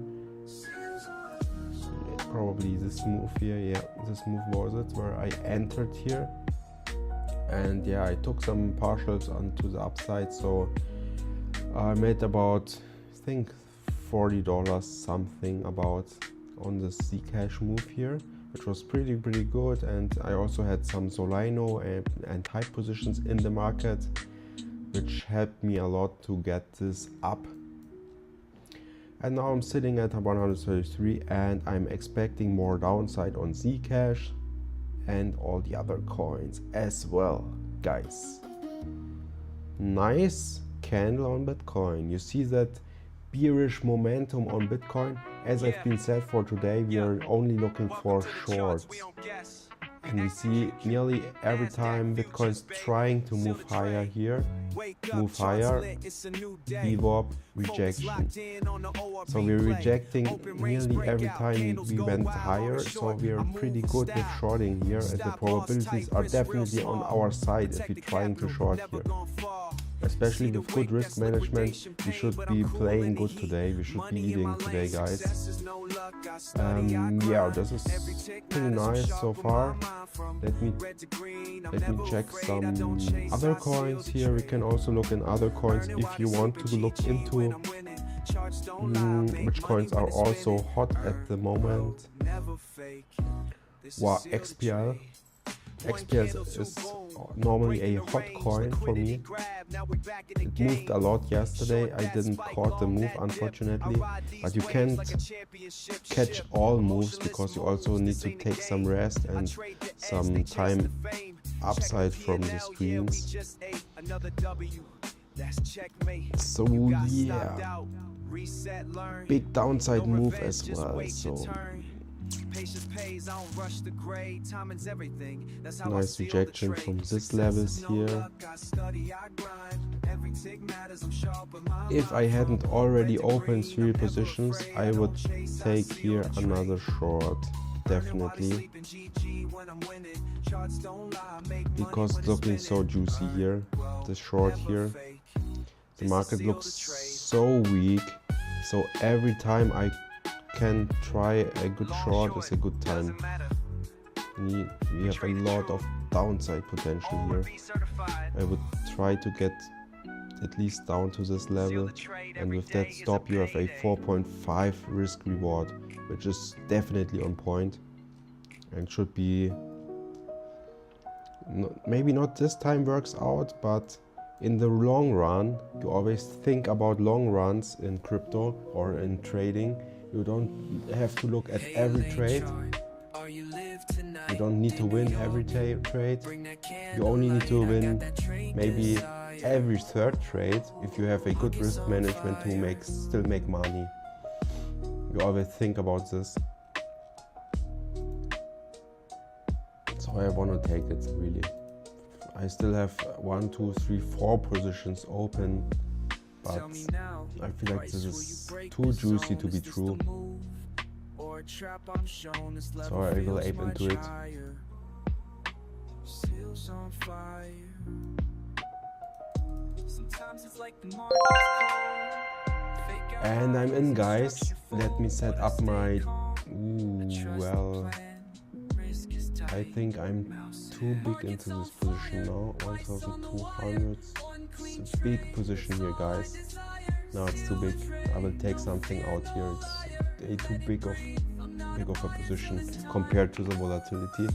Probably this move here, yeah, this move was it, where I entered here, and yeah, I took some partials onto the upside, so I made about, I think, $40 something about on the Zcash move here, which was pretty good. And I also had some Solano and hype positions in the market, which helped me a lot to get this up. And now I'm sitting at 133, and I'm expecting more downside on Zcash and all the other coins as well, guys. Nice candle on Bitcoin. You see that bearish momentum on Bitcoin. As I've been said for today, we are only looking for shorts, and we see nearly every time Bitcoin's trying to move higher here, move higher, VWAP, rejection. So we're rejecting nearly every time we went higher, so we are pretty good with shorting here, and the probabilities are definitely on our side if we're trying to short here. Especially with good risk management, we should be playing good today, we should be eating today, guys. Yeah, this is pretty nice so far. Let me check some other coins here. We can also look in other coins if you want to look into which coins are also hot at the moment. Wow, XPL. XPL is normally a hot coin for me. It moved a lot yesterday. I didn't caught the move, unfortunately, but you can't catch all moves because you also need to take some rest and some time upside from the screens. So yeah, big downside move as well. So nice rejection from this levels here. If I hadn't already opened 3 positions, I would take here another short, definitely, because it's looking so juicy here, the short here. The market looks so weak, so every time I can try a good short is a good time. We have a lot of downside potential here. I would try to get at least down to this level, and with that stop you have a 4.5 risk reward, which is definitely on point and should be, maybe not this time works out, but in the long run, you always think about long runs in crypto or in trading. You don't have to look at every trade. You don't need to win every trade. You only need to win maybe every 3rd trade if you have a good risk management to still make money. You always think about this. So I want to take it, really. I still have 1, 2, 3, 4 positions open, but I feel like this is too juicy to be true. So I will ape into it. And I'm in, guys. Let me set up my... well, I think I'm too big into this position now. 1200. It's a big position here, guys. No, it's too big. I will take something out here. It's too big of a position compared to the volatility.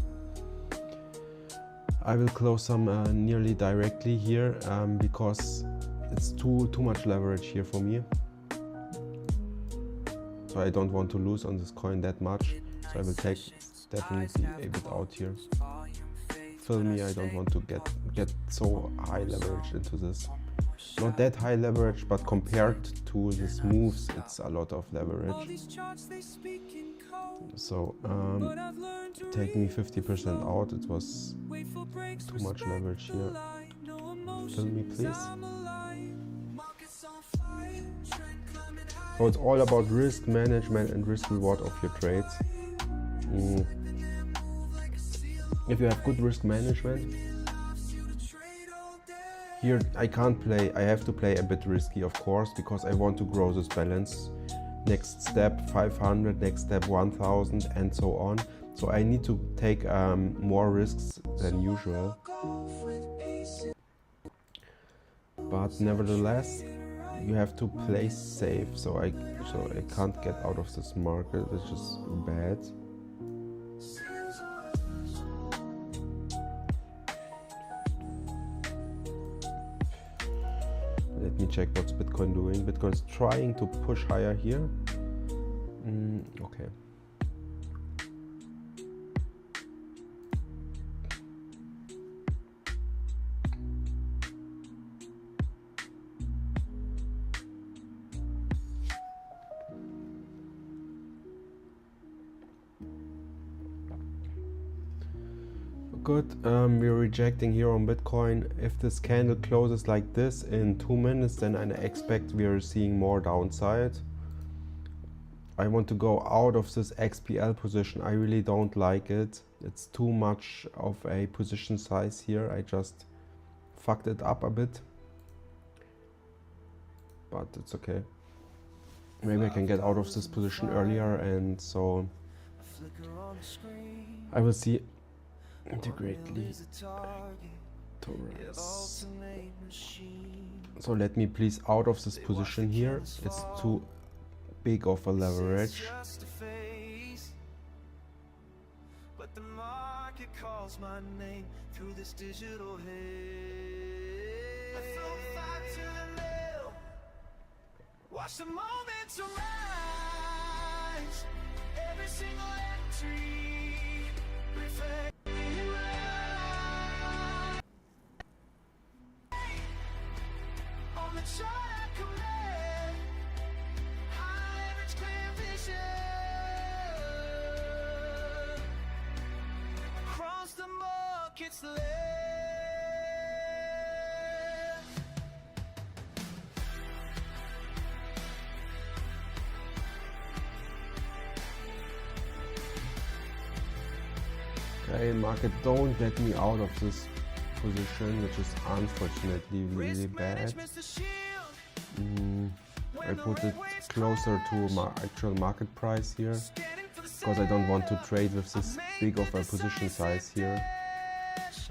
I will close some nearly directly here because it's too much leverage here for me. So I don't want to lose on this coin that much. So I will take definitely a bit out here. Feel me, I don't want to get so high leverage into this. Not that high leverage, but compared to these moves, it's a lot of leverage. So take me 50% out. It was too much leverage here. Fill me, please. So it's all about risk management and risk reward of your trades. If you have good risk management, here I can't play, I have to play a bit risky, of course, because I want to grow this balance. Next step 500, next step 1000, and so on. So I need to take more risks than usual. But nevertheless, you have to play safe. So I can't get out of this market, which is bad. Let me check what's Bitcoin doing. Bitcoin's trying to push higher here. Okay. Good, we're rejecting here on Bitcoin. If this candle closes like this in 2 minutes, then I expect we are seeing more downside. I want to go out of this XPL position. I really don't like it. It's too much of a position size here. I just fucked it up a bit. But it's okay. Maybe I can get out of this position earlier, and so I will see integrately Torres. So let me please out of this position here. It's too big of a leverage. But the market calls my name through this digital haze. Watch the moments arise. Every single entry reflects. On the chart I command, high leverage, clear vision. Across the market's land. Okay, market, don't get me out of this position, which is unfortunately really bad. I put it closer to my actual market price here, because I don't want to trade with this big of a position size here.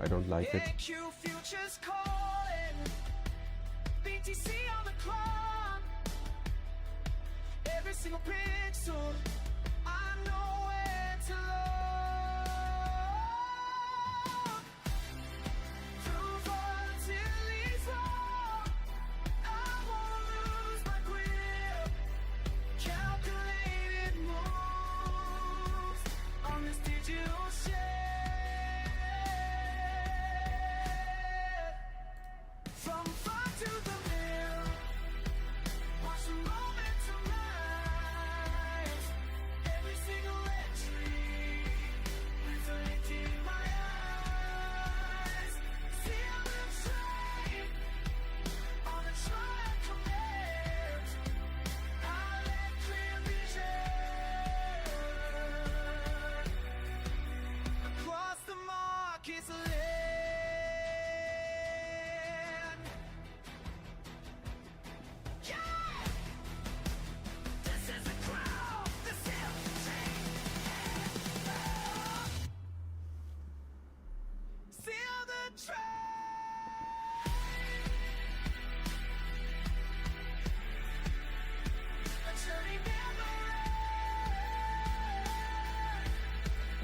I don't like it. Every single pixel, I know where to look. Through volatility's law, I won't lose my grip. Calculated moves on this digital shit. From farm to the mill, watch the momentum rise. Every single entry reflecting my eyes. Feel the trade on the track command. I let clear vision across the market's land. This is the crowd, the sales feel the trade. A journey never ends.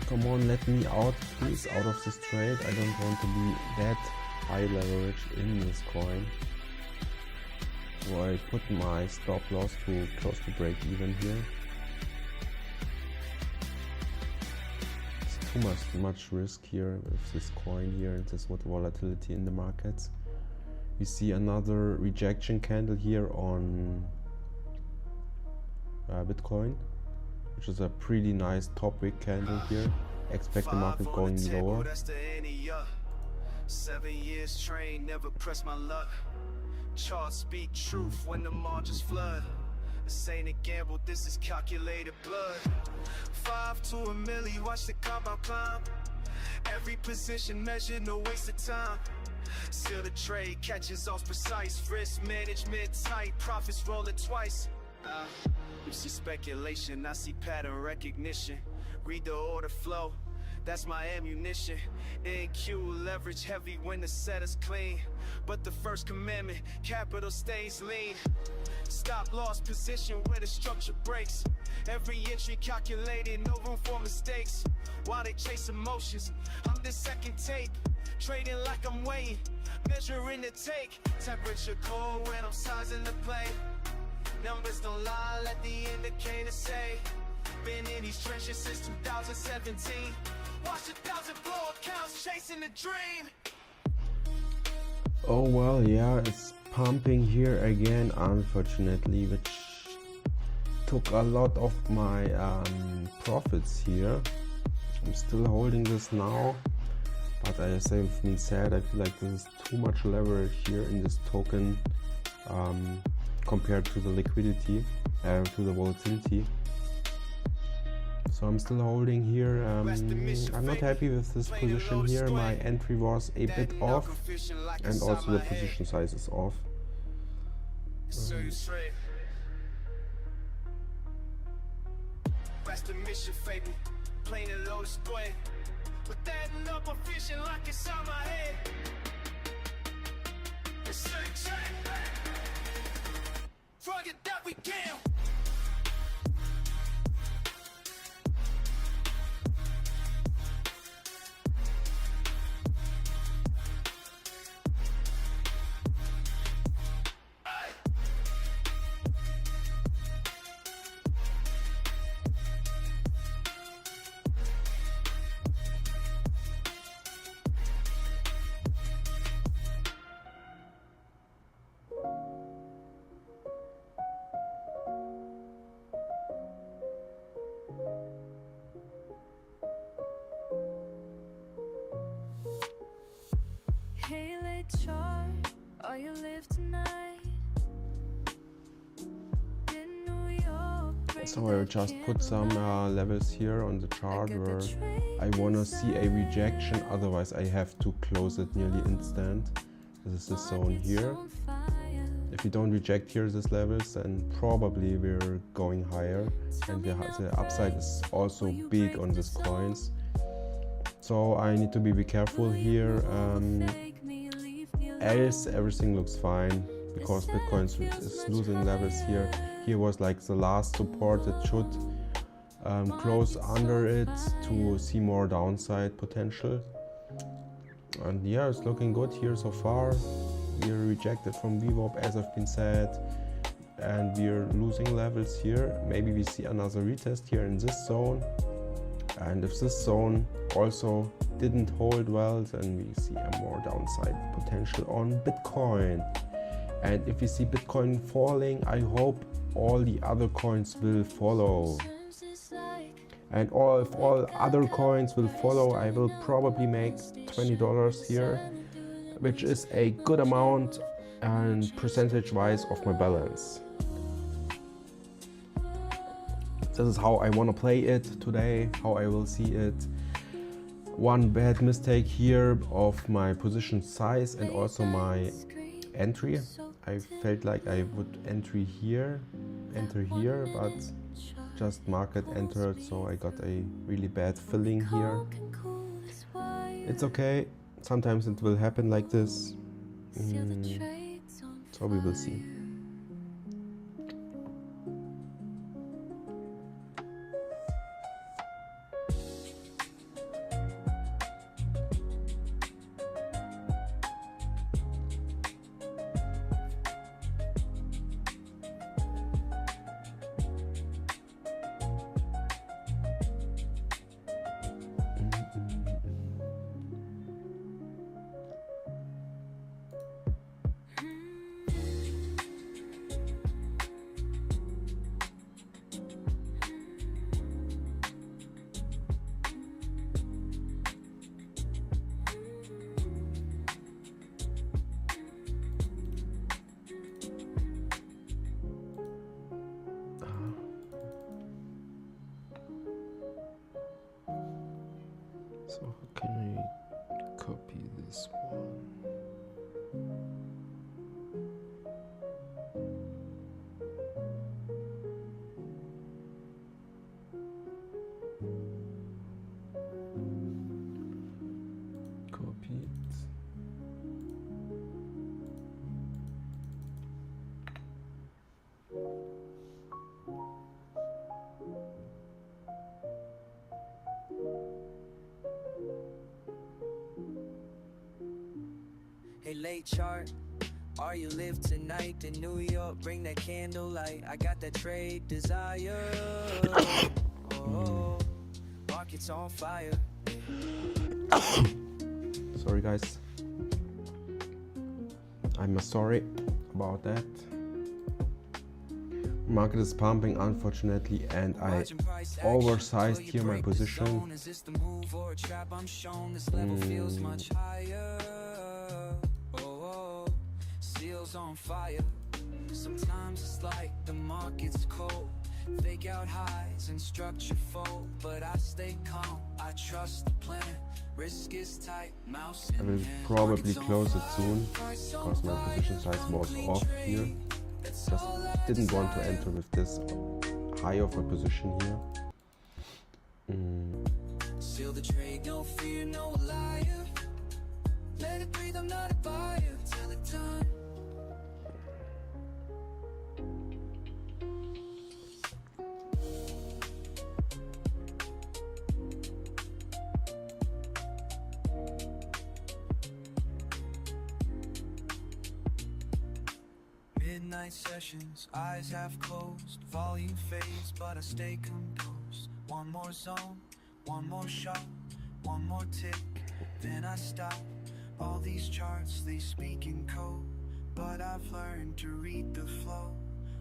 Come on, let me out, please, out of this trade. I don't want to be that high leverage in this coin. So I put my stop loss to close to break even here. It's too much risk here with this coin here and this volatility in the markets. We see another rejection candle here on Bitcoin, which is a pretty nice top wick candle here. Expect the market going lower. 7 years trained, never press my luck. Charts speak truth when the margins flood. This ain't a gamble, this is calculated blood. 5 to a milli, watch the compound climb. Every position measured, no waste of time. Seal the trade, catches off precise. Risk management tight, profits rolling twice. You see speculation, I see pattern recognition. Read the order flow, that's my ammunition. NQ leverage heavy when the set is clean. But the first commandment, capital stays lean. Stop loss position where the structure breaks. Every entry calculated, no room for mistakes. While they chase emotions, I'm the second tape. Trading like I'm weighing, measuring the take. Temperature cold when I'm sizing the play. Numbers don't lie, let the indicator say. Been in these trenches since 2017. Watch 1,000 blow accounts chasing the dream. Oh well, yeah, it's pumping here again, unfortunately, which took a lot of my profits here. I'm still holding this now, but as I've been said, I feel like this is too much leverage here in this token compared to the liquidity, to the volatility. So I'm still holding here. I'm not happy with this position here. My entry was a bit off, and also the position size is off. That's the mission, fable. Plain and low display. With that and up, I'm fishing like it's on my head. It's a track. Forget that we can. Hey, late chart, are you live tonight? In New York, So I will just put some levels here on the chart where I wanna see a rejection, otherwise I have to close it nearly instant. This is the zone here. If we don't reject here these levels, then probably we're going higher, and the upside is also big on these coins. So I need to be careful here. Else everything looks fine, because Bitcoin is losing levels here. Here was like the last support that should close under it to see more downside potential. And yeah, it's looking good here so far. We're rejected from VWAP, as I've been said, and we're losing levels here. Maybe we see another retest here in this zone, and if this zone also didn't hold well, then we see a more downside potential on Bitcoin. And if we see Bitcoin falling, I hope all the other coins will follow. And if all other coins will follow, I will probably make $20 here, which is a good amount and percentage-wise of my balance. This is how I want to play it today, how I will see it. One bad mistake here of my position size and also my entry. I felt like I would enter here, but just market entered, so I got a really bad filling here. It's okay, sometimes it will happen like this, so we will see. So how can I copy this one? Copy it. Hey, late chart, are you live tonight in New York? Bring that candlelight. I got that trade desire. Oh, market's on fire. Sorry guys, I'm sorry about that. Market is pumping unfortunately, and I oversized here my position. Is this the move or a trap? I'm shown this level feels much higher. Oh, seals on fire. Sometimes it's like the market's cold. Fake out highs and structure fold, but I stay calm. I trust the plan. Risk is tight. Mouse I will probably close it soon because my position size was off here. Just didn't want to enter with this high of a position here. Seal the trade, no fear, no liar. Let it breathe, I'm not a buyer. Tell it done. Midnight sessions, eyes half closed, volume fades, but I stay composed. One more zone, one more shot, one more tick, then I stop. All these charts, they speak in code, but I've learned to read the flow.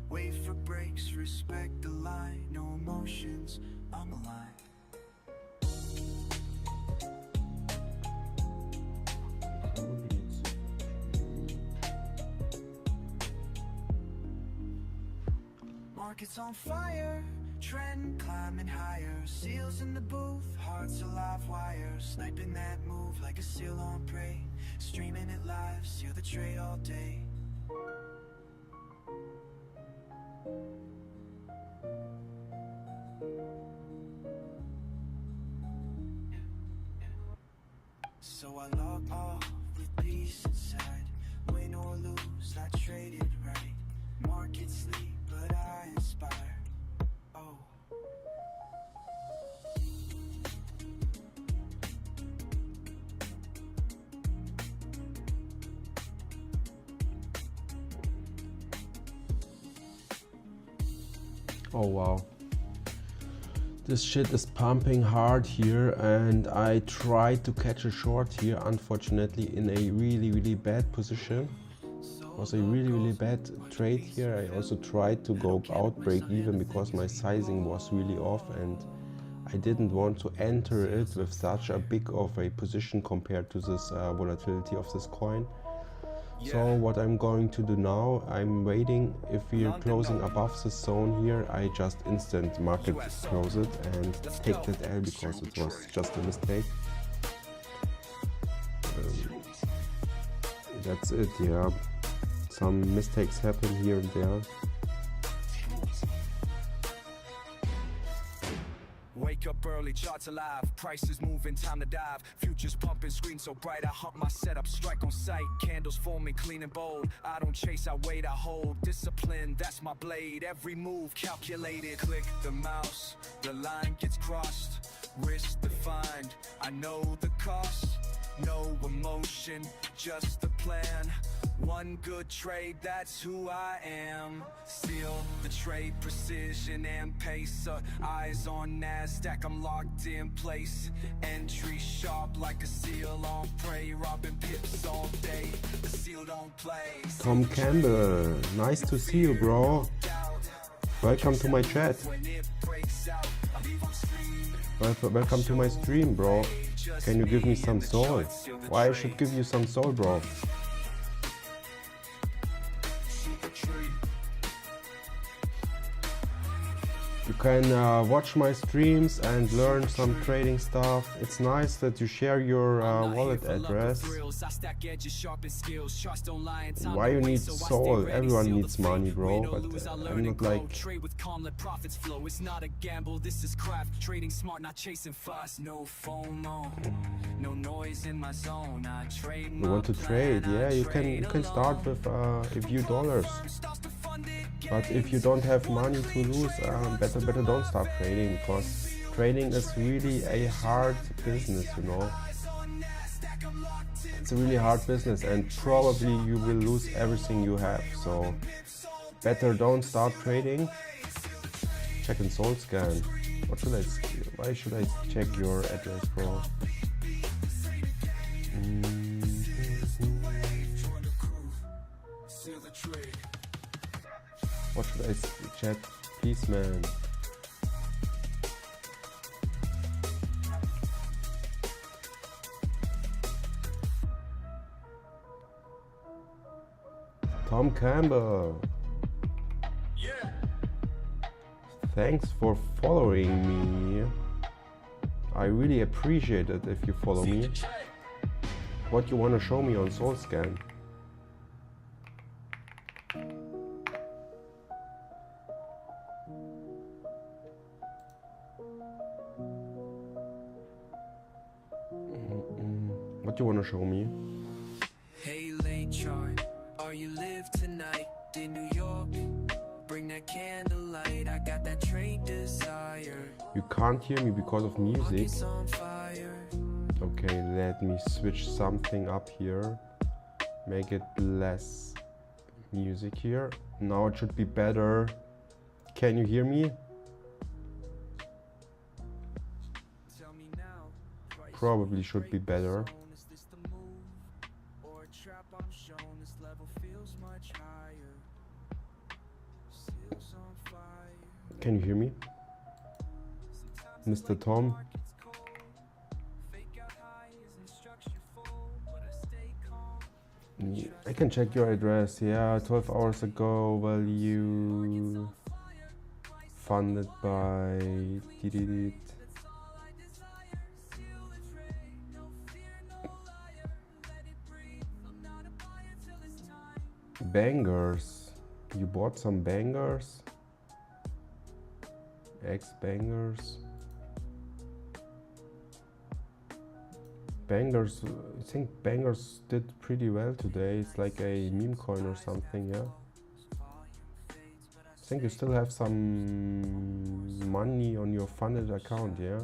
Wait for breaks, respect the line, no emotions, I'm alive. Market's on fire, trend climbing higher. Seals in the booth, hearts alive wires. Sniping that move like a seal on prey. Streaming it live, seal the trade all day. So I log off with peace inside. Win or lose, I traded right. Market sleep, but I inspire. Oh. Oh wow. This shit is pumping hard here, and I tried to catch a short here, unfortunately in a really bad position. It was a really bad trade here. I also tried to go out break even because my sizing was really off, and I didn't want to enter it with such a big of a position compared to this volatility of this coin. So what I'm going to do now, I'm waiting. If we're closing above the zone here, I just instant market close it and take that L because it was just a mistake. That's it, yeah. Some mistakes happen here and there. Wake up early, charts alive, prices moving, time to dive. Futures pumping, screen so bright, I hump my setup, strike on sight. Candles forming, clean and bold. I don't chase, I wait, I hold. Discipline, that's my blade. Every move calculated. Click the mouse, the line gets crossed. Risk defined, I know the cost. No emotion, just a plan. One good trade, that's who I am. Seal the trade, precision and pace. Eyes on NASDAQ, I'm locked in place. Entry sharp like a seal on prey. Robbing pips all day, the seal don't play. Tom Campbell, nice to see you, bro. Welcome to my chat. Welcome to my stream, bro. Can you give me some soul? Why I should give you some soul, bro? can watch my streams and learn some trading stuff. It's nice that you share your wallet address. Why you need Sol? Everyone needs money, bro, but I'm not like... It's not a gamble, this is craft. Trading smart, not chasing fast. No FOMO, no noise in my zone. I trade. You want to trade? Yeah, you can start with a few dollars. But if you don't have money to lose, better don't start trading, because trading is really a hard business, you know. It's a really hard business, and probably you will lose everything you have. So better don't start trading. Check in SolScan. Why should I check your address, bro? What should I check? Please, man. Tom Campbell. Thanks for following me. I really appreciate it if you follow me. What you want to show me on SolScan? What do you want to show me? Hey, late chart, are you live tonight in New York? Bring that candlelight, I got that trade desire. You can't hear me because of music. Market's on fire. Okay, let me switch something up here. Make it less music here. Now it should be better. Can you hear me? Tell me now, price Probably should be better. is this the move or a trap I'm shown? This level feels much higher. Seals on fire. Can you hear me? Sometimes Mr. Tom? market's cold. Fake out high is instruction full, but I stay calm. I can check your address. Yeah, 12 hours ago. Value funded by Didit. That's all I desire. Seal the trade, no fear, no liar. Let it breathe. I'm not a buyer till it's time. Bangers. You bought some bangers? Bangers. Bangers, I think Bangers did pretty well today. It's like a meme coin or something, yeah. I think you still have some money on your funded account, yeah.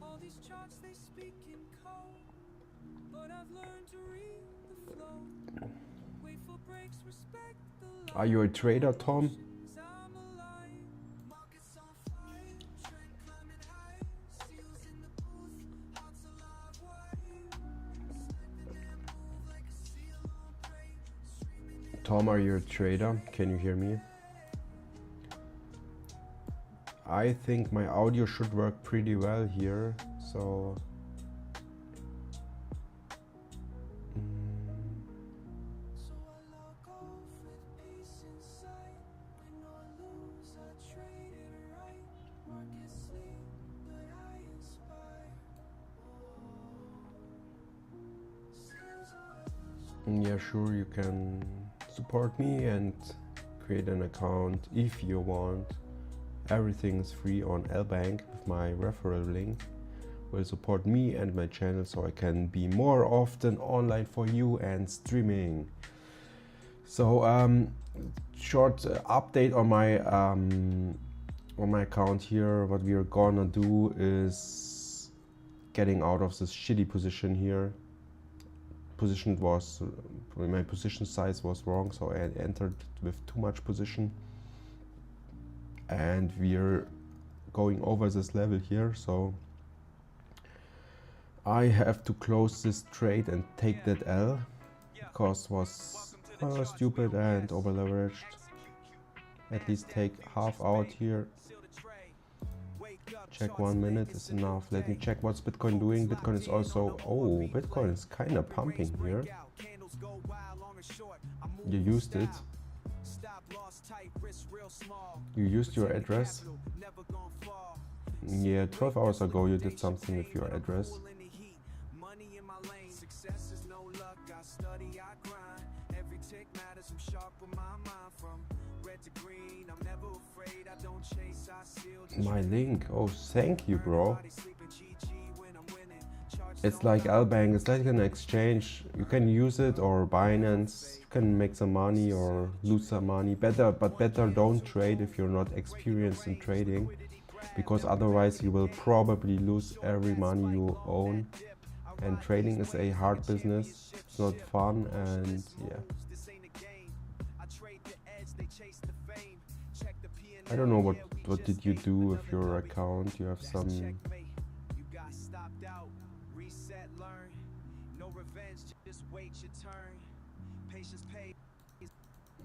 All these charts they speak in code, but I've learned to read the flow. Wait for breaks, respect the line. Are you a trader, Tom? I'm alive. Markets on fire, trend climbing high. Seals in the booth, hearts alive wide. Slipping and move like a seal on prey. Streaming in Tom, are you a trader? Can you hear me? I think my audio should work pretty well here, so... So I log off with peace inside. Win or lose, I trade it right. Markets sleep, but I inspire. Yeah, sure, you can support me and create an account if you want. Everything is free on Lbank with my referral link. Will support me and my channel so I can be more often online for you and streaming. So short update on my account here. What we are gonna do is getting out of this shitty position here. My position size was wrong, so I entered with too much position, and we're going over this level here, so I have to close this trade and take that L because was stupid and over leveraged. At least take half out here. Check 1 minute is enough. Let me check what's Bitcoin doing. Bitcoin is also, oh, Bitcoin is kind of pumping here. You used it. Stop loss type it's real small. You used your address? Capital, never gonna fall. Yeah, 12 hours ago you did something with your address. Money in my lane, success is no luck. I study, I grind. Every tick matters, I'm sharp with my mind. From red to green, I'm never afraid. I don't chase, I seal. My link. Oh, thank you, bro. It's like Albank, it's like an exchange. You can use it, or Binance. You can make some money or lose some money. But better don't trade if you're not experienced in trading, because otherwise you will probably lose every money you own. And trading is a hard business. It's not fun, and yeah. I don't know what did you do with your account. You have some.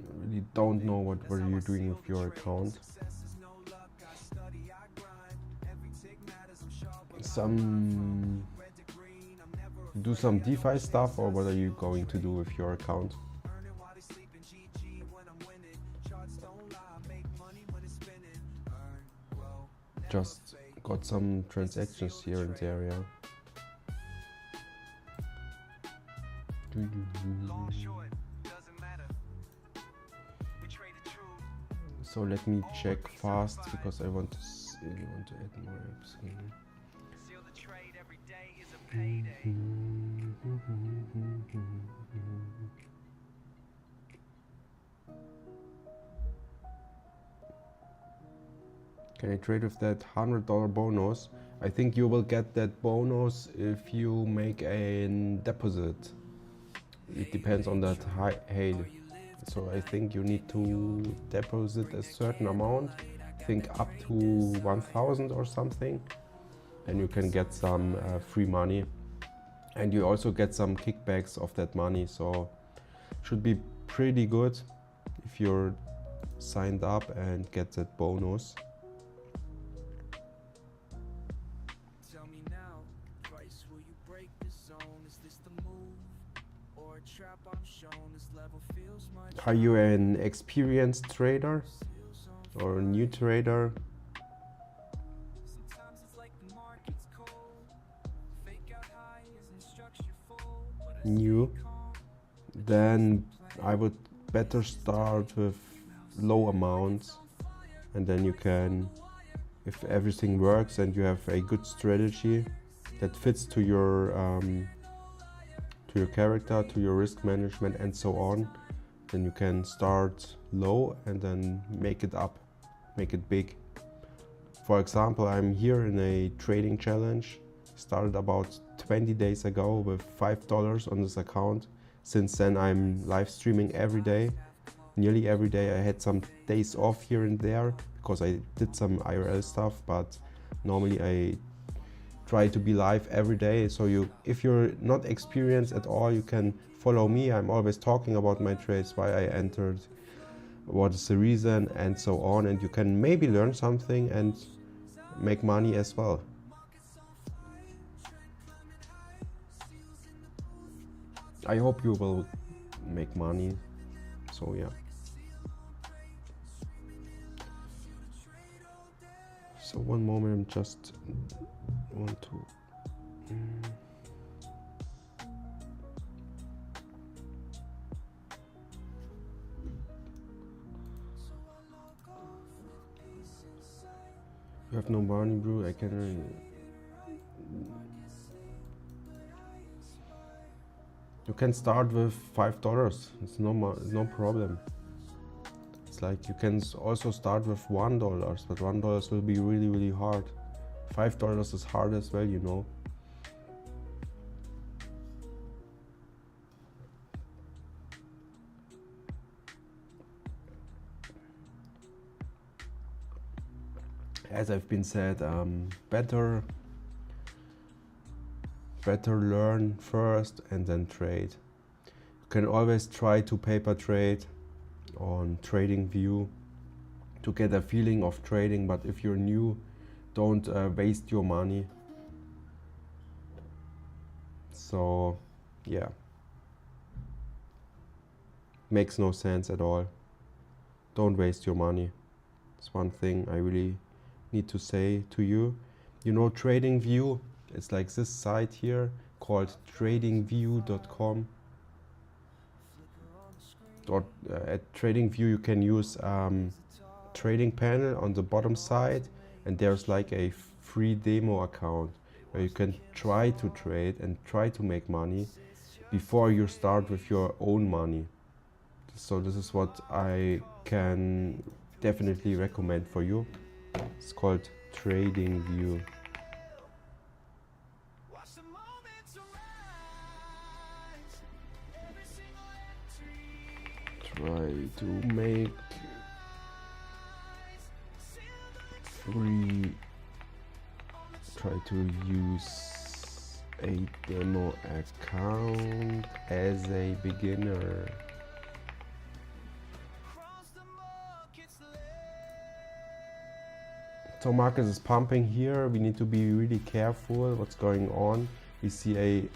I really don't know what were you doing with your account. Some do some DeFi stuff, or what are you going to do with your account? Just got some transactions here and there, yeah. So let me check fast, because I want to add more apps. Can I trade with that $100 bonus? I think you will get that bonus if you make a deposit. It depends on that hail. So I think you need to deposit a certain amount. I think up to 1,000 or something. And you can get some free money. And you also get some kickbacks of that money. So should be pretty good if you're signed up and get that bonus. Are you an experienced trader or a new trader? New? Then I would better start with low amounts, and then you can, if everything works and you have a good strategy that fits to your character, to your risk management and so on, then you can start low and then make it up, make it big. For example, I'm here in a trading challenge, started about 20 days ago with $5 on this account. Since then I'm live streaming every day, nearly every day. I had some days off here and there because I did some IRL stuff, but normally I try to be live every day. So if you're not experienced at all, you can follow me. I'm always talking about my trades, why I entered, what is the reason, and so on. And you can maybe learn something and make money as well. I hope you will make money. So yeah. So one moment, I just want to. You have no money, bro. I can. You can start with $5. It's no problem. It's like you can also start with $1, but $1 will be really hard. $5 is hard as well, you know. As I've been said, better learn first and then trade. You can always try to paper trade on TradingView to get a feeling of trading, but if you're new, don't waste your money. So yeah, makes no sense at all. don't waste your money. It's one thing I really need to say to you. You know, TradingView, it's like this site here called tradingview.com. At TradingView you can use trading panel on the bottom side, and there's like a free demo account where you can try to trade and try to make money before you start with your own money. So this is what I can definitely recommend for you. It's called TradingView. Try to make free. Try to use a demo account as a beginner. So market is pumping here. We need to be really careful what's going on. We see a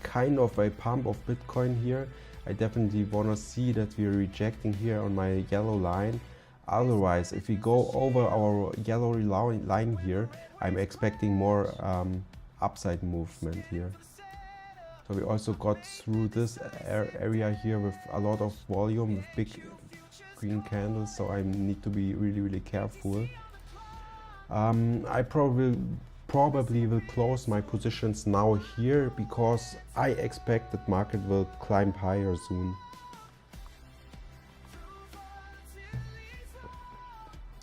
kind of a pump of Bitcoin here. I definitely want to see that we're rejecting here on my yellow line. Otherwise, if we go over our yellow line here, I'm expecting more upside movement here. So we also got through this area here with a lot of volume, with big green candles, so I need to be really careful. I probably will close my positions now here, because I expect that market will climb higher soon.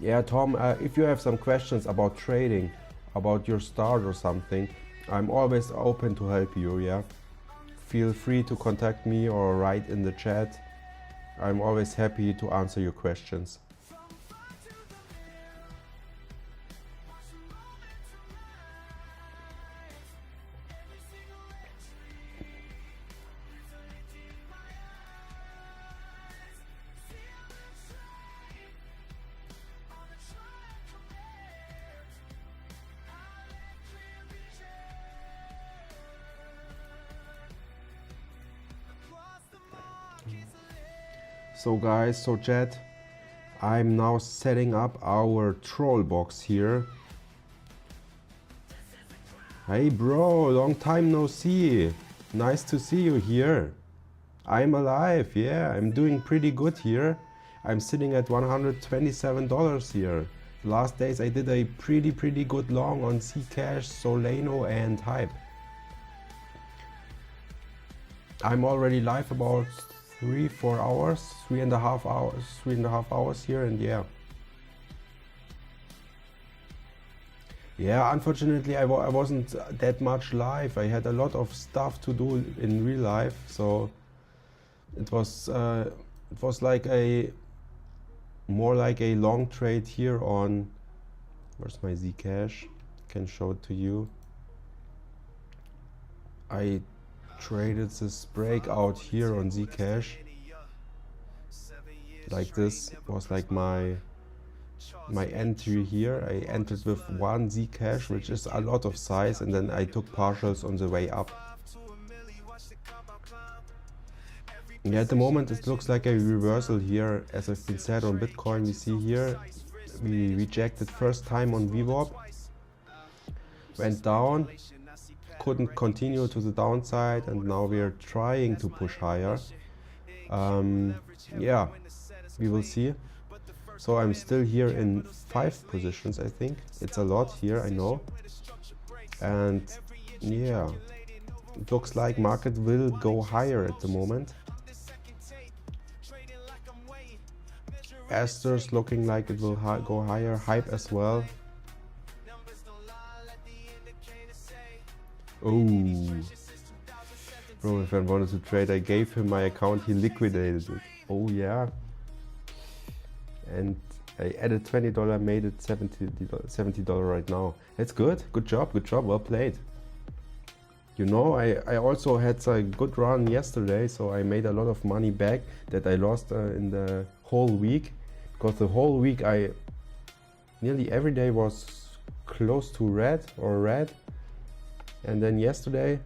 Yeah, Tom, if you have some questions about trading, about your start or something, I'm always open to help you, yeah? Feel free to contact me or write in the chat. I'm always happy to answer your questions. So guys, so chat, I'm now setting up our troll box here. Hey bro, long time no see. Nice to see you here. I'm alive, yeah, I'm doing pretty good here. I'm sitting at $127 here. The last days I did a pretty good long on Zcash, Solano and Hype. I'm already live about 3-4 hours, 3.5 hours here, and yeah. Yeah, unfortunately I wasn't that much live. I had a lot of stuff to do in real life, so it was like more like a long trade here on, where's my Zcash? Can show it to you. I traded this breakout here on Zcash. Like this was like my entry here. I entered with 1 Zcash, which is a lot of size, and then I took partials on the way up. Yeah, at the moment it looks like a reversal here, as I've been said on Bitcoin. We see here we rejected first time on VWAP, went down, couldn't continue to the downside, and now we are trying to push higher. Yeah, we will see. So I'm still here in 5 positions, I think. It's a lot here, I know. And yeah, it looks like market will go higher at the moment. Aster's looking like it will go higher, Hype as well. Oh, bro, if I wanted to trade, I gave him my account, he liquidated it. Oh yeah. And I added $20, made it $70 right now. That's good. Good job, well played. You know, I also had a good run yesterday, so I made a lot of money back that I lost in the whole week. Because the whole week nearly every day was close to red. And then yesterday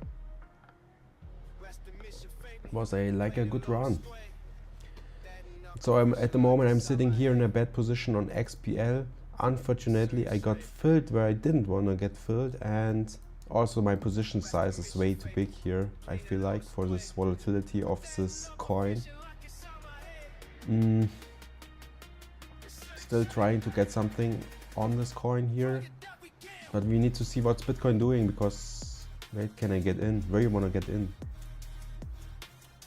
was like a good run. So at the moment I'm sitting here in a bad position on XPL. Unfortunately, I got filled where I didn't want to get filled, and also my position size is way too big here, I feel like, for this volatility of this coin. Still trying to get something on this coin here, but we need to see what's Bitcoin doing, because where can I get in? Where you want to get in?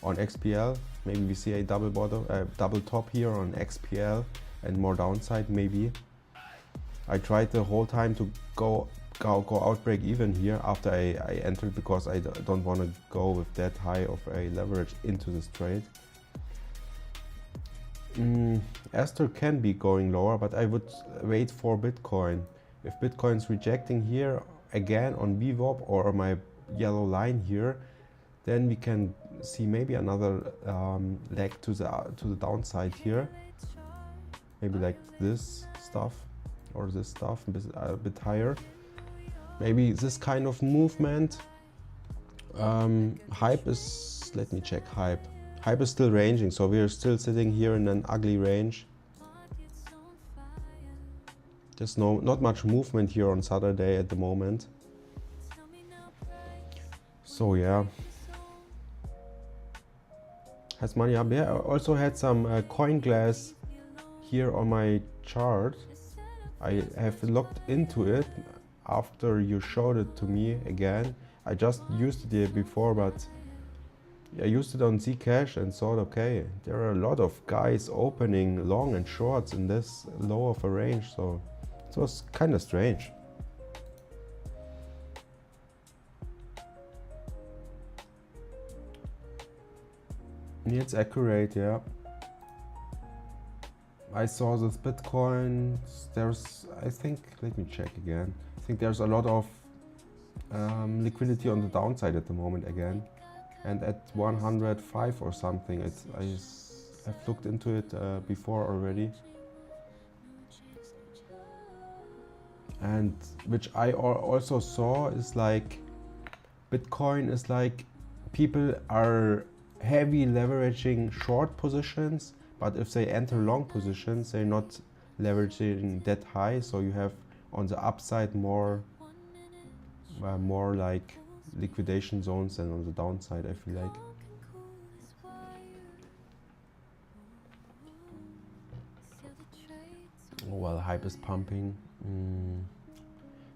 On XPL, maybe we see a double bottom, double top here on XPL, and more downside maybe. I tried the whole time to go out break even here after I entered, because I don't want to go with that high of a leverage into this trade. Aster can be going lower, but I would wait for Bitcoin. If Bitcoin's rejecting here again on VWAP or my yellow line here, then we can see maybe another leg to the downside here. Maybe like this stuff or this stuff a bit higher. Maybe this kind of movement. Hype is, let me check hype. Hype is still ranging, so we are still sitting here in an ugly range. There's not much movement here on Saturday at the moment. So yeah. Has money up. Yeah, I also had some CoinGlass here on my chart. I have looked into it after you showed it to me again. I just used it before, but I used it on Zcash and thought, okay, there are a lot of guys opening long and shorts in this low of a range, so it was kind of strange. Yeah, it's accurate, yeah. I saw this Bitcoin, there's, I think, let me check again. I think there's a lot of liquidity on the downside at the moment again. And at 105 or something, I've looked into it before already. And which I also saw is like, Bitcoin is like, people are heavy leveraging short positions, but if they enter long positions, they're not leveraging that high, so you have on the upside more like liquidation zones than on the downside, I feel like. Oh well, hype is pumping.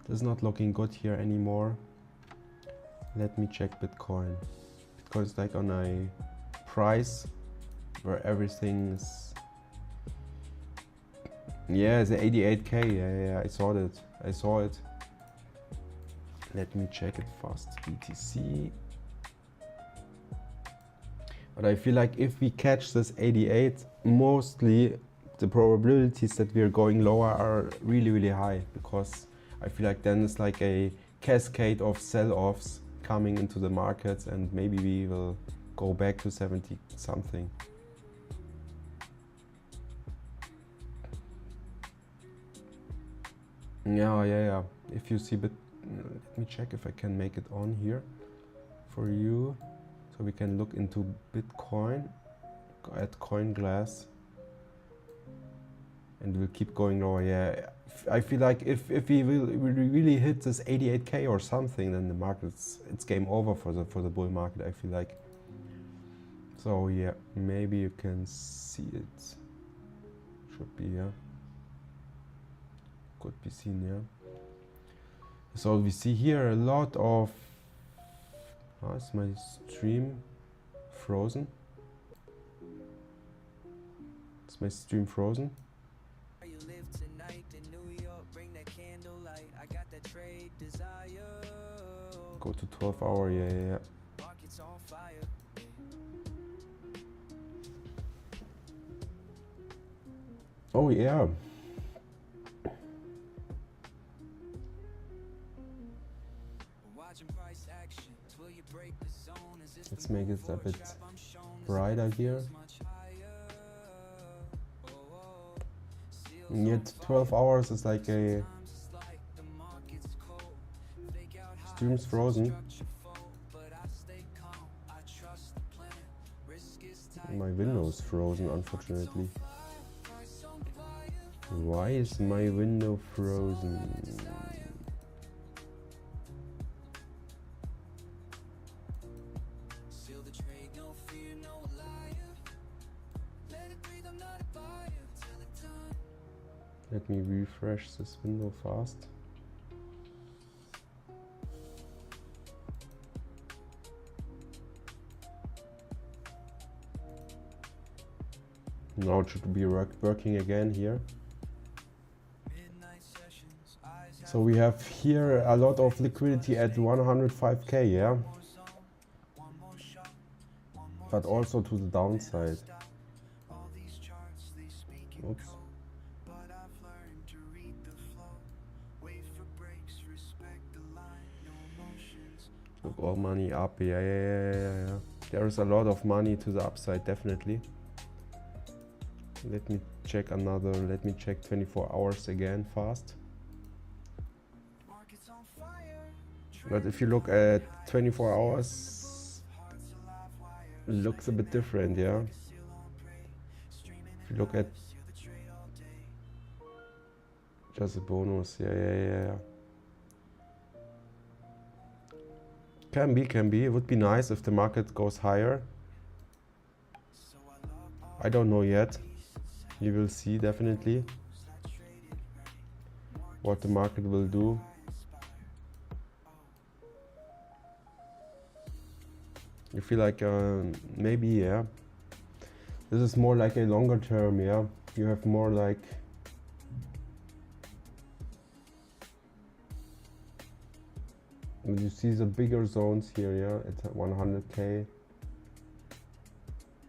This is not looking good here anymore. Let me check Bitcoin. Bitcoin is like on a price where everything's, yeah, the 88k. Yeah, I saw it. Let me check it fast. BTC. But I feel like if we catch this 88, mostly the probabilities that we are going lower are really, really high, because I feel like then it's like a cascade of sell-offs coming into the markets, and maybe we will go back to 70 something. Yeah. If you see, but let me check if I can make it on here for you, so we can look into Bitcoin at CoinGlass, and we'll keep going lower. Yeah, I feel like if we really hit this 88k or something, then the market's, it's game over for the bull market, I feel like. So yeah, maybe you can see it. Should be, yeah. Could be seen, yeah. So we see here a lot of, is my stream frozen? Is my stream frozen? Go to 12 hour, yeah. Oh yeah. Let's make it a bit brighter here. And yet 12 hours is like a stream's frozen. My My window is frozen, unfortunately. Why is my window frozen? Seal the trade, no fear, no liar. Let it breathe, I'm not a buyer. Till the time. Let me refresh this window fast. Now it should be working again here. Midnight sessions, eyes So we have here a lot of liquidity at 105k, yeah? one more shot, one more But also to the downside. stop. All these charts, they speak in Oops. code, but I've learned to read the flow. Wait for breaks, respect the line, no emotions. Look, all money up, yeah. There is a lot of money to the upside, definitely. Let me check 24 hours again fast. Markets on fire, But if you look at 24 hours, hearts alive wire. it looks a bit different, yeah? Seal on prey, streaming If you look at seal the trade all day. just a bonus, yeah. Can be. It would be nice if the market goes higher. So I log all I don't know yet. You will see definitely I traded right. what the market will do. You feel like maybe, yeah. This is more like a longer term, yeah. You have more like you see the bigger zones here, yeah, at 100k.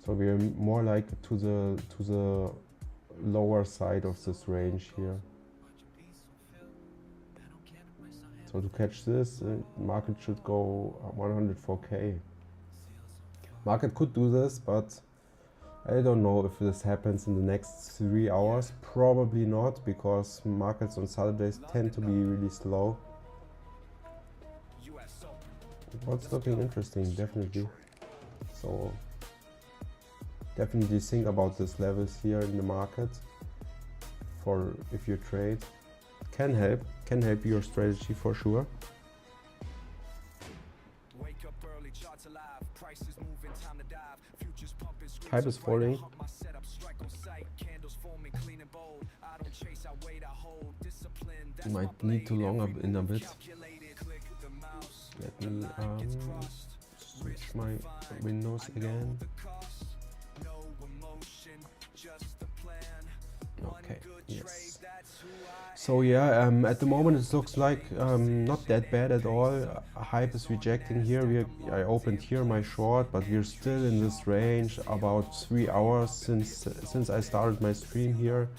So we are more like to the lower side of this range here. So to catch this, market should go 104k. Market could do this, but I don't know if this happens in the next 3 hours. Probably not, because markets on Saturdays tend to be really slow. But it's looking interesting, definitely. So definitely think about these levels here in the market for if you trade. Can help your strategy for sure. Wake up early, charts alive, prices moving, time to dive. Futures pumping, Hype is falling. my setup, strike on sight, candles forming, clean and bold. I don't chase, I wait, I hold discipline. That's my Might need to blade. long up Every in a move bit. calculated. Click the mouse, Let the me line gets crossed. switch my windows again. The cost, no emotion, just the plan. Okay, yes. That's who I So yeah, at the moment it looks like not that bad at all. Hype is rejecting here. I opened here my short, but we're still in this range. About 3 hours since I started my stream here.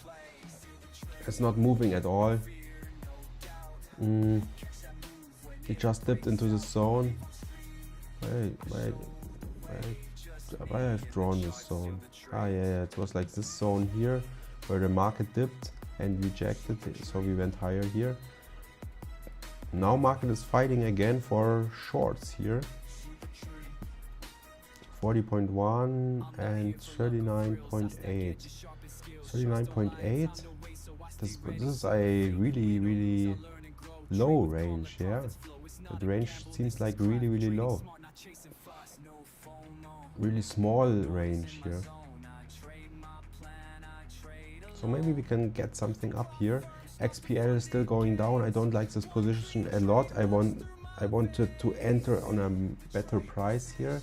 It's not moving at all. It just dipped into the zone. Why I've drawn this zone? Yeah, it was like this zone here where the market dipped and rejected, so we went higher here. Now market is fighting again for shorts here. 40.1 and 39.8. 39.8. This is a really low range, yeah. The range seems like really low. Really small range here. So maybe we can get something up here. XPL is still going down. I don't like this position a lot. I wanted to enter on a better price here.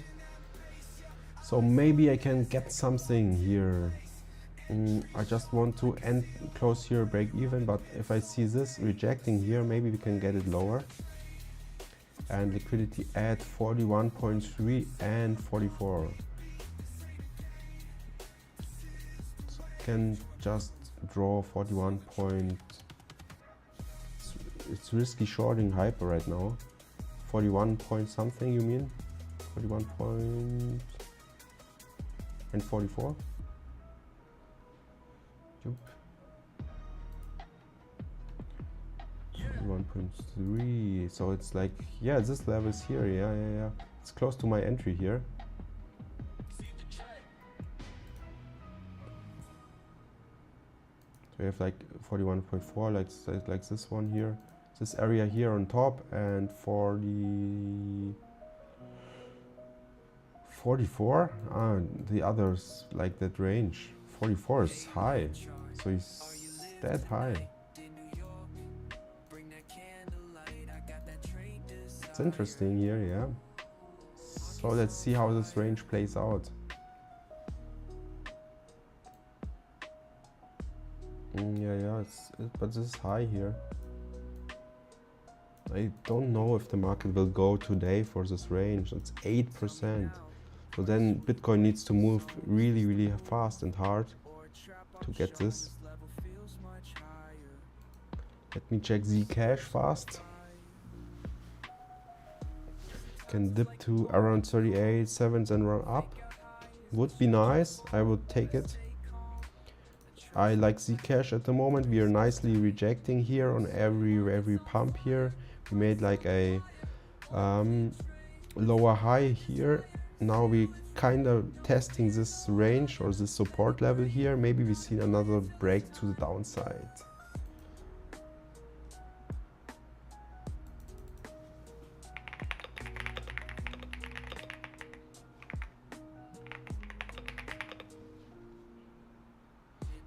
So maybe I can get something here. I just want to close here, break even, but if I see this rejecting here, maybe we can get it lower. And liquidity at 41.3 and 44. So I can just draw 41 point. It's risky shorting Hyper right now. 41 point something, you mean? 41 point and 44. 1.3, so it's like, yeah, this level is here, yeah. It's close to my entry here. So we have like 41.4, like this one here, this area here on top, and 44. The others like that range. 44 is high, so he's that high. It's interesting here, yeah. So let's see how this range plays out. Yeah, but this is high here. I don't know if the market will go today for this range. It's 8%. So then Bitcoin needs to move really, really fast and hard to get this. Let me check Zcash fast. Can dip to around 38 cents and run up. Would be nice. I would take it. I like Zcash at the moment. We are nicely rejecting here on every pump here. We made like a lower high here. Now we kind of testing this range or this support level here. Maybe we see another break to the downside.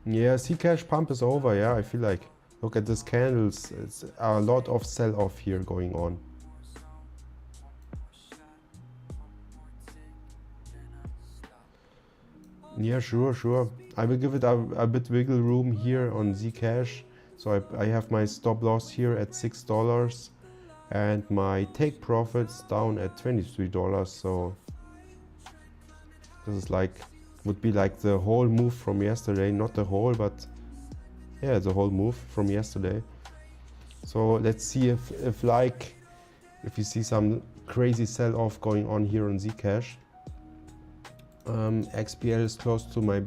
Yeah, Zcash pump is over. Yeah, I feel like, look at these candles. It's a lot of sell-off here going on. Yeah, sure. I will give it a bit wiggle room here on Zcash. So I have my stop loss here at $6 and my take profits down at $23. So this is like, would be like the whole move from yesterday. Not the whole, but yeah, the whole move from yesterday. So let's see if you see some crazy sell-off going on here on Zcash. XPL is close to my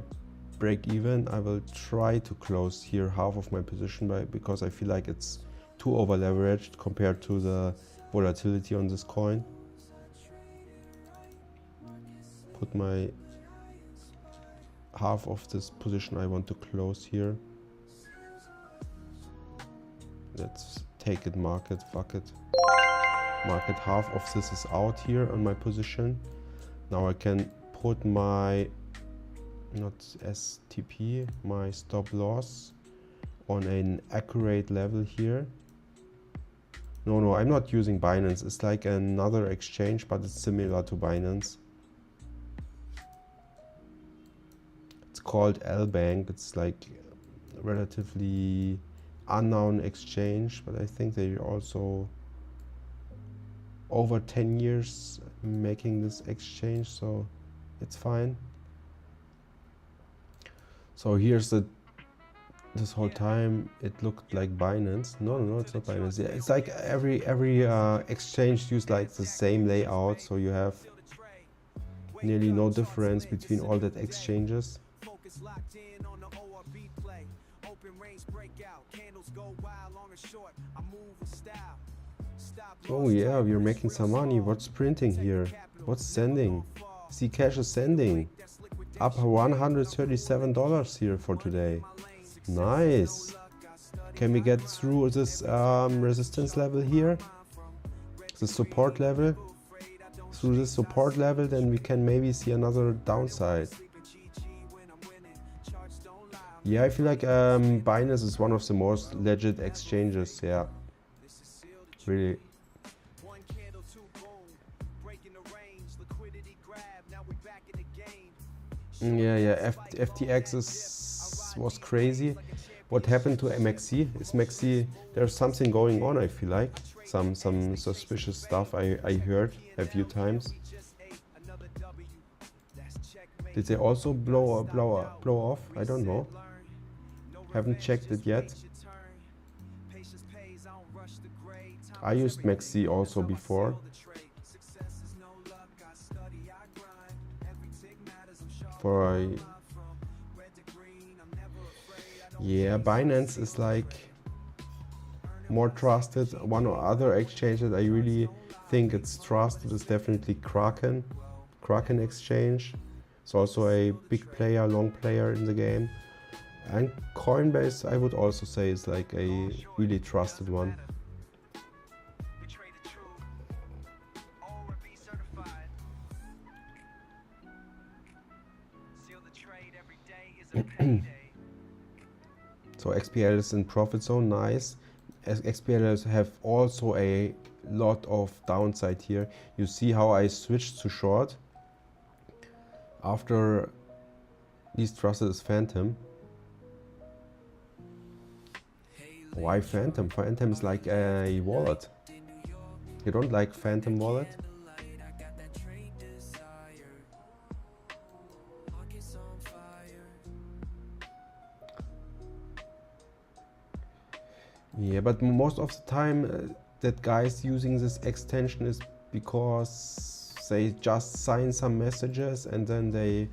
break even. I will try to close here half of my position because I feel like it's too over leveraged compared to the volatility on this coin. Put my half of this position I want to close here. Let's take it market, fuck it. Market, half of this is out here on my position. Now I can put my, not STP, my stop loss on an accurate level here. No, I'm not using Binance. It's like another exchange, but it's similar to Binance. It's called LBank. It's like a relatively unknown exchange, but I think they're also over 10 years making this exchange, so it's fine. So here's this whole time it looked like Binance. No, it's not Binance. Yeah, it's like every exchange use like the same layout, so you have nearly no difference between all that exchanges. Oh yeah, we're making some money. What's printing here? What's sending? Zcash is sending. Up $137 here for today. Nice. Can we get through this resistance level here? The support level? Through this support level, then we can maybe see another downside. Yeah, I feel like Binance is one of the most legit exchanges. Yeah, really. Yeah. FTX was crazy. What happened to MXC? Is MXC, there's something going on, I feel like. Some suspicious stuff I heard a few times. Did they also blow off? I don't know. Haven't checked it yet. I used MXC also before. Yeah, Binance is like more trusted. One or other exchange that I really think it's trusted is definitely Kraken exchange. It's also a big player, long player in the game. And Coinbase, I would also say, is like a really trusted one. We trade the truth, ORB certified. Seal the trade every day is a payday. So XPL is in profit zone, nice. XPL have also a lot of downside here. You see how I switched to short after least trusted is Phantom. Why Phantom? Phantom is like a wallet. You don't like Phantom wallet? Yeah, but most of the time that guys using this extension is because they just sign some messages and then they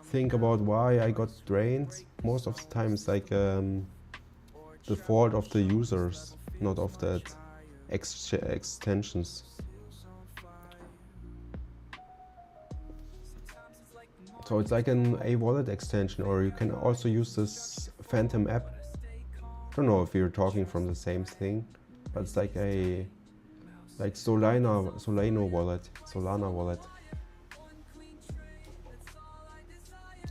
think about why I got drained. Most of the time it's like the fault of the users, not of the extensions. So it's like a wallet extension, or you can also use this Phantom app. I don't know if you're talking from the same thing, but it's like a Solana wallet.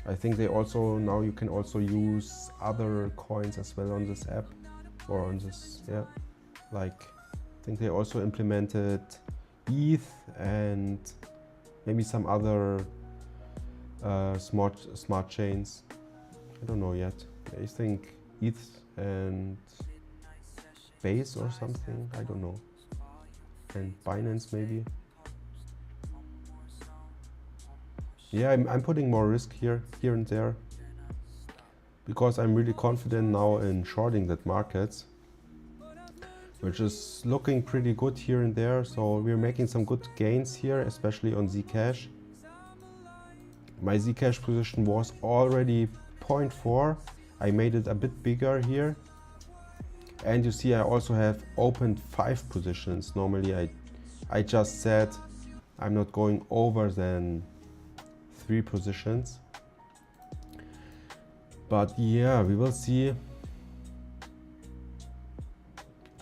I think they also now you can also use other coins as well on this app or on this, yeah. Like I think they also implemented ETH and maybe some other smart chains. I don't know yet. I think ETH and Base or something. I don't know. And Binance maybe. Yeah, I'm putting more risk here and there, because I'm really confident now in shorting that market, which is looking pretty good here and there. So we're making some good gains here, especially on Zcash. My Zcash position was already 0.4. I made it a bit bigger here. And you see I also have opened 5 positions. Normally I just said I'm not going over than 3 positions, but yeah, we will see.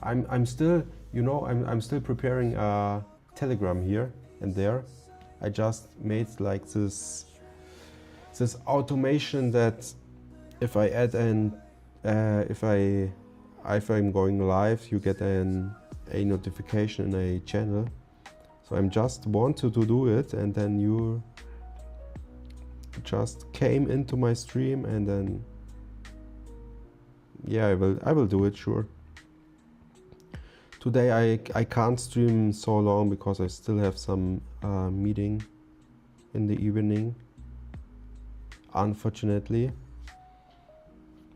I'm still, you know, I'm still preparing a Telegram here and there. I just made like this automation that if I add if I'm going live, you get a notification in a channel. So I'm just wanted to do it, and then you just came into my stream, and then yeah, I will do it, sure. Today I can't stream so long because I still have some meeting in the evening, unfortunately.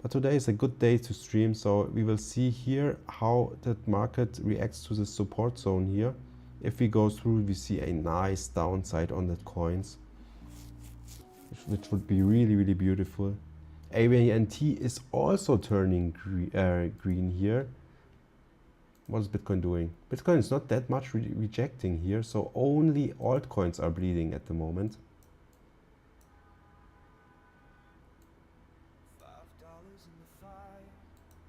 But today is a good day to stream, so we will see here how that market reacts to the support zone here. If we go through, we see a nice downside on that coins, which would be really, really beautiful. AVNT is also turning green here. What is Bitcoin doing? Bitcoin is not that much rejecting here, so only altcoins are bleeding at the moment.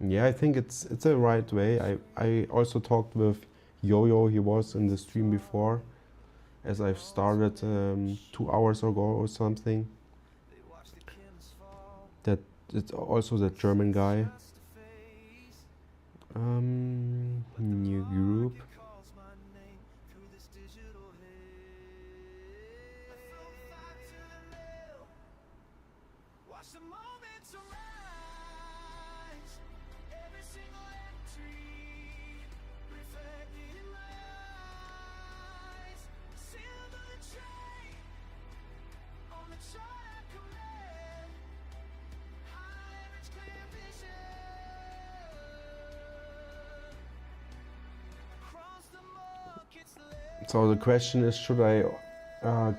Yeah, I think it's a right way. I also talked with Yo-Yo, he was in the stream before, as I've started 2 hours ago or something. That it's also that German guy. New group. So the question is, should I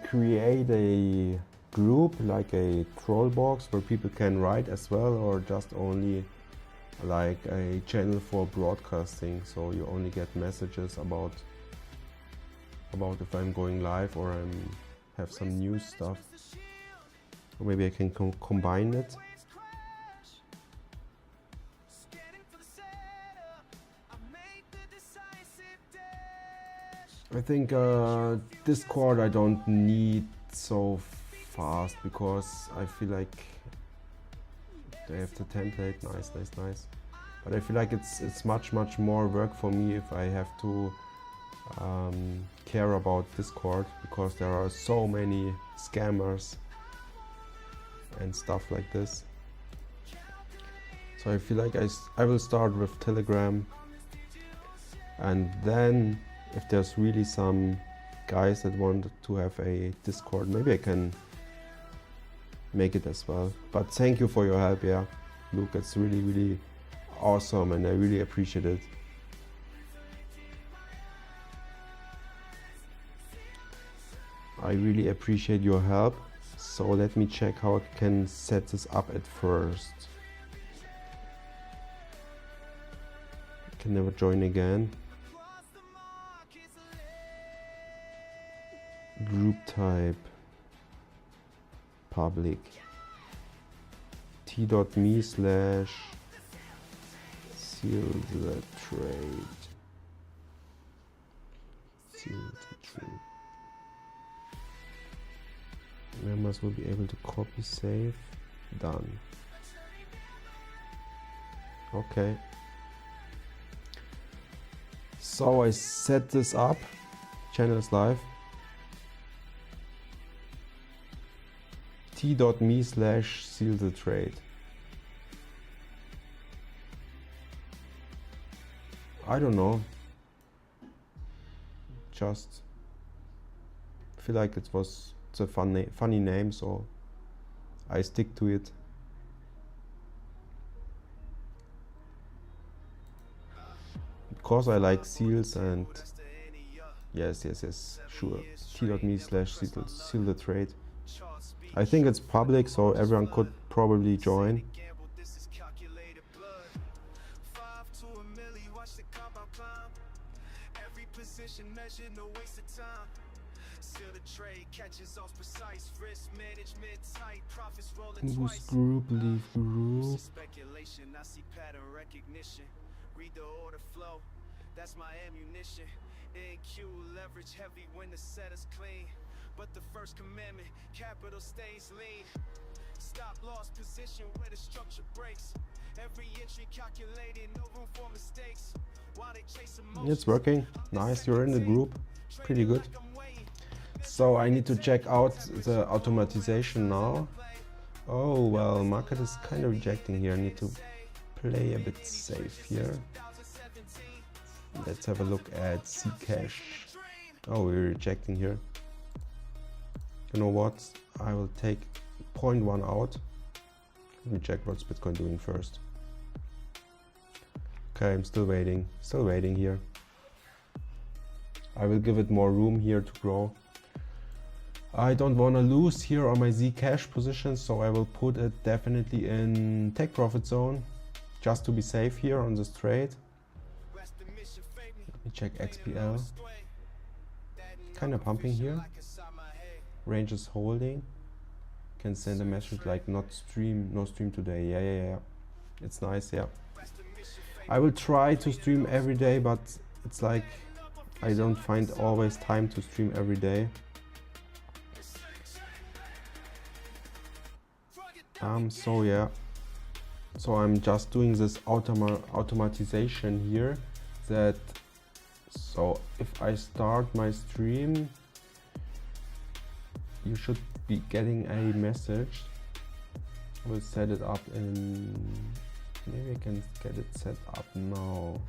create a group, like a troll box where people can write as well, or just only like a channel for broadcasting, so you only get messages about if I'm going live or have some news stuff? Or maybe I can combine it. I think Discord I don't need so fast because I feel like they have the template. Nice. But I feel like it's much more work for me if I have to care about Discord, because there are so many scammers and stuff like this. So I feel like I will start with Telegram, and then if there's really some guys that want to have a Discord, maybe I can make it as well. But thank you for your help, yeah, Luke. It's really awesome and I really appreciate it. I really appreciate your help. So let me check how I can set this up at first. I can never join again. Group type public t.me/ seal the trade. Members will be able to copy, save, done. Okay. So I set this up. Channel is live. t.me/ seal the trade. I don't know. Just feel like it's a funny name, so I stick to it. Because I like seals and yes, sure. t.me/ seal the trade. I think it's public, so everyone could probably join. Use group, leave group. Speculation, I see pattern recognition. Read the order flow, that's my ammunition. NQ leverage heavy when the set is clean. But the first commandment, capital stays lean. Stop loss position where the structure breaks. Every entry calculated, no room for mistakes. While they chase emotions, It's working. Nice, you're in the group. Pretty good. So I need to check out the automatization now. Oh well, market is kind of rejecting here. I need to play a bit safe here. Let's have a look at Zcash. Oh, we're rejecting here. You know what? I will take 0.1 out. Let me check what's Bitcoin doing first. Okay, I'm still waiting here. I will give it more room here to grow. I don't want to lose here on my Zcash position, so I will put it definitely in take profit zone, just to be safe here on this trade. Let me check XPL. Kind of pumping here. Range is holding. Can send a message like no stream today. Yeah. It's nice, yeah. I will try to stream every day, but it's like I don't find always time to stream every day. So yeah. So I'm just doing this automatization here. So if I start my stream, you should be getting a message. We'll set it up in, maybe I can get it set up now.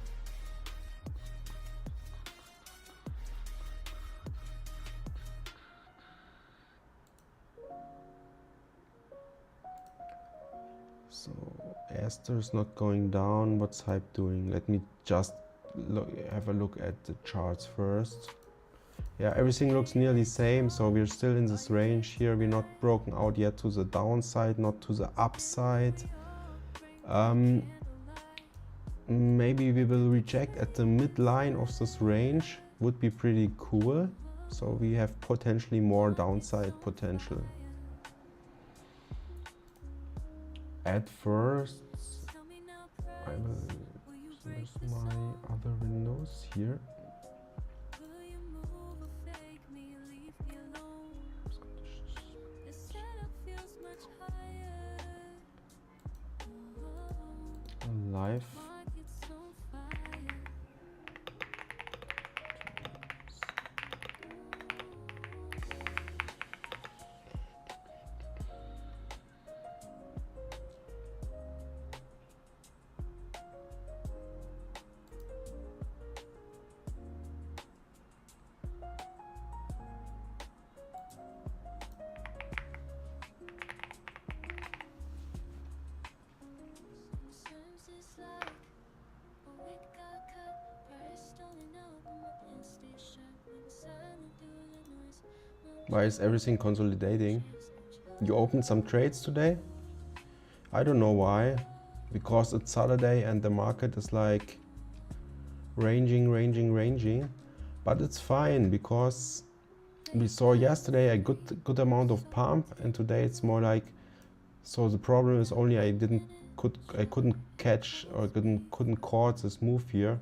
So Aster's not going down. What's Hype doing? Let me just have a look at the charts first. Yeah, everything looks nearly same, so we're still in this range here. We're not broken out yet to the downside, not to the upside. Maybe we will reject at the midline of this range. Would be pretty cool. So we have potentially more downside potential. At first, I will use my other windows here. Why is everything consolidating? You opened some trades today? I don't know why. Because it's Saturday and the market is like ranging. But it's fine because we saw yesterday a good amount of pump, and today it's more like, so the problem is only I couldn't catch or couldn't caught this move here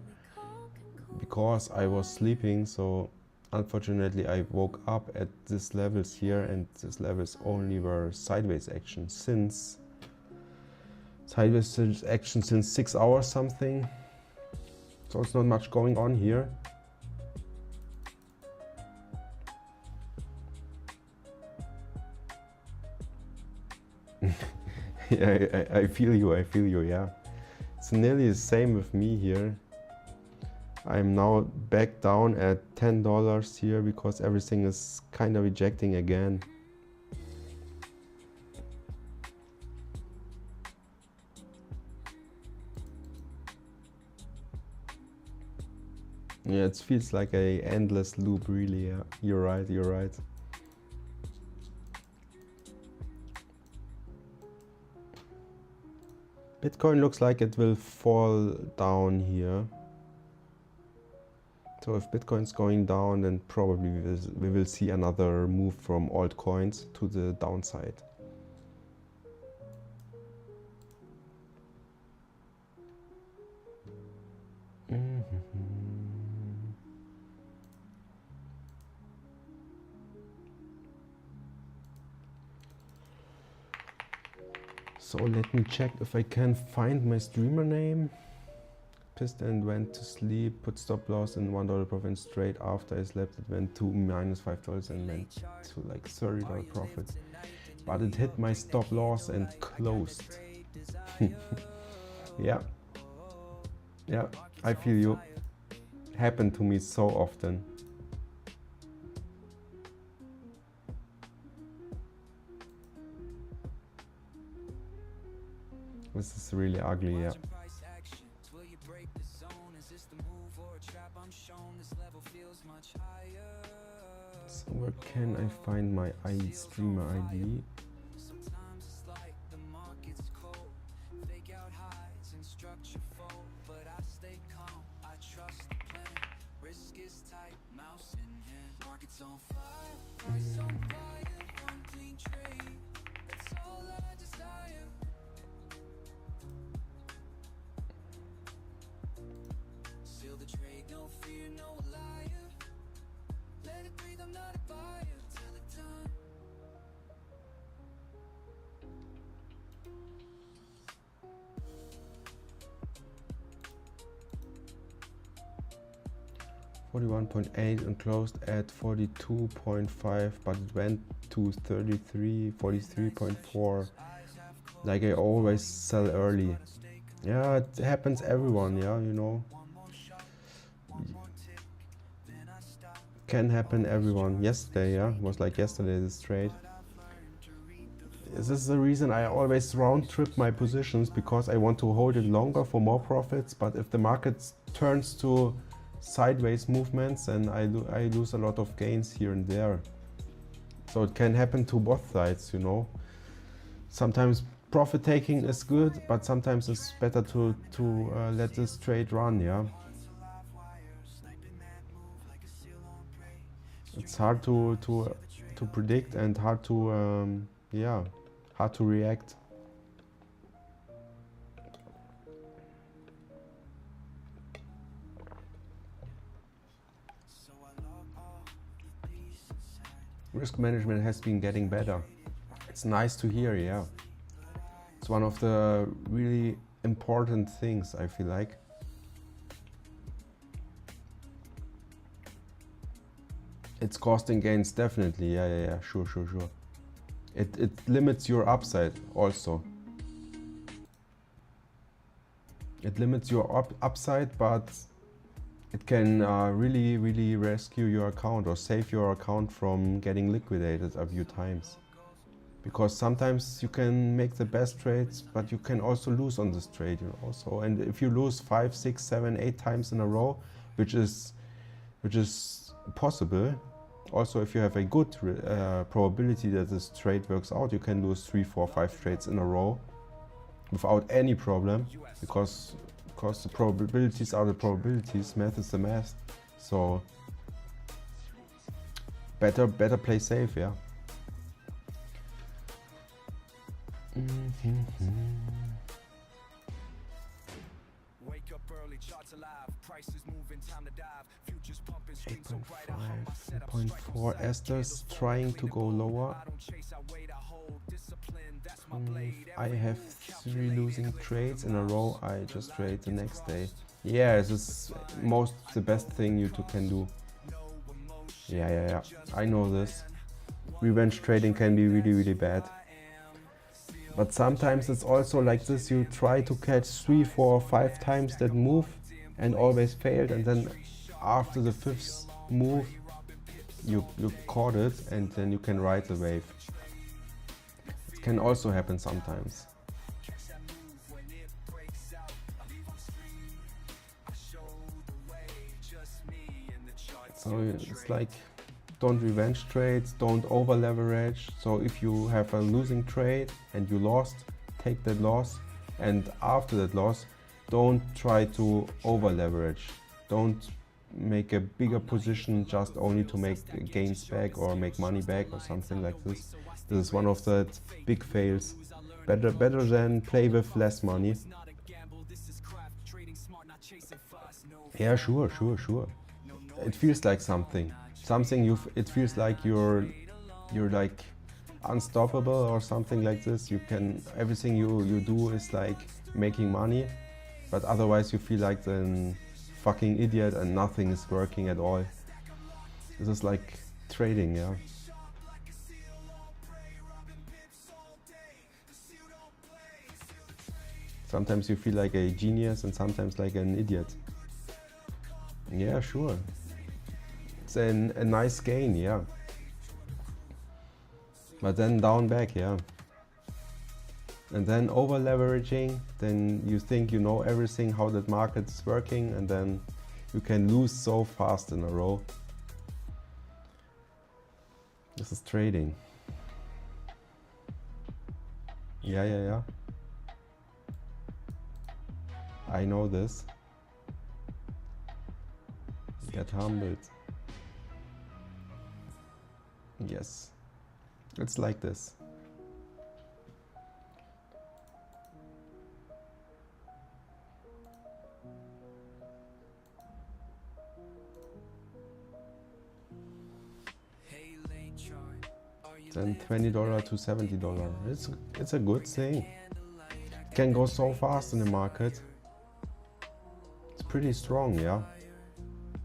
because I was sleeping. So unfortunately I woke up at these levels here, and these levels only were sideways action since 6 hours something. So it's not much going on here. Yeah, I feel you, yeah. It's nearly the same with me here. I'm now back down at $10 here because everything is kind of rejecting again. Yeah, it feels like a endless loop, really. Yeah. You're right. Bitcoin looks like it will fall down here. So if Bitcoin's going down, then probably we will see another move from altcoins to the downside. So let me check if I can find my streamer name. Pissed and went to sleep, put stop loss in $1 profit straight after I slept. It went to -$5 and went to like $30 profit. But it hit my stop loss and closed. Yeah, I feel you. Happened to me so often. This is really ugly, yeah. So where can I find my streamer ID? $41.8 and closed at 42.5, but it went to 43.4. Like I always sell early. Yeah, it happens everyone, yeah, you know. Can happen everyone. Yesterday, yeah, it was like yesterday this trade. This is the reason I always round trip my positions, because I want to hold it longer for more profits. But if the market turns to sideways movements, and I lose a lot of gains here and there. So it can happen to both sides, you know. Sometimes profit taking is good, but sometimes it's better to let this trade run, yeah. It's hard to predict and hard to hard to react. Risk management has been getting better. It's nice to hear, yeah. It's one of the really important things, I feel like. It's costing gains, definitely, yeah, sure. It limits your upside also. It limits your upside, but it can really rescue your account or save your account from getting liquidated a few times. Because sometimes you can make the best trades, but you can also lose on this trade, you know. So, and if you lose 5, 6, 7, 8 times in a row, which is possible, Also, if you have a good probability that this trade works out, you can lose 3, 4, 5 trades in a row without any problem, because the probabilities are the probabilities, math is the math. So better play safe, yeah. Wake up early, charts alive, prices moving, time to dive, futures pumping, streets so bright, I hold my setup, 8.4. Esther's trying to go lower. I don't chase, I wait, I hold discipline, that's my blade. I have 3 losing trades in a row. I just trade the next day. Yeah, this is the best thing you two can do. Yeah. I know this. Revenge trading can be really bad. But sometimes it's also like this. You try to catch 3, 4, 5 times that move and always failed, and then after the 5th move you caught it, and then you can ride the wave. It can also happen sometimes. So it's like, don't revenge trade, don't over leverage. So if you have a losing trade and you lost, take that loss, and after that loss, don't try to over leverage. Don't make a bigger position just only to make gains back or make money back or something like this. This is one of the big fails. Better than play with less money. Yeah, sure. It feels like something. It feels like you're like unstoppable or something like this. Everything you do is like making money, but otherwise you feel like the fucking idiot and nothing is working at all. This is like trading, yeah. Sometimes you feel like a genius and sometimes like an idiot. Yeah, sure. It's a nice gain, yeah. But then down back, yeah. And then over leveraging, then you think you know everything, how that market is working, and then you can lose so fast in a row. This is trading. Yeah. I know this. Get humbled. Yes. It's like this. Then $20 to $70. It's a good thing. It can go so fast in the market. It's pretty strong, yeah.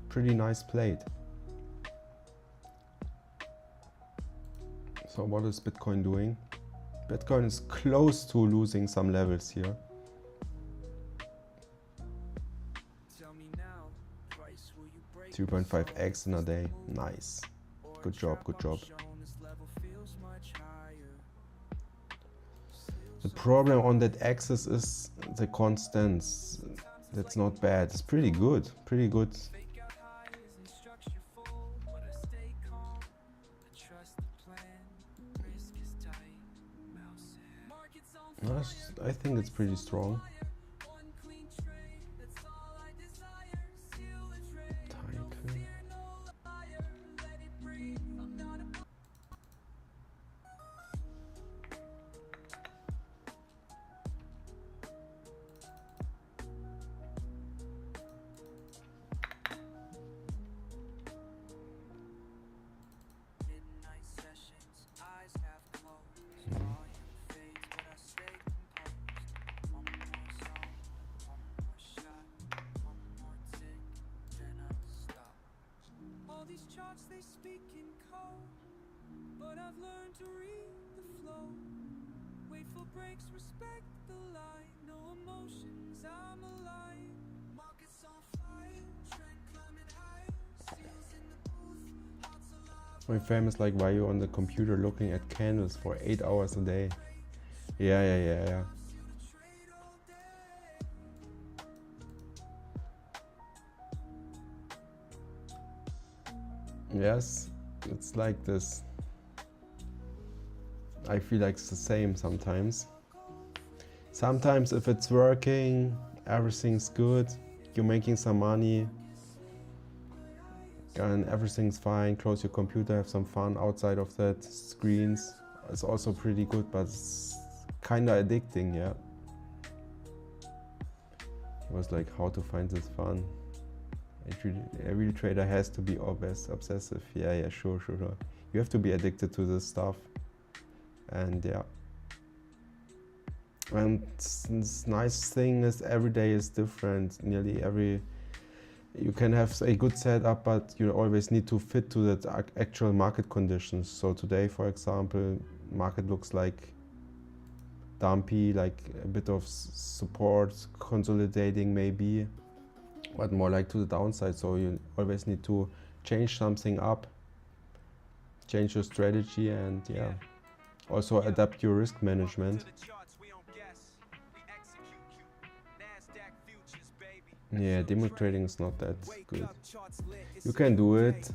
Pretty nice played. So what is Bitcoin doing? Bitcoin is close to losing some levels here. 3.5x in a day. Nice. Good job. The problem on that axis is the constants. That's not bad. It's pretty good. I think it's pretty strong. They speak in code, but I've learned to read the flow. Wait for breaks, respect the line. No emotions, I'm alive. Markets on fire, trend climbing high. Seals in the booth, hearts alive. My fam is like, why you on the computer looking at candles for 8 hours a day? Yeah. Yes, it's like this. I feel like it's the same sometimes. Sometimes if it's working, everything's good, you're making some money, and everything's fine, close your computer, have some fun outside of that screens. It's also pretty good, but it's kinda addicting, yeah. It was like, how to find this fun. Every trader has to be always obsessive. Yeah, sure. You have to be addicted to this stuff. And yeah. And this nice thing is every day is different. You can have a good setup, but you always need to fit to the actual market conditions. So today, for example, market looks like dumpy, like a bit of support, consolidating maybe, but more like to the downside. So you always need to change something up, change your strategy, and yeah, also adapt your risk management. Yeah, demo trading is not that good. You can do it,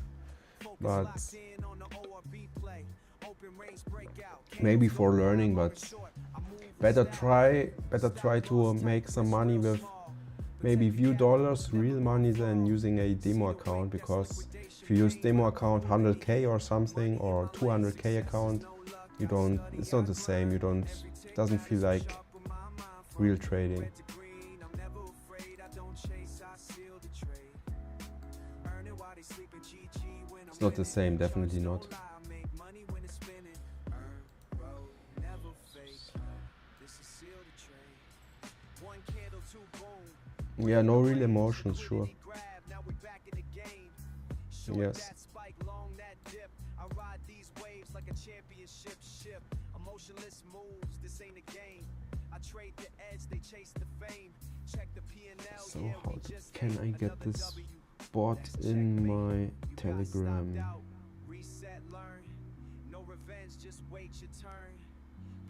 but maybe for learning, but better try to make some money with maybe few dollars, real money, than using a demo account, because if you use demo account 100k or something, or 200k account, it's not the same. It doesn't feel like real trading. It's not the same, definitely not. Yeah, no real emotions, sure. Yes. So can I get this bot in my Telegram?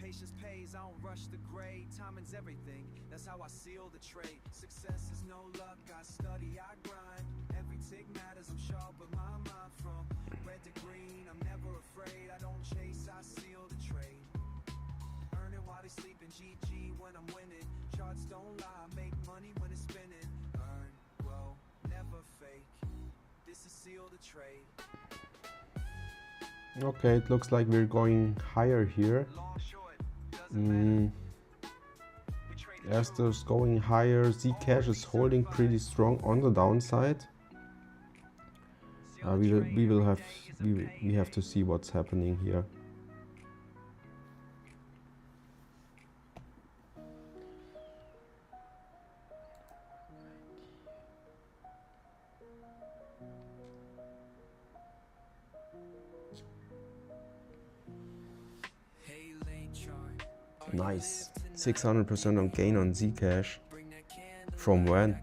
Patience pays, I don't rush the grade. Timing's everything, that's how I seal the trade. Success is no luck, I study, I grind. Every tick matters, I'm sharp with my mind. From red to green, I'm never afraid. I don't chase, I seal the trade. Earning while they sleeping, GG when I'm winning. Charts don't lie, make money when it's spinning. Earn, grow, never fake. This is seal the trade. Okay, it looks like we're going higher here. Aster's going higher. Zcash is holding pretty strong on the downside. We have to see what's happening here. Nice, 600% on gain on Zcash. From when?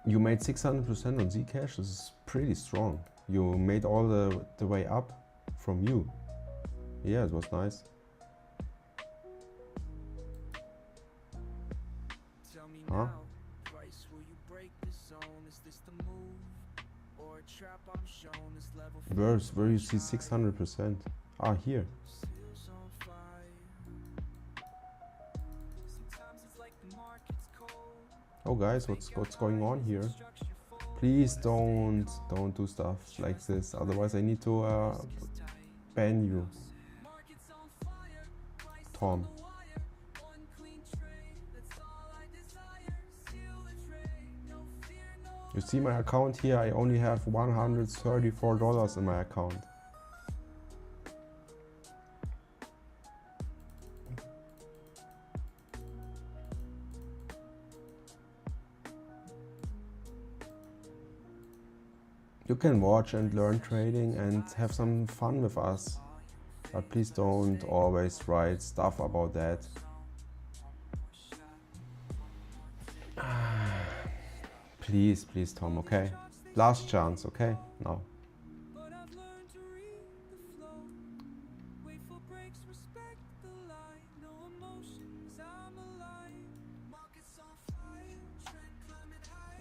You made 600% on Zcash. This is pretty strong. You made all the way up from you. Yeah, it was nice. Huh? Where you see 600%? Ah, here. Oh guys, what's going on here? Please don't do stuff like this, otherwise I need to ban you. Tom. You see my account here, I only have $134 in my account. You can watch and learn trading and have some fun with us, but please don't always write stuff about that. Please, Tom, okay? Last chance, okay? No.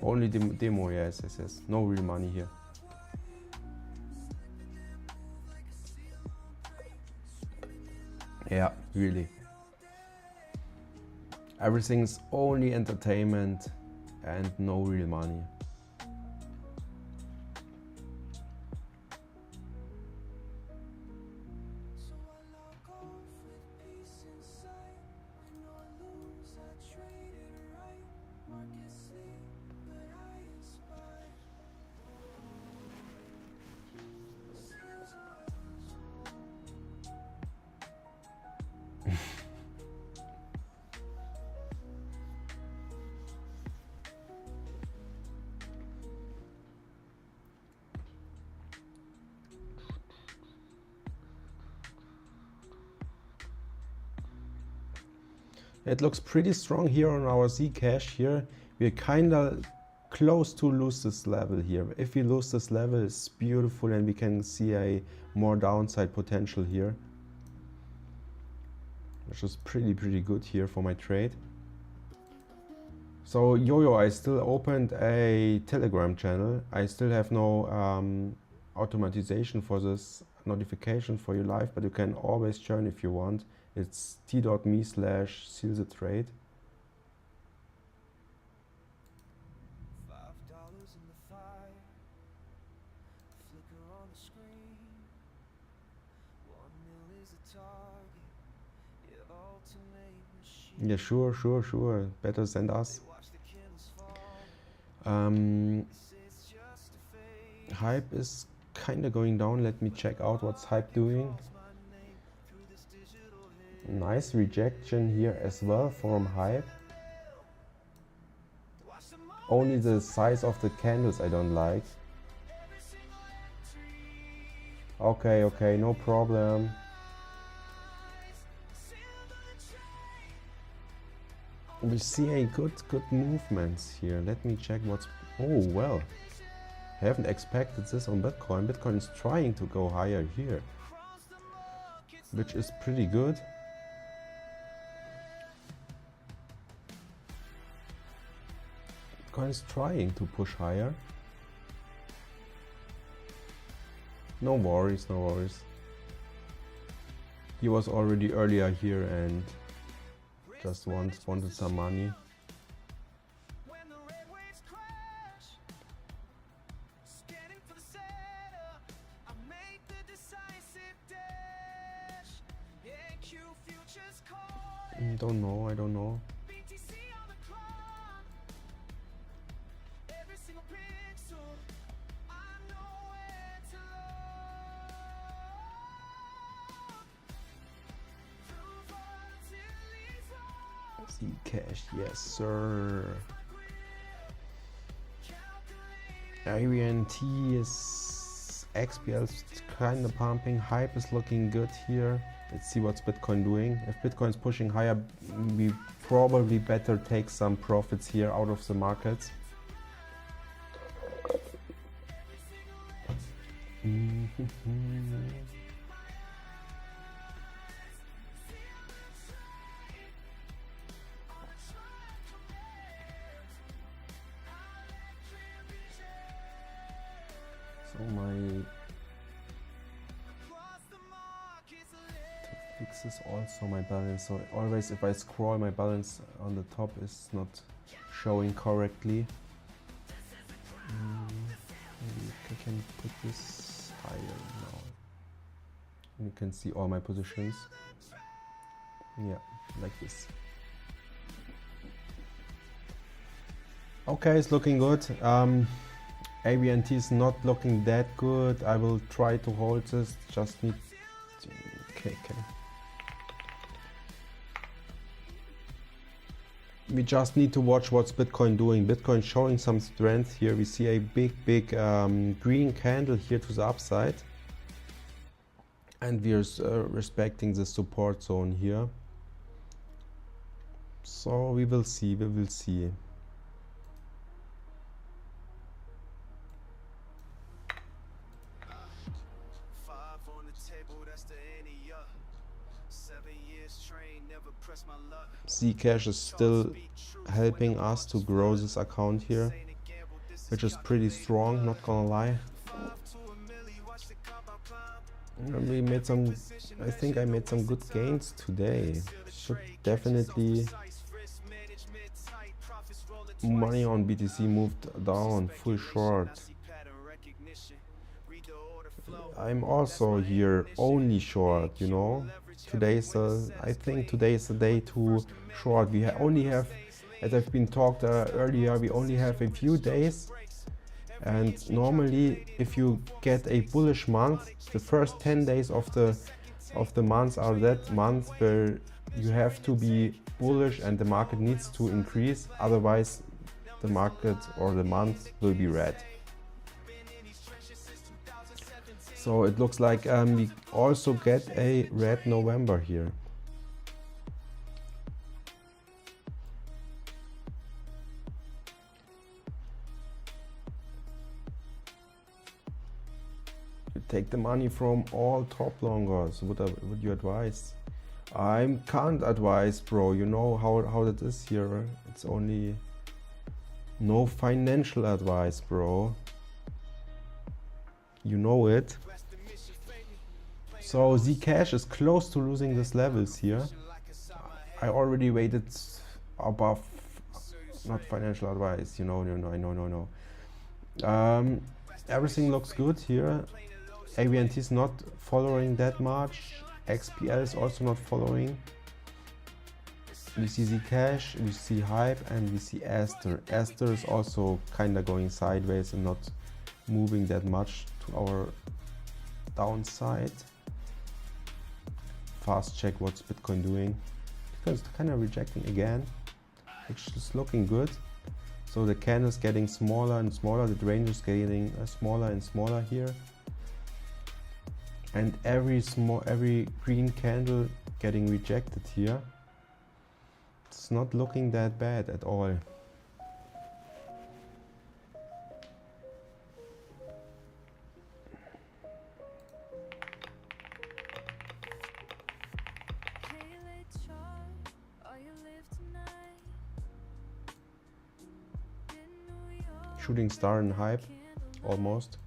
Only demo, yes, yes, yes. No real money here. Yeah, really. Everything's only entertainment and no real money. So I log off with peace inside. When I lose, I trade it right. Market sleep, but I inspire. It looks pretty strong here on our Zcash here. We're kinda close to lose this level here. If we lose this level, it's beautiful and we can see a more downside potential here, which is pretty good here for my trade. So Yoyo, I still opened a Telegram channel. I still have no automatization for this notification for your live, but you can always join if you want. It's t.me/sealthetrade. $5 in the fire, flicker on the screen. 1 mil is a target, your ultimate machine. Yeah, sure. Better send us. Watch the candles fall, it's just a fade. Hype is kinda going down. Let me check out what's Hype doing. My name through this digital haze. Nice rejection here as well from Hype. Watch the moment, Only the size of the candles I don't like. every single entry. Okay, no problem. We see a good movements here. Let me check what's... Oh, well. I haven't expected this on Bitcoin. Bitcoin is trying to go higher here, which is pretty good. Bitcoin is trying to push higher. No worries. He was already earlier here and just wanted some money. When the red waves crash, scanning for the setup, I make the decisive dash. AQ futures call, I don't know. BTC on the clock. Every single pixel, I know where to look. Through volatility's lows, Zcash, yes sir. calculating. ABNT is XBL kind of pumping. Hype is looking good here. Let's see what's Bitcoin doing. If Bitcoin is pushing higher, we probably better take some profits here out of the markets. So fix is also my balance. So always if I scroll, my balance on the top is not showing correctly. Maybe I can put this higher now. And you can see all my positions. Yeah, like this. Okay, it's looking good. ABNT is not looking that good. I will try to hold this. Just need to, okay. We just need to watch what's Bitcoin doing. Bitcoin showing some strength here. We see a big green candle here to the upside, and we are respecting the support zone here. So we will see. Zcash is still helping us to grow this account here. which is pretty strong, not gonna lie. And we made some, I think I made some good gains today. Should definitely, money on BTC moved down, full short. I'm also here only short, you know. I think today is the day to short. We only have, as I've been talked earlier, we only have a few days. And normally, if you get a bullish month, the first 10 days of the month are that month where you have to be bullish and the market needs to increase. Otherwise, the market or the month will be red. So it looks like we also get a red November here. You take the money from all top longers. Would you advise? I can't advise, bro. You know how that is here. It's only no financial advice, bro. You know it. So Zcash is close to losing these levels here. I already waited above, not financial advice, you know, no. Everything looks good here. AVNT is not following that much. XPL is also not following. We see Zcash, we see Hype, and we see Aster. Aster is also kind of going sideways and not moving that much to our downside. Fast check what's Bitcoin doing, because it's kind of rejecting again, which is looking good. So the candle is getting smaller and smaller, the range is getting smaller and smaller here, and every green candle getting rejected here. It's not looking that bad at all. Shooting star and Hype, almost.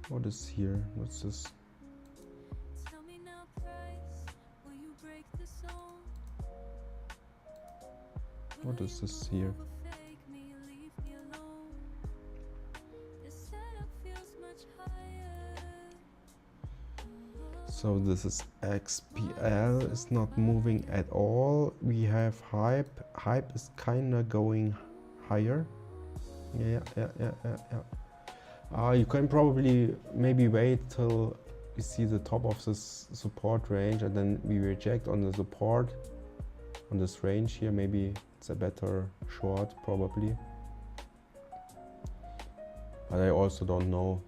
What is here? What's this? What is this here? So this is XPL, is not moving at all. We have Hype. Hype is kinda going higher. Yeah. You can probably maybe wait till you see the top of this support range and then we reject on the support on this range here. Maybe it's a better short, probably. But I also don't know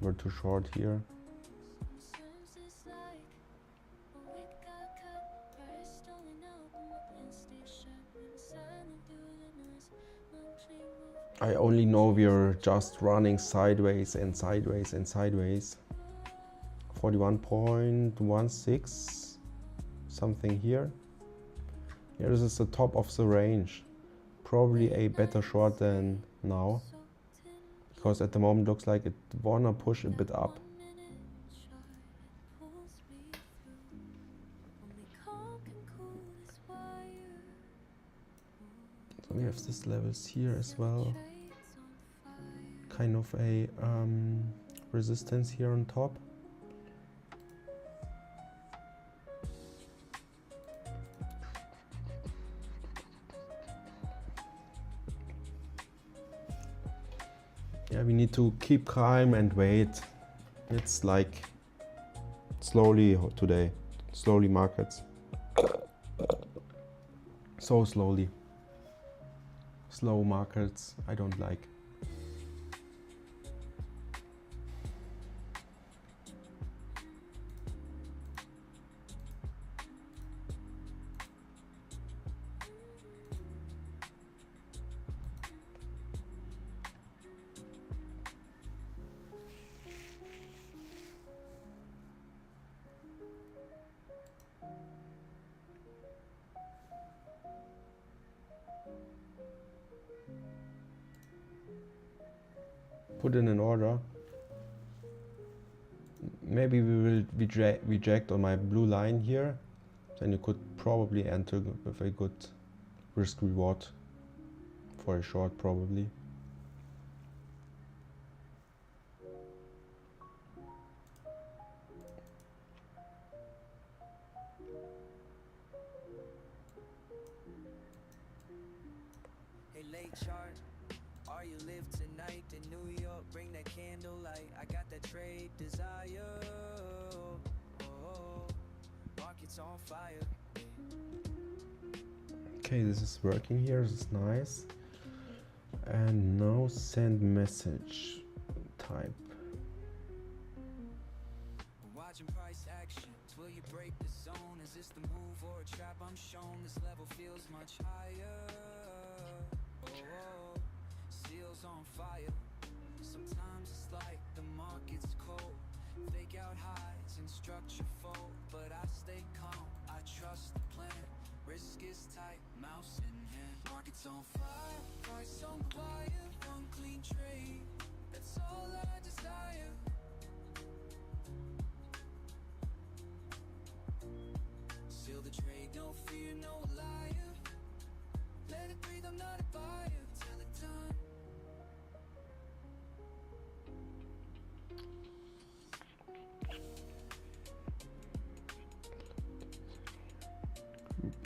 where to short here. I only know we're just running sideways and sideways and sideways. 41.16 something here. Yeah, this is the top of the range. Probably a better short than now, because at the moment looks like it wanna push a bit up. So we have these levels here as well. Kind of a resistance here on top. Yeah, we need to keep calm and wait. It's like slowly today, slowly markets. So slowly. Slow markets, I don't like. put in an order. Maybe we will reject on my blue line here. Then you could probably enter with a good risk reward for a short, probably. Hey, late chart, are you live tonight in New York? Bring that candlelight. I got that trade desire. Oh, market's on fire. Okay, this is working here. This is nice. And now send message type. Watching price action. Will you break the zone? Is this the move or a trap? I'm shown this level feels much higher. Oh, seals on fire. Sometimes it's like the market's cold. Fake out highs and structure fold, but I stay calm. I trust the plan. Risk is tight, mouse in hand. Market's on fire, price on quiet. One clean trade, that's all I desire. Seal the trade, no fear, no liar. Let it breathe, I'm not a buyer. Till it done.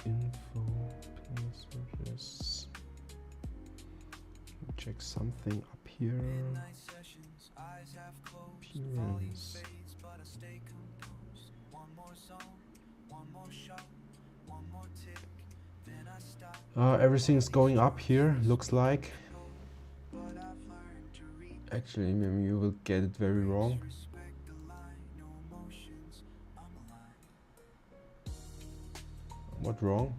Info, messages. Check something up here. Midnight sessions, eyes half closed. Volume Appearance. fades, but I stay composed. One more zone, one more shot, one more tick, then I stop. Everything's going up here, looks like. But I've learned to read. Actually, maybe you will get it very wrong. Respect the line, no emotions, I'm alive. What wrong?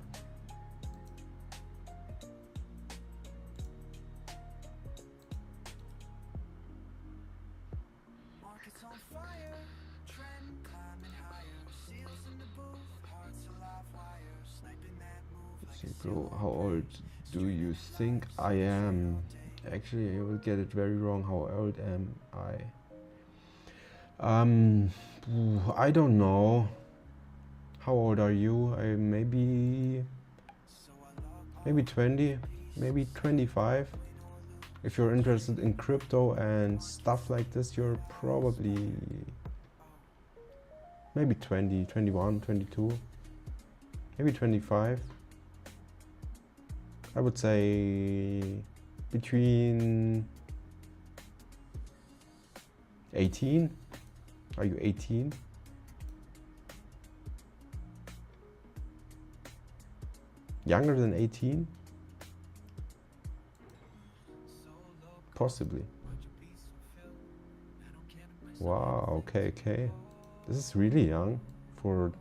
Market's on fire, trend climbing higher. Seals in the booth, hearts alive wires. Sniping that move like a Bro, how old do you think I am? Actually, you will get it very wrong. How old am I? I don't know. How old are you? Maybe 20, maybe 25. If you're interested in crypto and stuff like this, you're probably maybe 20, 21, 22, maybe 25. I would say between 18. Are you 18? Younger than 18? Possibly. Wow, okay. This is really young for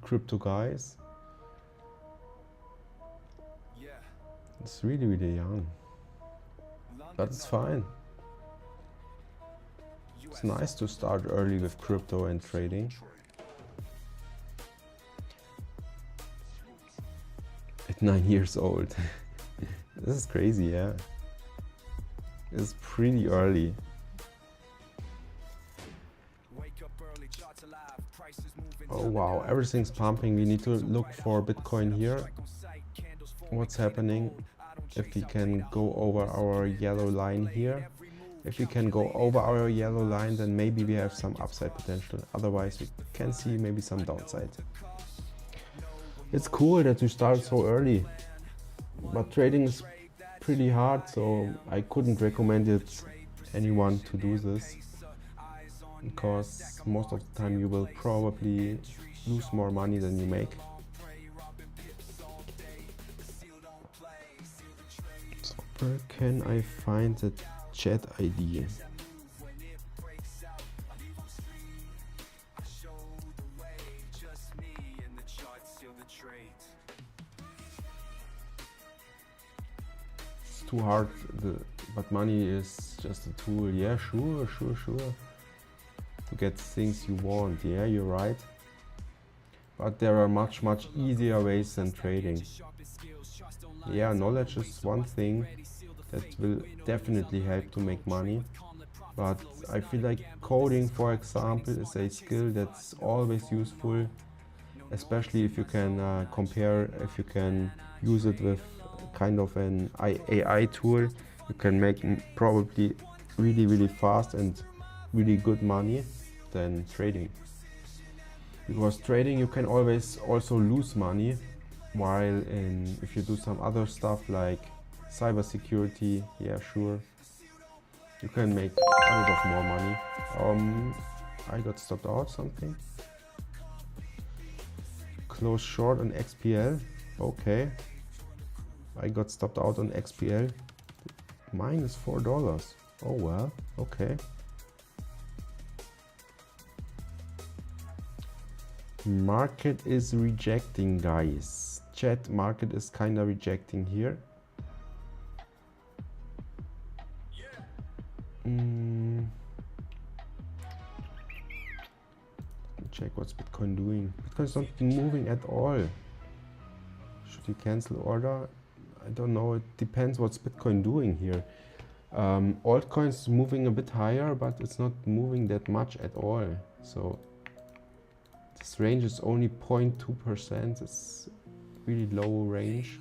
crypto guys. Yeah. It's really young. But it's fine. It's nice to start early with crypto and trading. At 9 years old. This is crazy, yeah. It's pretty early. Oh wow, everything's pumping. We need to look for Bitcoin here. What's happening? If we can go over our yellow line here. If we can go over our yellow line, then maybe we have some upside potential. Otherwise, we can see maybe some downside. It's cool that we start so early, but trading is pretty hard, so I couldn't recommend it anyone to do this, because most of the time you will probably lose more money than you make. So where can I find the chat ID? It's too hard, but money is just a tool. Yeah, sure. To get things you want. Yeah, you're right. But there are much easier ways than trading. Yeah, knowledge is one thing, That will definitely help to make money. But I feel like coding, for example, is a skill that's always useful, especially if you can compare, if you can use it with kind of an AI tool. You can make probably really fast and really good money than trading. Because trading you can always also lose money, while if you do some other stuff like cybersecurity, yeah, sure, you can make a lot of more money. I got stopped out something. Close short on XPL. Okay. I got stopped out on XPL. Minus $4. Oh well, okay. Market is rejecting, guys. Chat, market is kinda rejecting here. Check what's Bitcoin doing. Bitcoin's not moving at all. Should you cancel order? I don't know. It depends what's Bitcoin doing here. Altcoins moving a bit higher, but it's not moving that much at all. So this range is only 0.2%. It's really low range.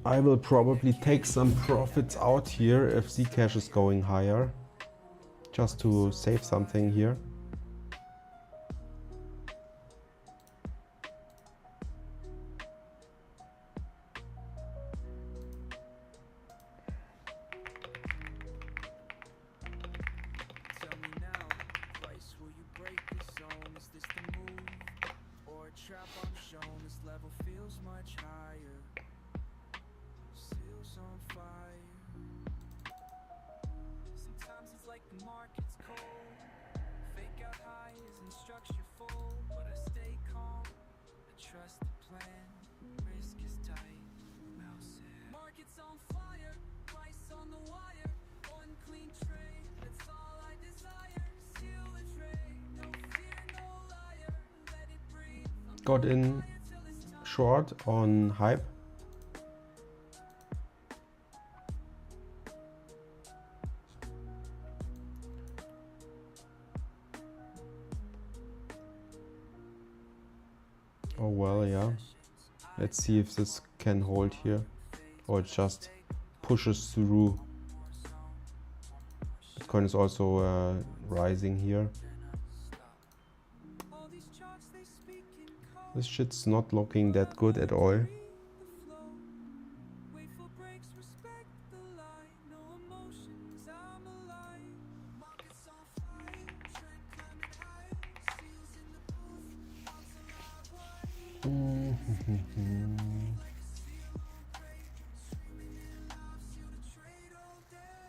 I will probably take some profits out here if Zcash is going higher, just to save something here. Tell me now, price, will you break the zone? Is this the move or a trap I'm shown? This level feels much higher. Seals on fire. Sometimes it's like the market's cold. Fake out highs and structure full, but I stay calm. I trust the plan. Risk is tight. Mouse said. Market's on fire. Price on the wire. One clean trade. That's all I desire. Seal the trade. No fear, no liar. Let it breathe. Got in short on hype. Oh well, yeah. Let's see if this can hold here, or it just pushes through. Bitcoin is also rising here. All these charts, they speak in code. This shit's not looking that good at all. Read the flow. Wait for breaks, respect the line. No emotions, I'm alive. Markets on fire, trend climbing higher. Seals in the booth, bounce alive wide. Like a seal on break, swimming in life, seal the trade all day.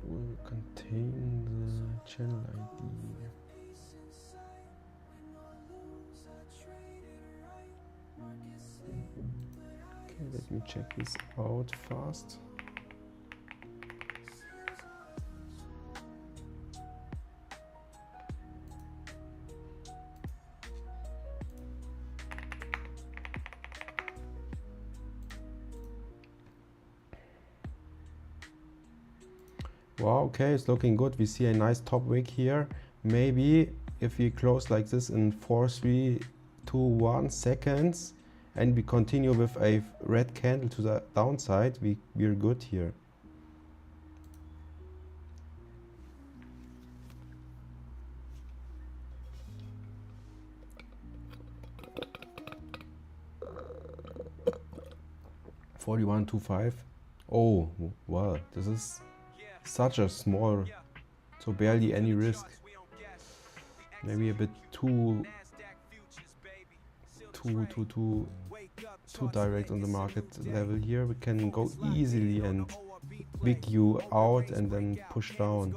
Will contain the channel ID. Peace inside, win or lose, I trade it right. Market sleep, but I Okay, let me check this out fast. Wow, okay, it's looking good. We see a nice top wick here. Maybe if we close like this in 4, 3, 2, 1 seconds and we continue with a red candle to the downside, we're good here. $41.25. Oh, well, this is such a small, so barely any risk. Maybe a bit too direct on the market level here. We can go easily and wick you out and then push down.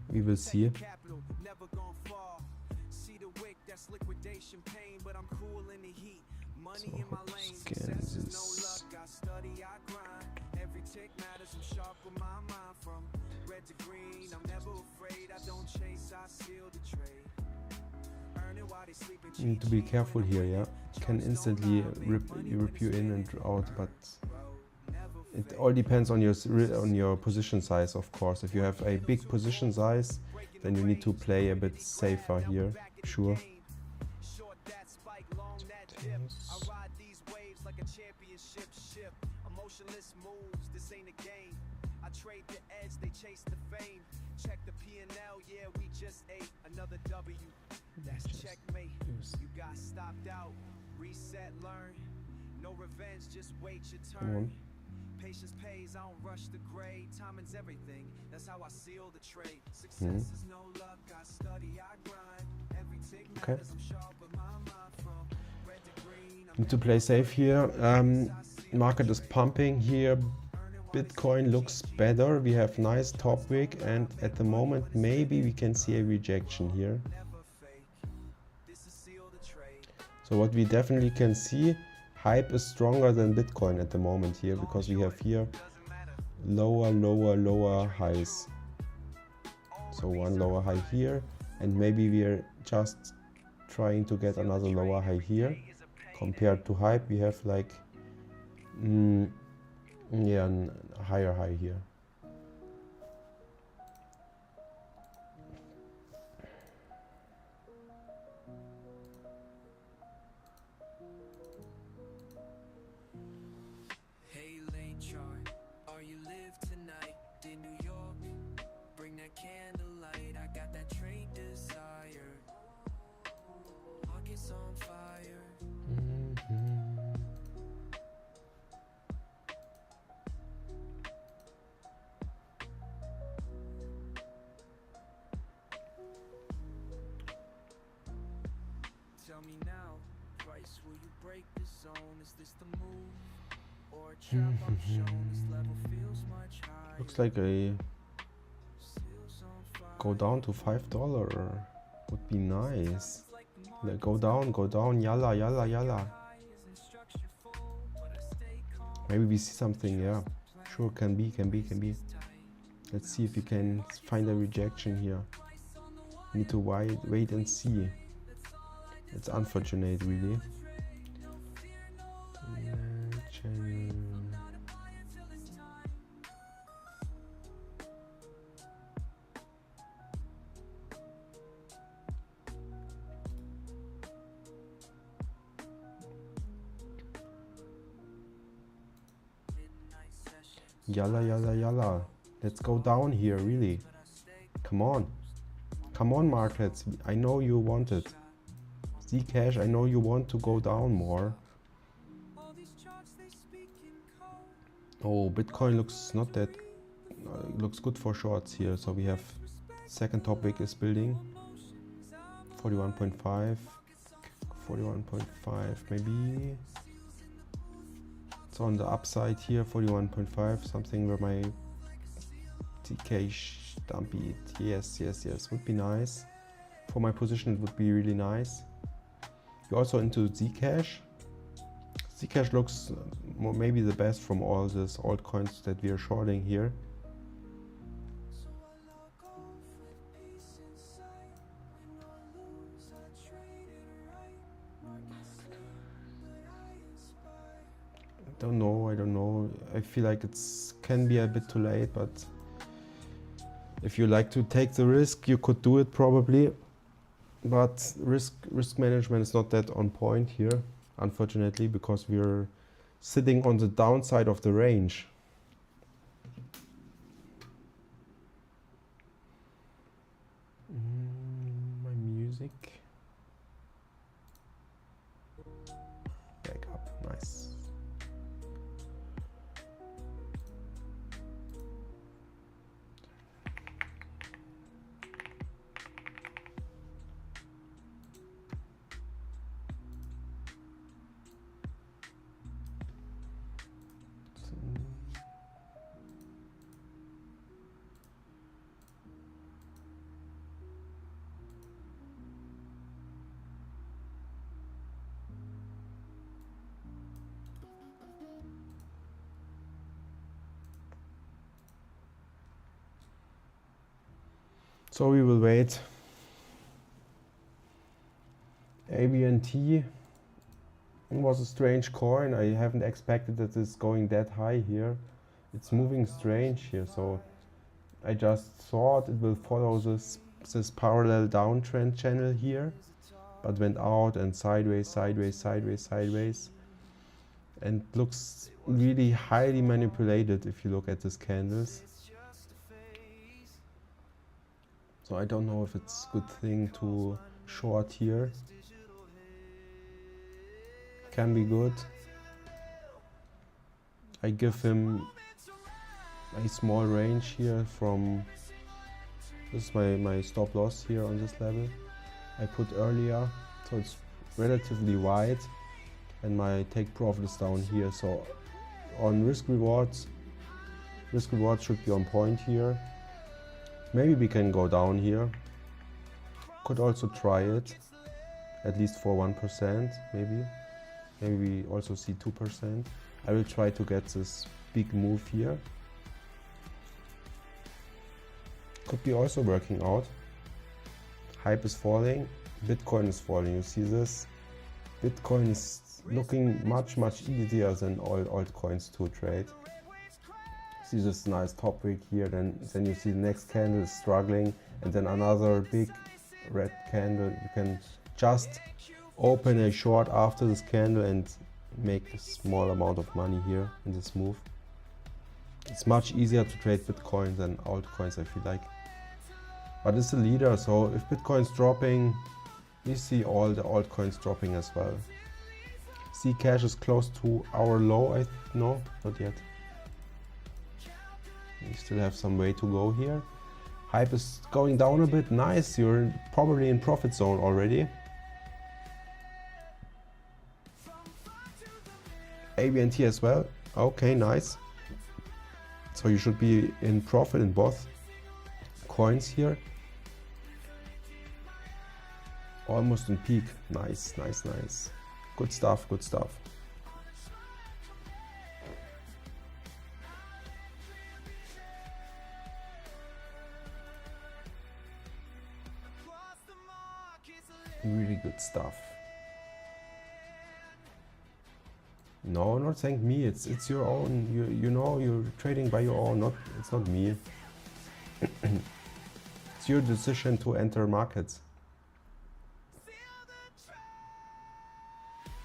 We will see. So, scan this. red to green, I'm never afraid. I don't chase, I seal the trade. Earn it while they sleep and You need to be careful here, yeah. Can instantly rip you in and out, but it all depends on your position size, of course. If you have a big position size, then you need to play a bit safer here, sure. Short that spike, long that dip. I ride these waves like a championship ship. Emotionless moves, this ain't a game. I trade the edge, they chase the fame. Check the P&L, yeah, we just ate another W. That's checkmate. You got stopped out. Reset, learn. No revenge, just wait your turn. Patience pays, I don't rush the grade. Timing's everything, that's how I seal the trade. Success is no luck, I study, I grind. Every tick matters, I'm sharp with my mind from red to green. Need to play safe here. Market is pumping here. Bitcoin looks better. We have nice top wick, and at the moment maybe we can see a rejection here. So what we definitely can see, hype is stronger than Bitcoin at the moment here, because we have here lower highs. So one lower high here, and maybe we are just trying to get another lower high here. Compared to hype, we have like yeah, a higher high here. Hey, late chart, are you live tonight? Did New York bring that candlelight? I got that trade desire. Market's on fire. Tell me now, price, will you break the zone? Is this the move? Or a chop up shown? This level feels much higher. Looks like a Seals on fire. go down to $5 would be nice. Go down, yalla, yalla, yalla. Maybe we see something, yeah. Sure, can be. Let's see if we can find a rejection here. Need to wait and see. It's unfortunate, really. Yalla, yalla, yalla. Let's go down here, really. Come on. Come on, markets. I know you want it. Zcash, I know you want to go down more. Oh, Bitcoin looks not that... looks good for shorts here. So we have second top wick is building. 41.5. 41.5 maybe. So on the upside here, 41.5. Something where my Zcash dump it. Yes. Would be nice. For my position, it would be really nice. You're also into Zcash. Zcash looks maybe the best from all these altcoins that we are shorting here. I don't know. I feel like it's can be a bit too late, but if you like to take the risk, you could do it probably. But risk management is not that on point here, unfortunately, because we're sitting on the downside of the range. My music. Back up, nice. So we will wait. ABNT was a strange coin. I haven't expected that it's going that high here. It's moving strange here, so I just thought it will follow this parallel downtrend channel here, but went out and sideways, sideways, sideways, sideways, and looks really highly manipulated if you look at these candles. So I don't know if it's a good thing to short here. Can be good. I give him a small range here from, this is my stop loss here on this level I put earlier, so it's relatively wide, and my take profit is down here. So on risk rewards should be on point here. Maybe we can go down here. Could also try it, at least for 1%, maybe we also see 2%. I will try to get this big move here. Could be also working out. Hype is falling, Bitcoin is falling. You see this? Bitcoin is looking much easier than all altcoins to trade. See this nice top wick here, then you see the next candle is struggling, and then another big red candle. You can just open a short after this candle and make a small amount of money here in this move. It's much easier to trade Bitcoin than altcoins, I feel like. But it's a leader, so if Bitcoin's dropping, we see all the altcoins dropping as well. Zcash is close to our low, no, not yet. We still have some way to go here. Hype is going down a bit, nice, you're probably in profit zone already. ABNT as well, okay, nice. So you should be in profit in both coins here. Almost in peak, nice, nice, nice. Good stuff, good stuff. Really good stuff. No, not thank me. It's your own. You know you're trading by your own. It's not me. It's your decision to enter markets.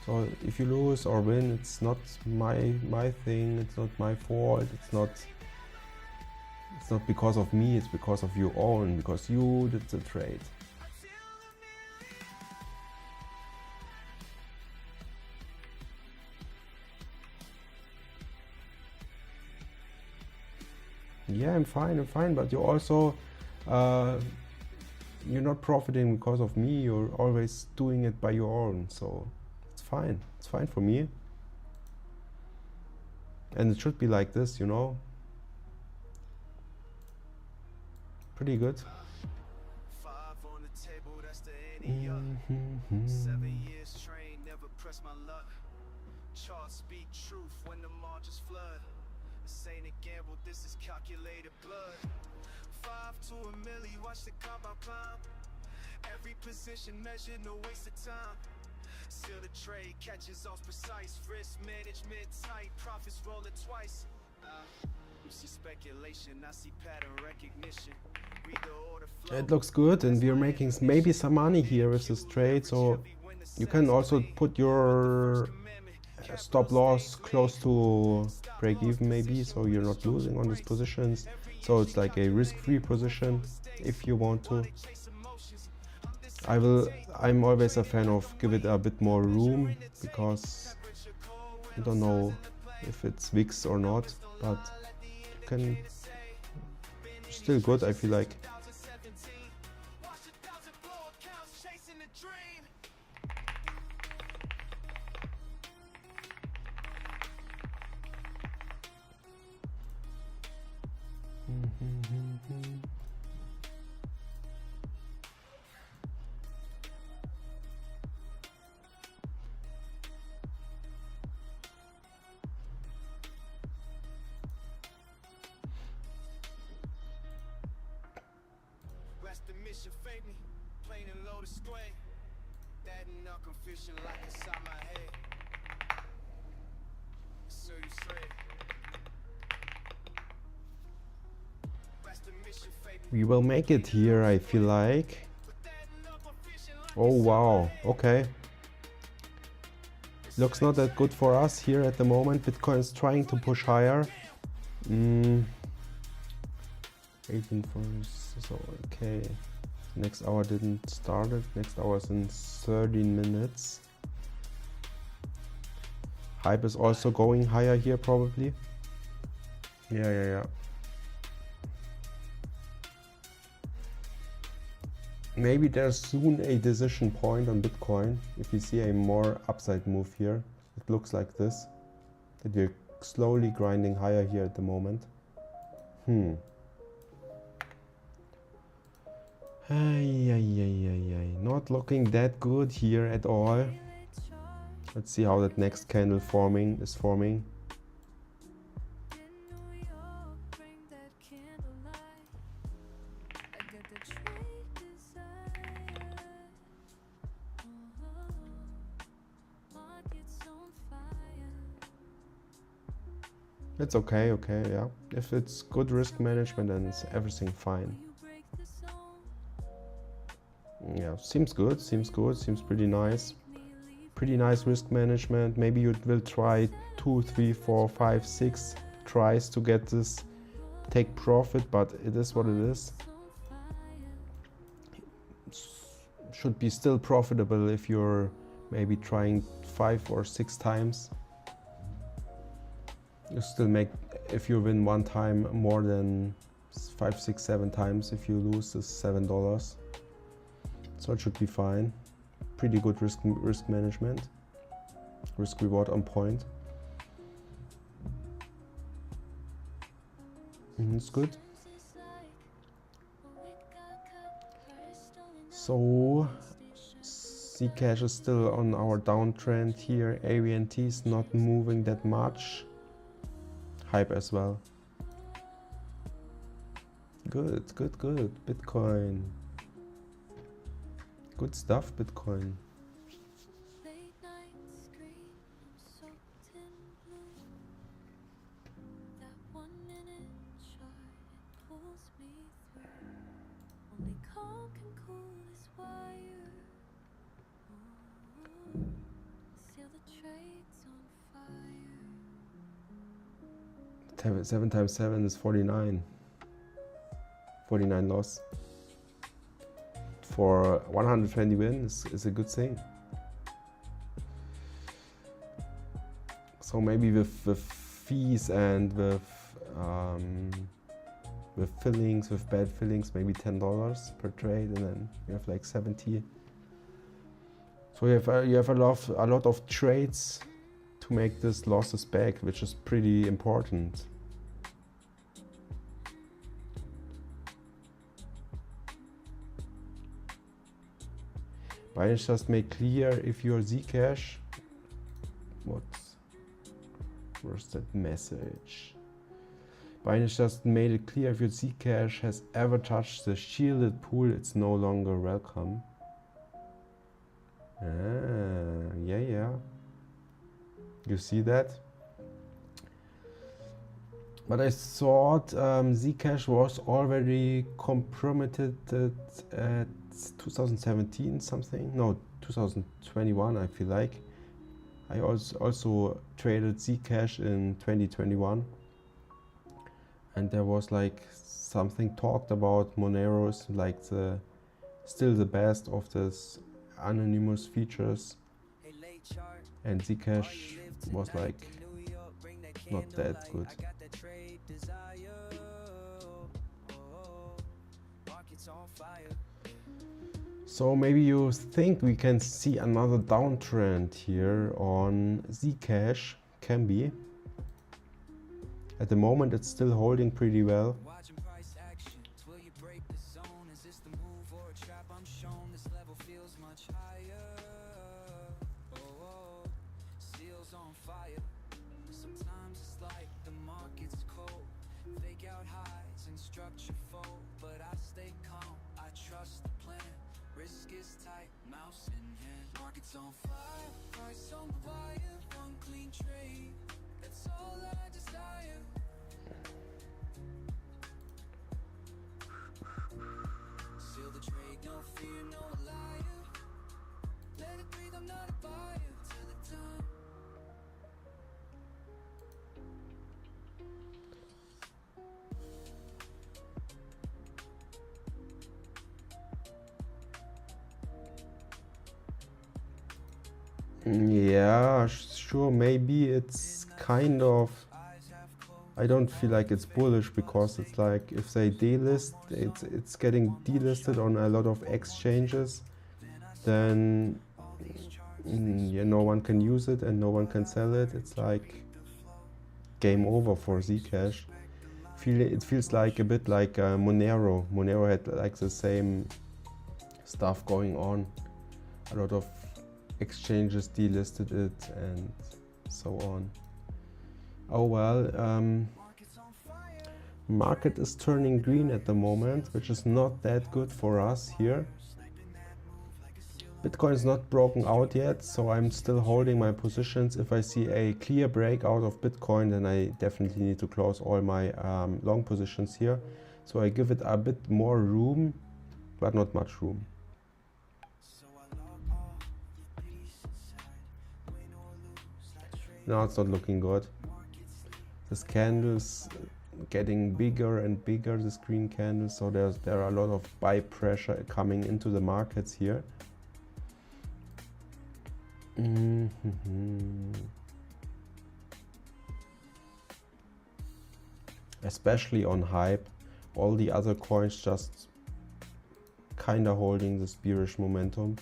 So if you lose or win, it's not my thing. It's not my fault. It's not because of me. It's because of your own. Because you did the trade. Yeah, I'm fine, but you're also, you're not profiting because of me, you're always doing it by your own, so it's fine for me. And it should be like this, you know. Pretty good. 5 on the table, that's the any up. 7 years trained, never press my luck. Charts speak truth when the margins flood. This ain't a gamble, this is calculated blood. 5 to a milli, watch the compound climb. Every position measured, no waste of time. Seal the trade, catches off precise. Risk management tight, profits rolling twice. You see speculation, I see pattern recognition. Read the order flow. It looks good, and we're making maybe some money here with this trade, so you can also put your stop loss close to break even maybe, so you're not losing on these positions. So it's like a risk-free position if you want to. I'm always a fan of give it a bit more room, because I don't know if it's VIX or not, but you can still good, I feel like. mission fake me, plain and low display. That and I'm fishing like inside my head. So you say. That's the mission fake me. We will make it here, I feel like. Oh wow, okay. Looks not that good for us here at the moment. Bitcoin is trying to push higher. 18 first, so okay. Next hour didn't start it. Next hour is in 13 minutes. Hype is also going higher here probably. Yeah. Maybe there's soon a decision point on Bitcoin. If you see a more upside move here, it looks like this. That you're slowly grinding higher here at the moment. Not looking that good here at all. Let's see how that next candle is forming. It's okay, yeah. If it's good risk management, then it's everything fine. Yeah, seems good, seems pretty nice. Pretty nice risk management. Maybe you will try 2, 3, 4, 5, 6 tries to get this, take profit, but it is what it is. Should be still profitable if you're maybe trying 5 or 6 times. You still make, if you win one time, more than 5, 6, 7 times. If you lose, this $7. So it should be fine. Pretty good risk management. Risk reward on point. It's good. So Zcash is still on our downtrend here. AVNT is not moving that much. Hype as well. Good. Bitcoin. Good stuff, Bitcoin. Seven times 7 is 49. 49 loss. For 120 wins is a good thing. So maybe with fees and with fillings, with bad fillings, maybe $10 per trade, and then you have like 70. So you have a lot of trades to make this losses back, which is pretty important. Binance just made clear if your Zcash, where's that message? Binance just made it clear if your Zcash has ever touched the shielded pool, it's no longer welcome. Yeah. You see that? But I thought Zcash was already compromised at 2017 something. No, 2021 I feel like. I also traded Zcash in 2021. And there was like something talked about Monero's like still the best of this anonymous features. And Zcash was like not that good. So maybe you think we can see another downtrend here on Zcash. Can be. At the moment it's still holding pretty well. Fake out highs and structure fold, but I stay calm, I trust the plan. Risk is tight, mouse in hand. Market's on fire, price on the wire. One clean trade, that's all I desire. Seal the trade, no fear, no liar. Let it breathe, I'm not a buyer till the time. Yeah, sure, maybe it's kind of, I don't feel like it's bullish because it's like if they delist, it's getting delisted on a lot of exchanges, then yeah, no one can use it and no one can sell it. It's like game over for Zcash. It feels like a bit like Monero. Monero had like the same stuff going on. A lot of exchanges delisted it and so on. Oh well, market is turning green at the moment, which is not that good for us here. Bitcoin is not broken out yet, so I'm still holding my positions. If I see a clear breakout of Bitcoin, then I definitely need to close all my long positions here. So I give it a bit more room, but not much room. Now it's not looking good. This candle's getting bigger and bigger, this green candle, so there are a lot of buy pressure coming into the markets here. Especially on Hype, all the other coins just kinda holding this bearish momentum.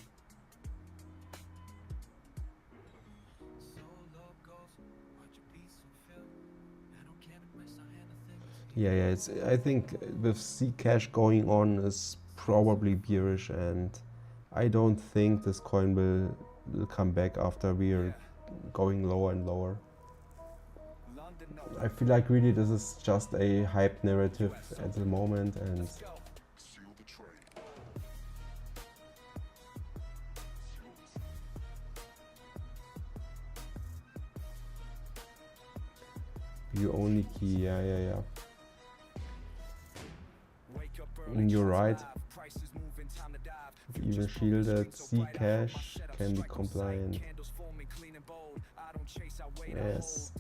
Yeah, I think with Zcash going on is probably bearish, and I don't think this coin will come back after we are going lower and lower. I feel like really this is just a hype narrative at the moment, and you only key, yeah. You're right. Even shielded Zcash can be compliant. Yes.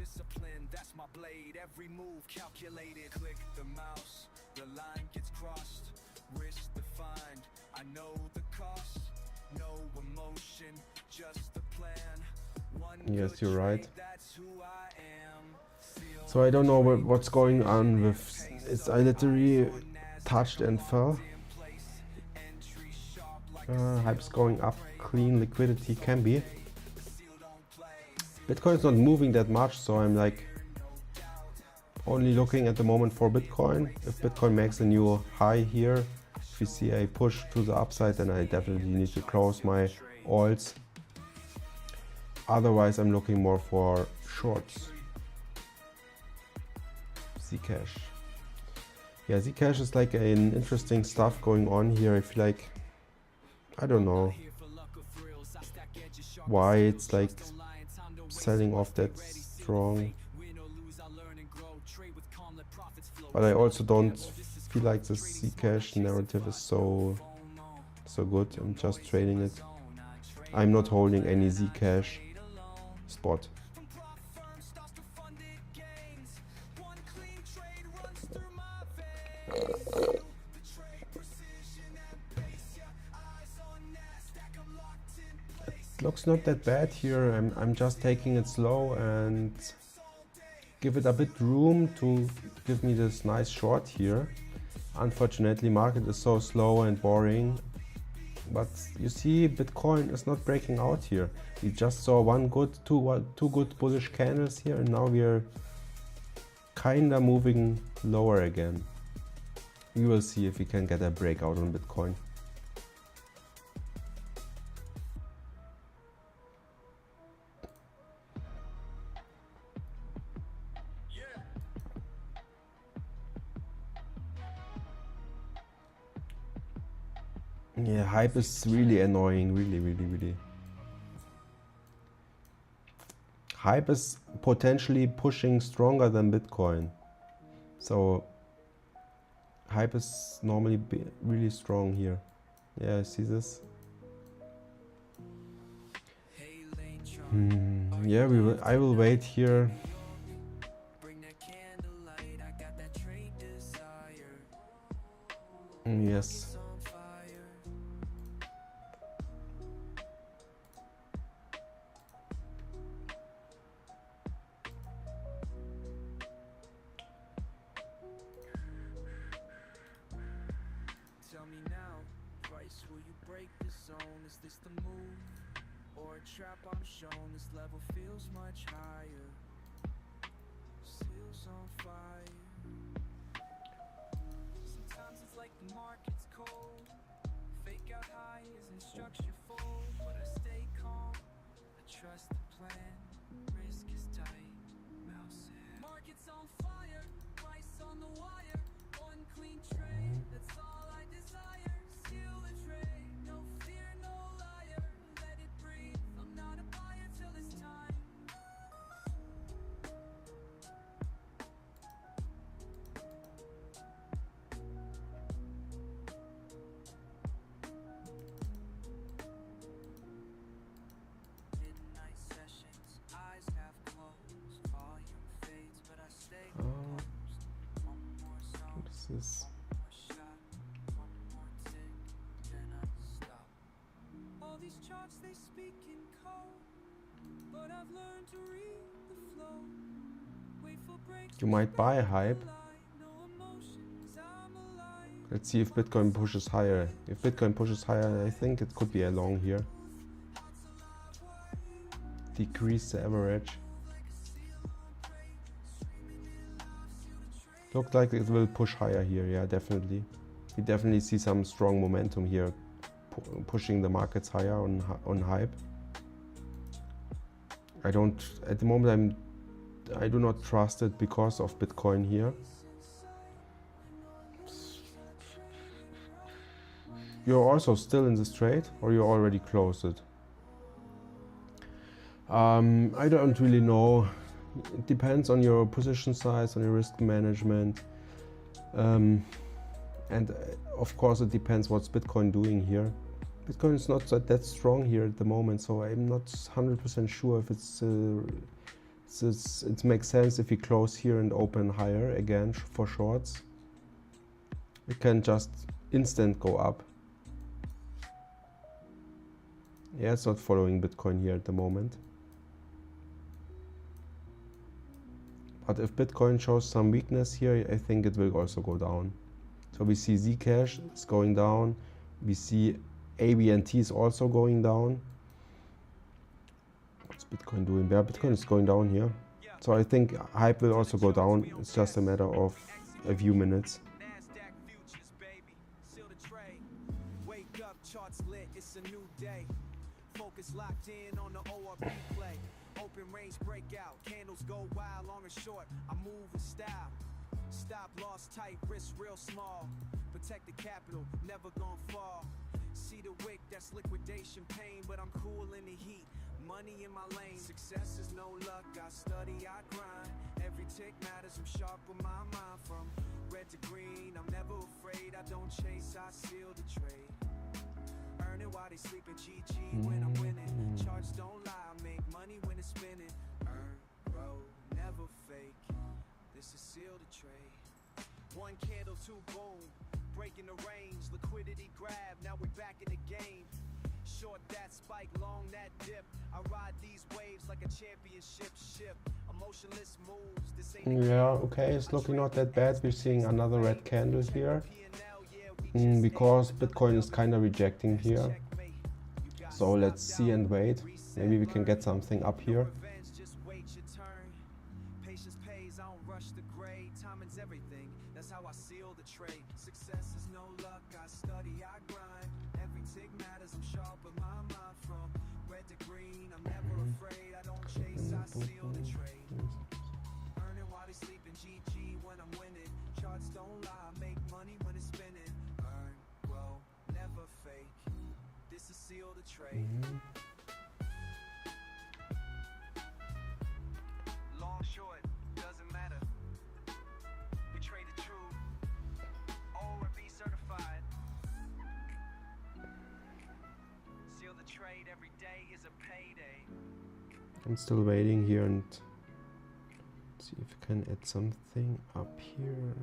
Yes, you're right. So I don't know what's going on with it's. I literally touched and fell. Hype's going up, clean liquidity can be. Bitcoin is not moving that much, so I'm like only looking at the moment for Bitcoin. If Bitcoin makes a new high here, if we see a push to the upside, then I definitely need to close my alts. Otherwise, I'm looking more for shorts. Zcash. Yeah, Zcash is like an interesting stuff going on here. I feel like, I don't know why it's like selling off that strong, but I also don't feel like the Zcash narrative is so good. I'm just trading it. I'm not holding any Zcash spot. Looks not that bad here. I'm just taking it slow and give it a bit room to give me this nice short here. Unfortunately, market is so slow and boring. But you see, Bitcoin is not breaking out here. We just saw two good bullish candles here, and now we are kinda moving lower again. We will see if we can get a breakout on Bitcoin. Yeah, hype is really annoying, really. Hype is potentially pushing stronger than Bitcoin. So hype is normally really strong here. Yeah, I see this. Yeah, I will wait here. Yes. Tell me now, Price, will you break the zone? Is this the move? Or a trap I'm shown? This level feels much higher. Seals on fire. Sometimes it's like the market's cold. Fake out high isn't structure full. But I stay calm, I trust the plan. Risk is tight, mouse in. Market's on fire, price on the wire. One clean trade, that's all I desire. Seal the trade, no fear, no liar. Let it breathe, I'm not a buyer till it's time. Midnight sessions, eyes half closed. Volume fades, but I stay composed. One more song, What is this? one more shot, one more tick, then I stop. All these charts they speak in code, but I've learned to read the flow. Wait for breaks. You might buy a hype. No emotions, I'm alive. Let's see if Bitcoin pushes higher. If Bitcoin pushes higher, I think it could be a long here. Decrease the average. Looked like it will push higher here, yeah, definitely. We definitely see some strong momentum here, pushing the markets higher on hype. I don't, at the moment I do not trust it because of Bitcoin here. You're also still in this trade, or you already closed it? I don't really know. It depends on your position size, on your risk management. And of course it depends what's Bitcoin doing here. Bitcoin is not that strong here at the moment, so I'm not 100% sure if it makes sense if we close here and open higher again for shorts. It can just instant go up. Yeah, it's not following Bitcoin here at the moment. But if Bitcoin shows some weakness here, I think it will also go down. So we see Zcash is going down. We see ABNT is also going down. What's Bitcoin doing? Yeah, Bitcoin is going down here. So I think hype will also go down. It's just a matter of a few minutes. NASDAQ futures, baby. Seal the trade. Wake up, charts lit, it's a new day. Focus locked in on the ORP play. Open range breakout, candles go wild, long or short. I move with style. Stop loss tight, risk real small. Protect the capital, never gon' fall. See the wick, that's liquidation pain, but I'm cool in the heat. Money in my lane, success is no luck. I study, I grind. Every tick matters, I'm sharp with my mind. From red to green, I'm never afraid. I don't chase, I seal the trade. Earning while they sleeping, GG when I'm winning. Charts don't lie, I make money when it's spinning. Earn, grow, never fake. This is seal the trade. One candle, two boom. Breaking the range, liquidity grab, now we're back in the game. Short that spike, long that dip. I ride these waves like a championship ship. Emotionless moves, this ain't Yeah, okay, it's looking not that bad. We're seeing another red candle here. Because Bitcoin is kind of rejecting here. So let's see and wait. Maybe we can get something up here. Just wait your turn. Patience pays, I don't rush the grade. Timing's everything, that's how I seal the trade. Success is no luck, I study, I grind. Every tick matters, I'm sharp with my mind. From red to green, I'm never afraid. I don't chase, I seal the trade. Earning while they sleeping, GG when I'm winning. Charts don't lie, make money when it's spinning. Earn, grow, never fake. the trade. Long, short, doesn't matter. We trade the truth. O or B certified. Seal the trade, every day is a payday. I'm still waiting here and see if I can add something up here.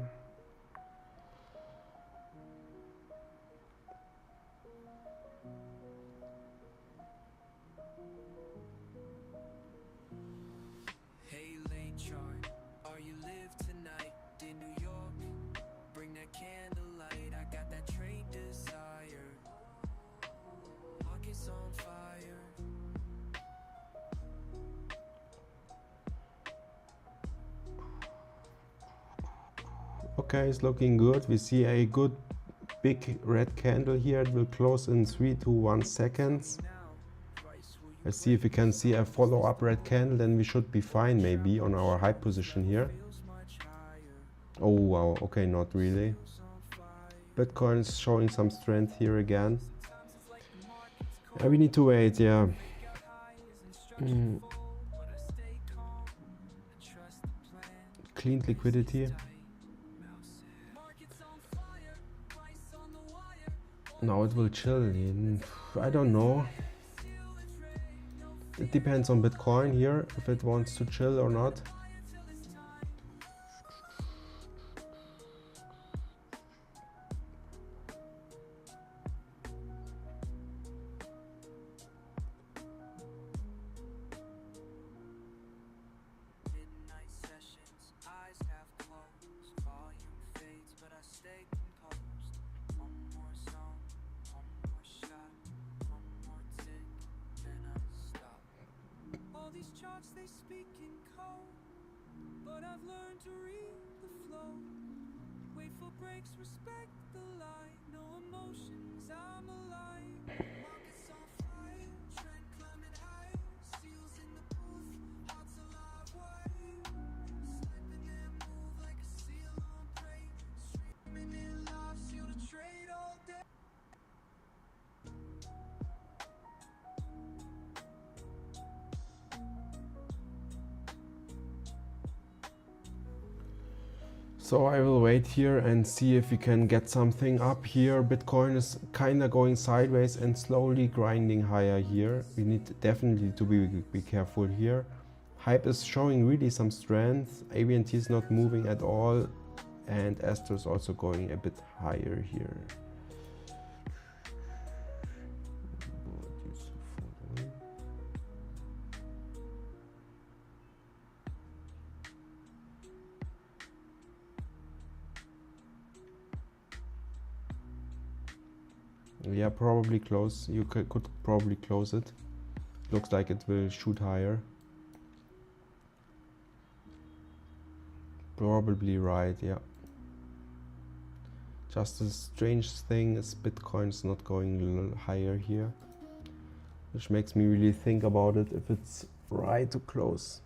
Hey, late chart, are you live tonight in New York? Bring that candlelight, I got that trade desire. Market's on fire. Okay, it's looking good. We see a good big red candle here. It will close in 3 to 1 seconds. Now, price will you Let's see if we can see a follow-up red candle, then we should be fine maybe on our high position here. feels much higher? Oh wow, okay, not really. Feels on fire. Bitcoin is showing some strength here again. Sometimes it's like the market's cold. Yeah, we need to wait, yeah. Breakout high isn't structured fold, but I stay calm and trust the plan. Cleaned liquidity. Market's on fire, price on the wire. Now it will chill. I don't know. It depends on Bitcoin here, if it wants to chill or not. Midnight sessions, eyes half closed. Volume fades, but I stay composed. One more song, one more shot, one more tick, then I stop. All these charts they speak in code, but I've learned to read the flow. Wait for breaks, respect the light. No emotions, I'm alive. Markets on fire, trend climbing high. Seals in the booth, hearts alive wide. Sniping and move like a seal on prey. Streaming in live, seal the trade all day. So I will wait here and see if we can get something up here. Bitcoin is kind of going sideways and slowly grinding higher here. We need definitely to be careful here. Hype is showing really some strength. ABNT is not moving at all. And Astro is also going a bit higher here. Yeah, probably close. You could probably close it. Looks like it will shoot higher. Probably right, yeah. Just a strange thing is Bitcoin's not going a little higher here, which makes me really think about it if it's right to close.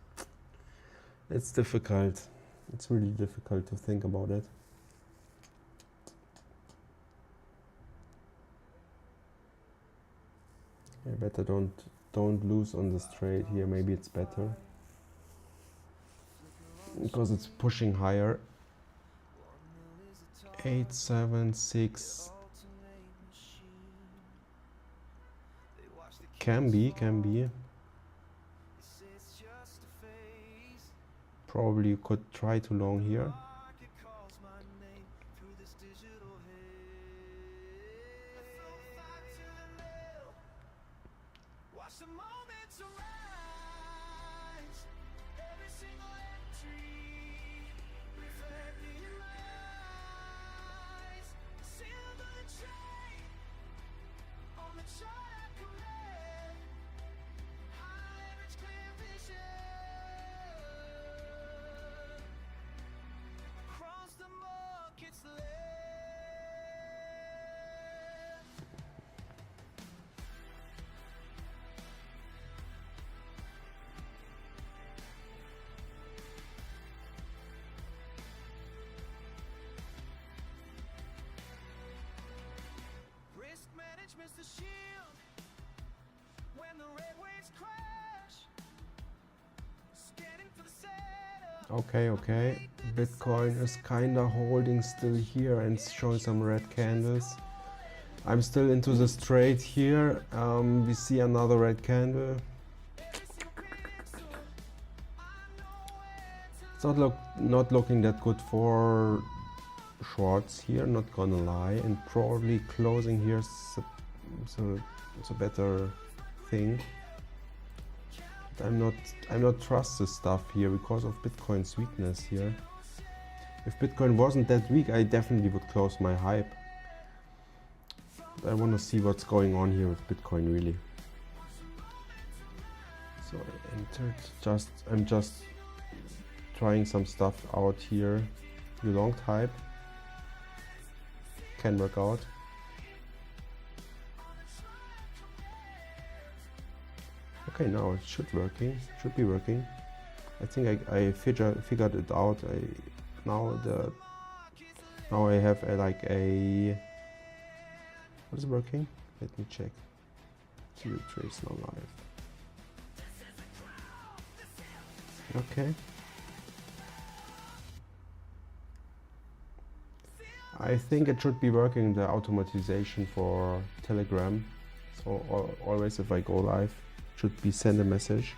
It's difficult. It's really difficult to think about it. Yeah, better don't lose on this trade here. Maybe it's better because it's pushing higher. 876 can be. Probably you could try to long here. Okay, okay. Bitcoin is kinda holding still here and showing some red candles. I'm still into this trade here. We see another red candle. It's not looking that good for shorts here, not gonna lie, and probably closing here is a better thing. But I'm not trust this stuff here because of Bitcoin's weakness here. If Bitcoin wasn't that weak, I definitely would close my hype. But I want to see what's going on here with Bitcoin really. So I entered. I'm just trying some stuff out here. You long type can work out. Okay, now it should be working. I think I figured it out. Now I have what is working? Let me check. Zero trace now live. Okay. I think it should be working, the automatization for Telegram. So always if I go live, should be send a message.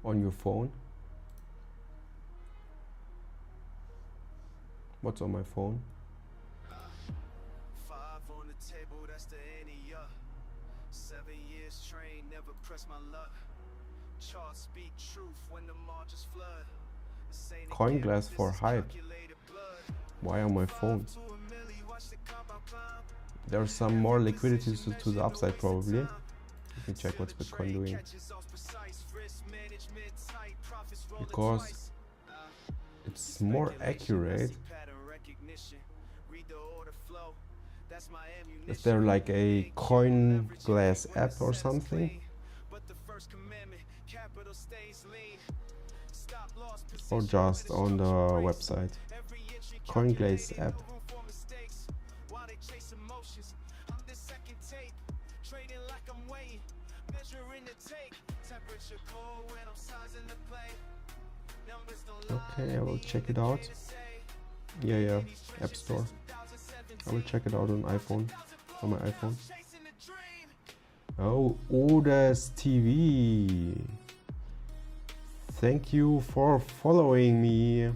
On your phone. What's on my phone? 5 on the table, that's the end of ya. 7 years trained, never press my luck. Charts speak truth when the margins flood. This ain't a Coin game, glass this for is hype. calculated blood. Why on my phone? 5 to a milli, watch the compound climb. There's some more liquidity to the upside probably. Let me check what's Bitcoin doing. Because it's more accurate. Is there like a coin glass app or something? Or just on the website? Coin glass app. Okay, I will check it out. Yeah, App Store. I will check it out on iPhone, on my iPhone. Oh, Odes TV. Thank you for following me.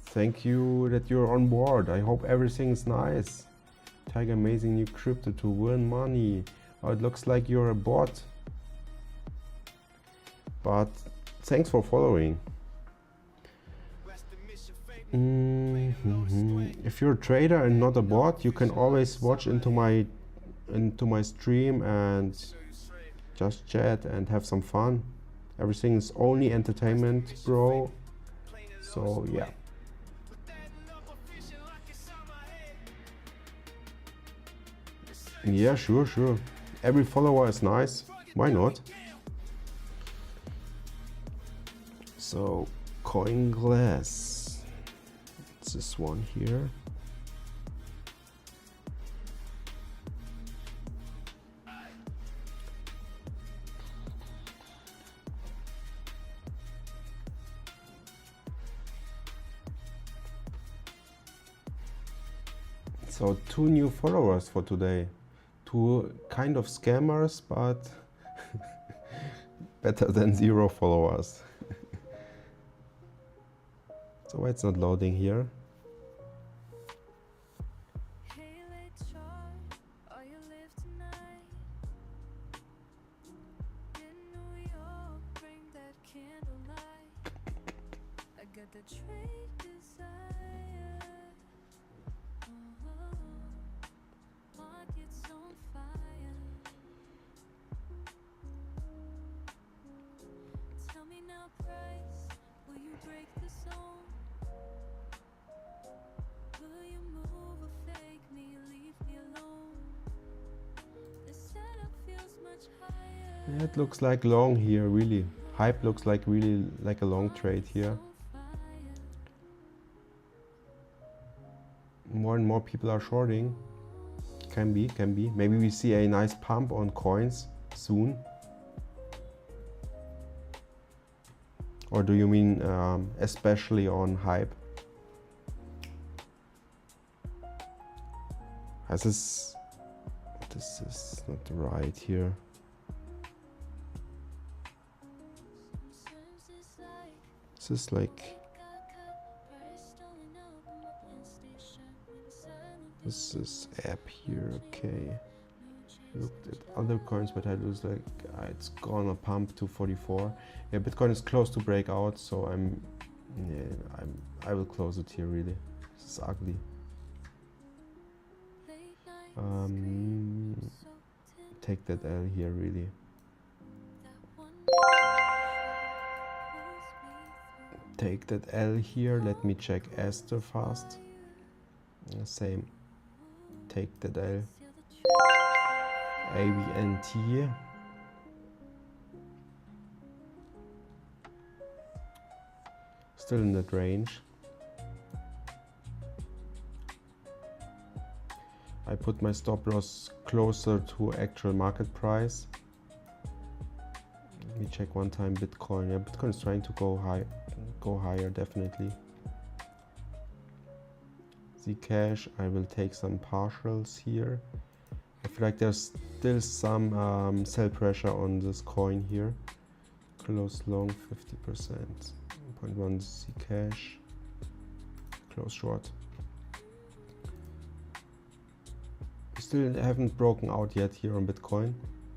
Thank you that you're on board. I hope everything's nice. Tag amazing new crypto to win money. Oh, it looks like you're a bot. But thanks for following. If you're a trader and not a bot, you can always watch into my stream and just chat and have some fun. Everything is only entertainment, bro. So yeah. Yeah, sure. Every follower is nice. Why not? So, Coin Glass. It's this one here. So 2 new followers for today. 2 kind of scammers, but better than 0 followers. So why it's not loading here? Hey, late chart, are you live tonight? In New York, bring that candlelight. I got the trade desire. Market's on fire. Tell me now, price, will you break the zone. Will you move or fake me, leave me alone? The setup feels much higher. Yeah, it looks like long here, really. Hype looks like really like a long trade here. More and more people are shorting. Can be, can be. Maybe we see a nice pump on coins soon. Or do you mean especially on hype? This is not right here. This is like, this is app here, okay. Looked at other coins, but I was like, it's gonna pump to 44. Yeah, Bitcoin is close to breakout, so I will close it here. Really, this is ugly. Take that L here, really. Take that L here. Let me check Aster fast. Same. Take that L. ABNT. Still in that range. I put my stop loss closer to actual market price. Let me check one time Bitcoin. Yeah, Bitcoin is trying to go higher definitely. Zcash, I will take some partials here. I feel like there's still some sell pressure on this coin here. Close long 50%. 0.1 Zcash. Close short. We still haven't broken out yet here on Bitcoin,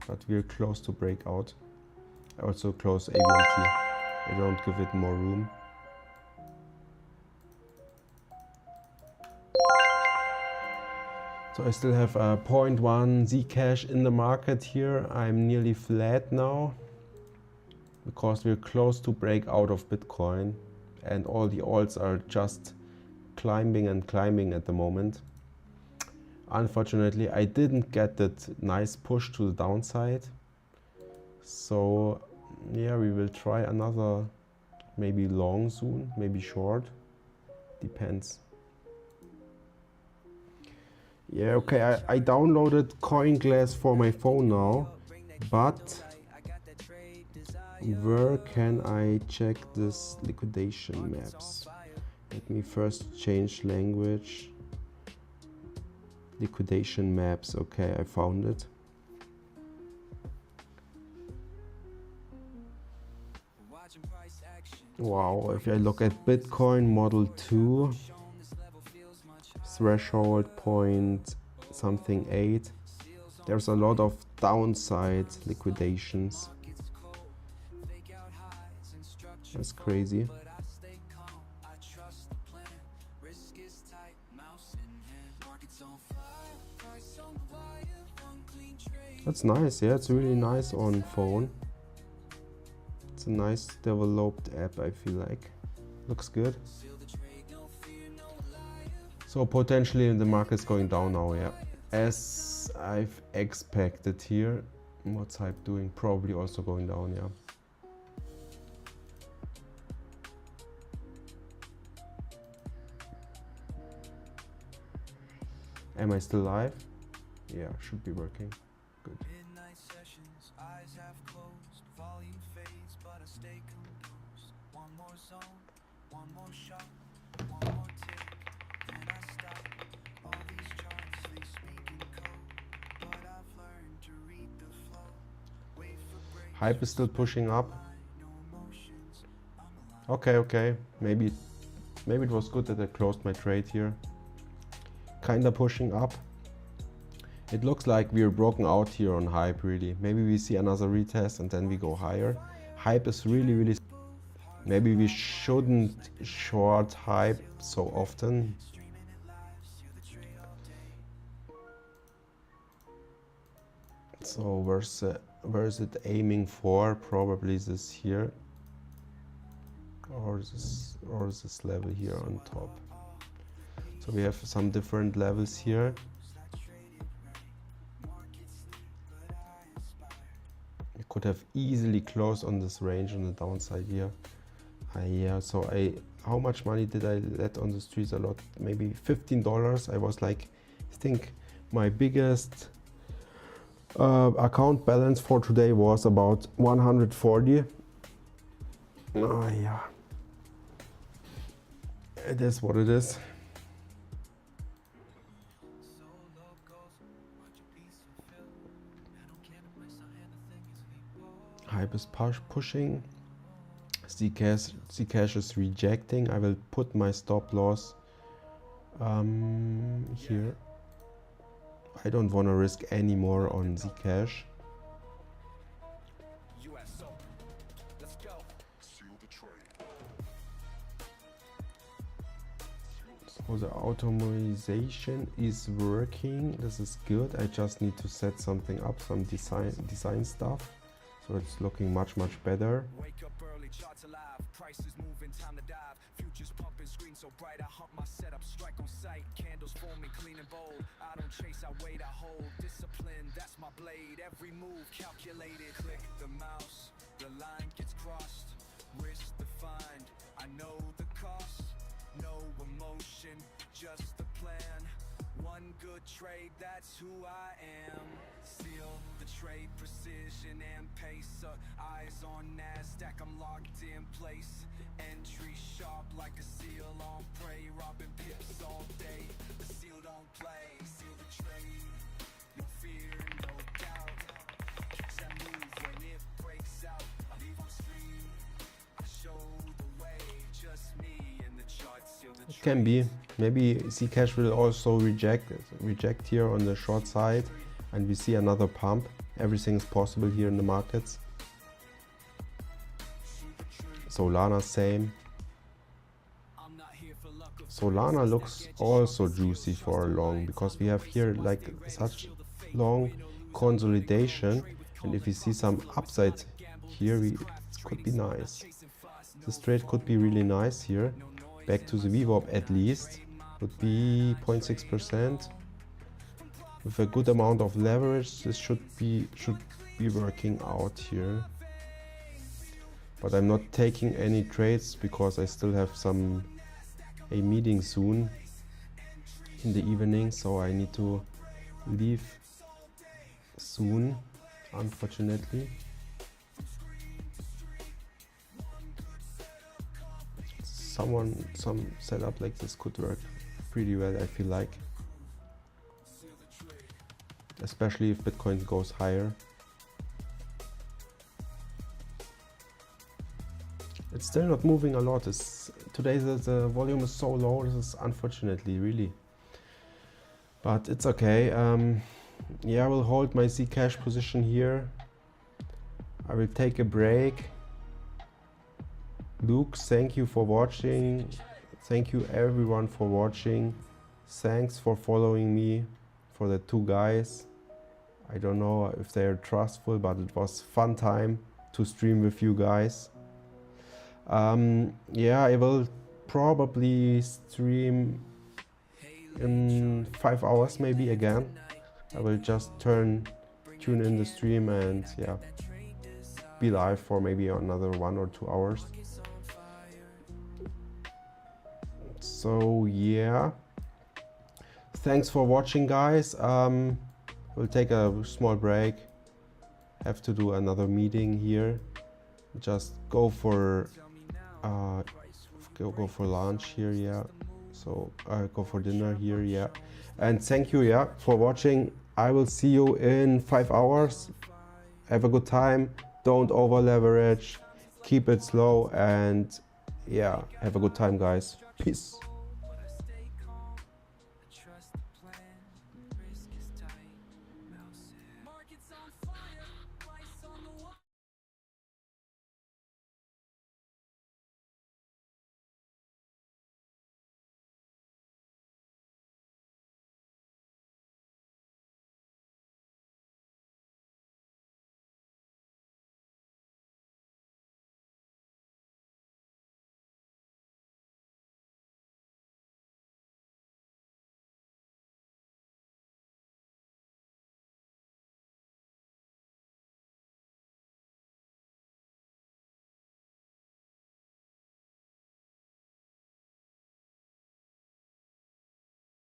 but we're close to breakout. I also close ABNT. I don't give it more room. So I still have 0.1 Zcash in the market here. I'm nearly flat now because we're close to break out of Bitcoin and all the alts are just climbing and climbing at the moment. Unfortunately, I didn't get that nice push to the downside. So yeah, we will try another, maybe long soon, maybe short, depends. Yeah, okay, I downloaded CoinGlass for my phone now, but where can I check this liquidation maps? Let me first change language. Liquidation maps, okay, I found it. Wow, if I look at Bitcoin Model 2, threshold point something 8, there's a lot of downside liquidations. That's crazy. That's nice, yeah, it's really nice on phone. It's a nice developed app, I feel like. Looks good. So potentially the market's going down now, yeah. As I've expected here. What's hype doing? Probably also going down, yeah. Am I still live? Yeah, should be working. Good. Midnight sessions, eyes half closed, volume fades, but I stay composed. One more zone, one more shot, one more take, then I stop. All these charts, they speak in code, but I've learned to read the flow. Wait for breaks. Hype is still pushing up. No emotions, I'm alive. Okay. Maybe it was good that I closed my trade here. Kinda pushing up. It looks like we're broken out here on hype, really. Maybe we see another retest and then we go higher. Hype is really... Maybe we shouldn't short hype so often. So where's it aiming for? Probably this here. or this level here on top. So we have some different levels here. You could have easily closed on this range on the downside here. Yeah, so how much money did I let on the streets? A lot, maybe $15. I was like, I think my biggest account balance for today was about 140. Oh yeah, it is what it is. Hype is pushing. Zcash is rejecting. I will put my stop loss here. I don't want to risk any more on Zcash. So the automation is working. This is good. I just need to set something up, some design stuff. So it's looking much better. Wake up early, charts alive, prices moving, time to dive. Futures pumping, screen so bright, I hump my setup, strike on sight. Candles forming, clean and bold. I don't chase, I wait, I hold. Discipline, that's my blade. Every move calculated. Click the mouse, the line gets crossed. Risk defined, I know the cost. No emotion, just the plan. One good trade, that's who I am. Seal the trade, precision and pace. Eyes on NASDAQ, I'm locked in place. Entry sharp like a seal on prey. Robbing pips all day. The seal don't play. Seal the trade. No fear, no doubt. Catch that move when it breaks out. I leave on screen. I show the way. Just me and the chart. Seal the trade. Can be. Maybe Zcash will also reject here on the short side, and we see another pump. Everything is possible here in the markets. Solana same. Solana looks also juicy for long, because we have here like such long consolidation, and if we see some upside here, it could be nice. This trade could be really nice here. Back to the VWAP at least would be 0.6%. With a good amount of leverage, this should be working out here. But I'm not taking any trades because I still have a meeting soon in the evening, so I need to leave soon, unfortunately. Some setup like this could work pretty well, I feel like. Especially if Bitcoin goes higher. It's still not moving a lot. Today the volume is so low. This is unfortunately, really. But it's okay. Yeah, I will hold my Zcash position here. I will take a break. Luke, thank you for watching. Thank you everyone for watching. Thanks for following me, for the two guys. I don't know if they're trustful, but it was fun time to stream with you guys. Yeah, I will probably stream in 5 hours maybe again. I will just tune in the stream and yeah, be live for maybe another 1 or 2 hours. So yeah, thanks for watching, guys. We'll take a small break. Have to do another meeting here. Just go for lunch here, yeah. So go for dinner here, yeah. And thank you, yeah, for watching. I will see you in 5 hours. Have a good time. Don't over leverage. Keep it slow and yeah, have a good time, guys. Peace.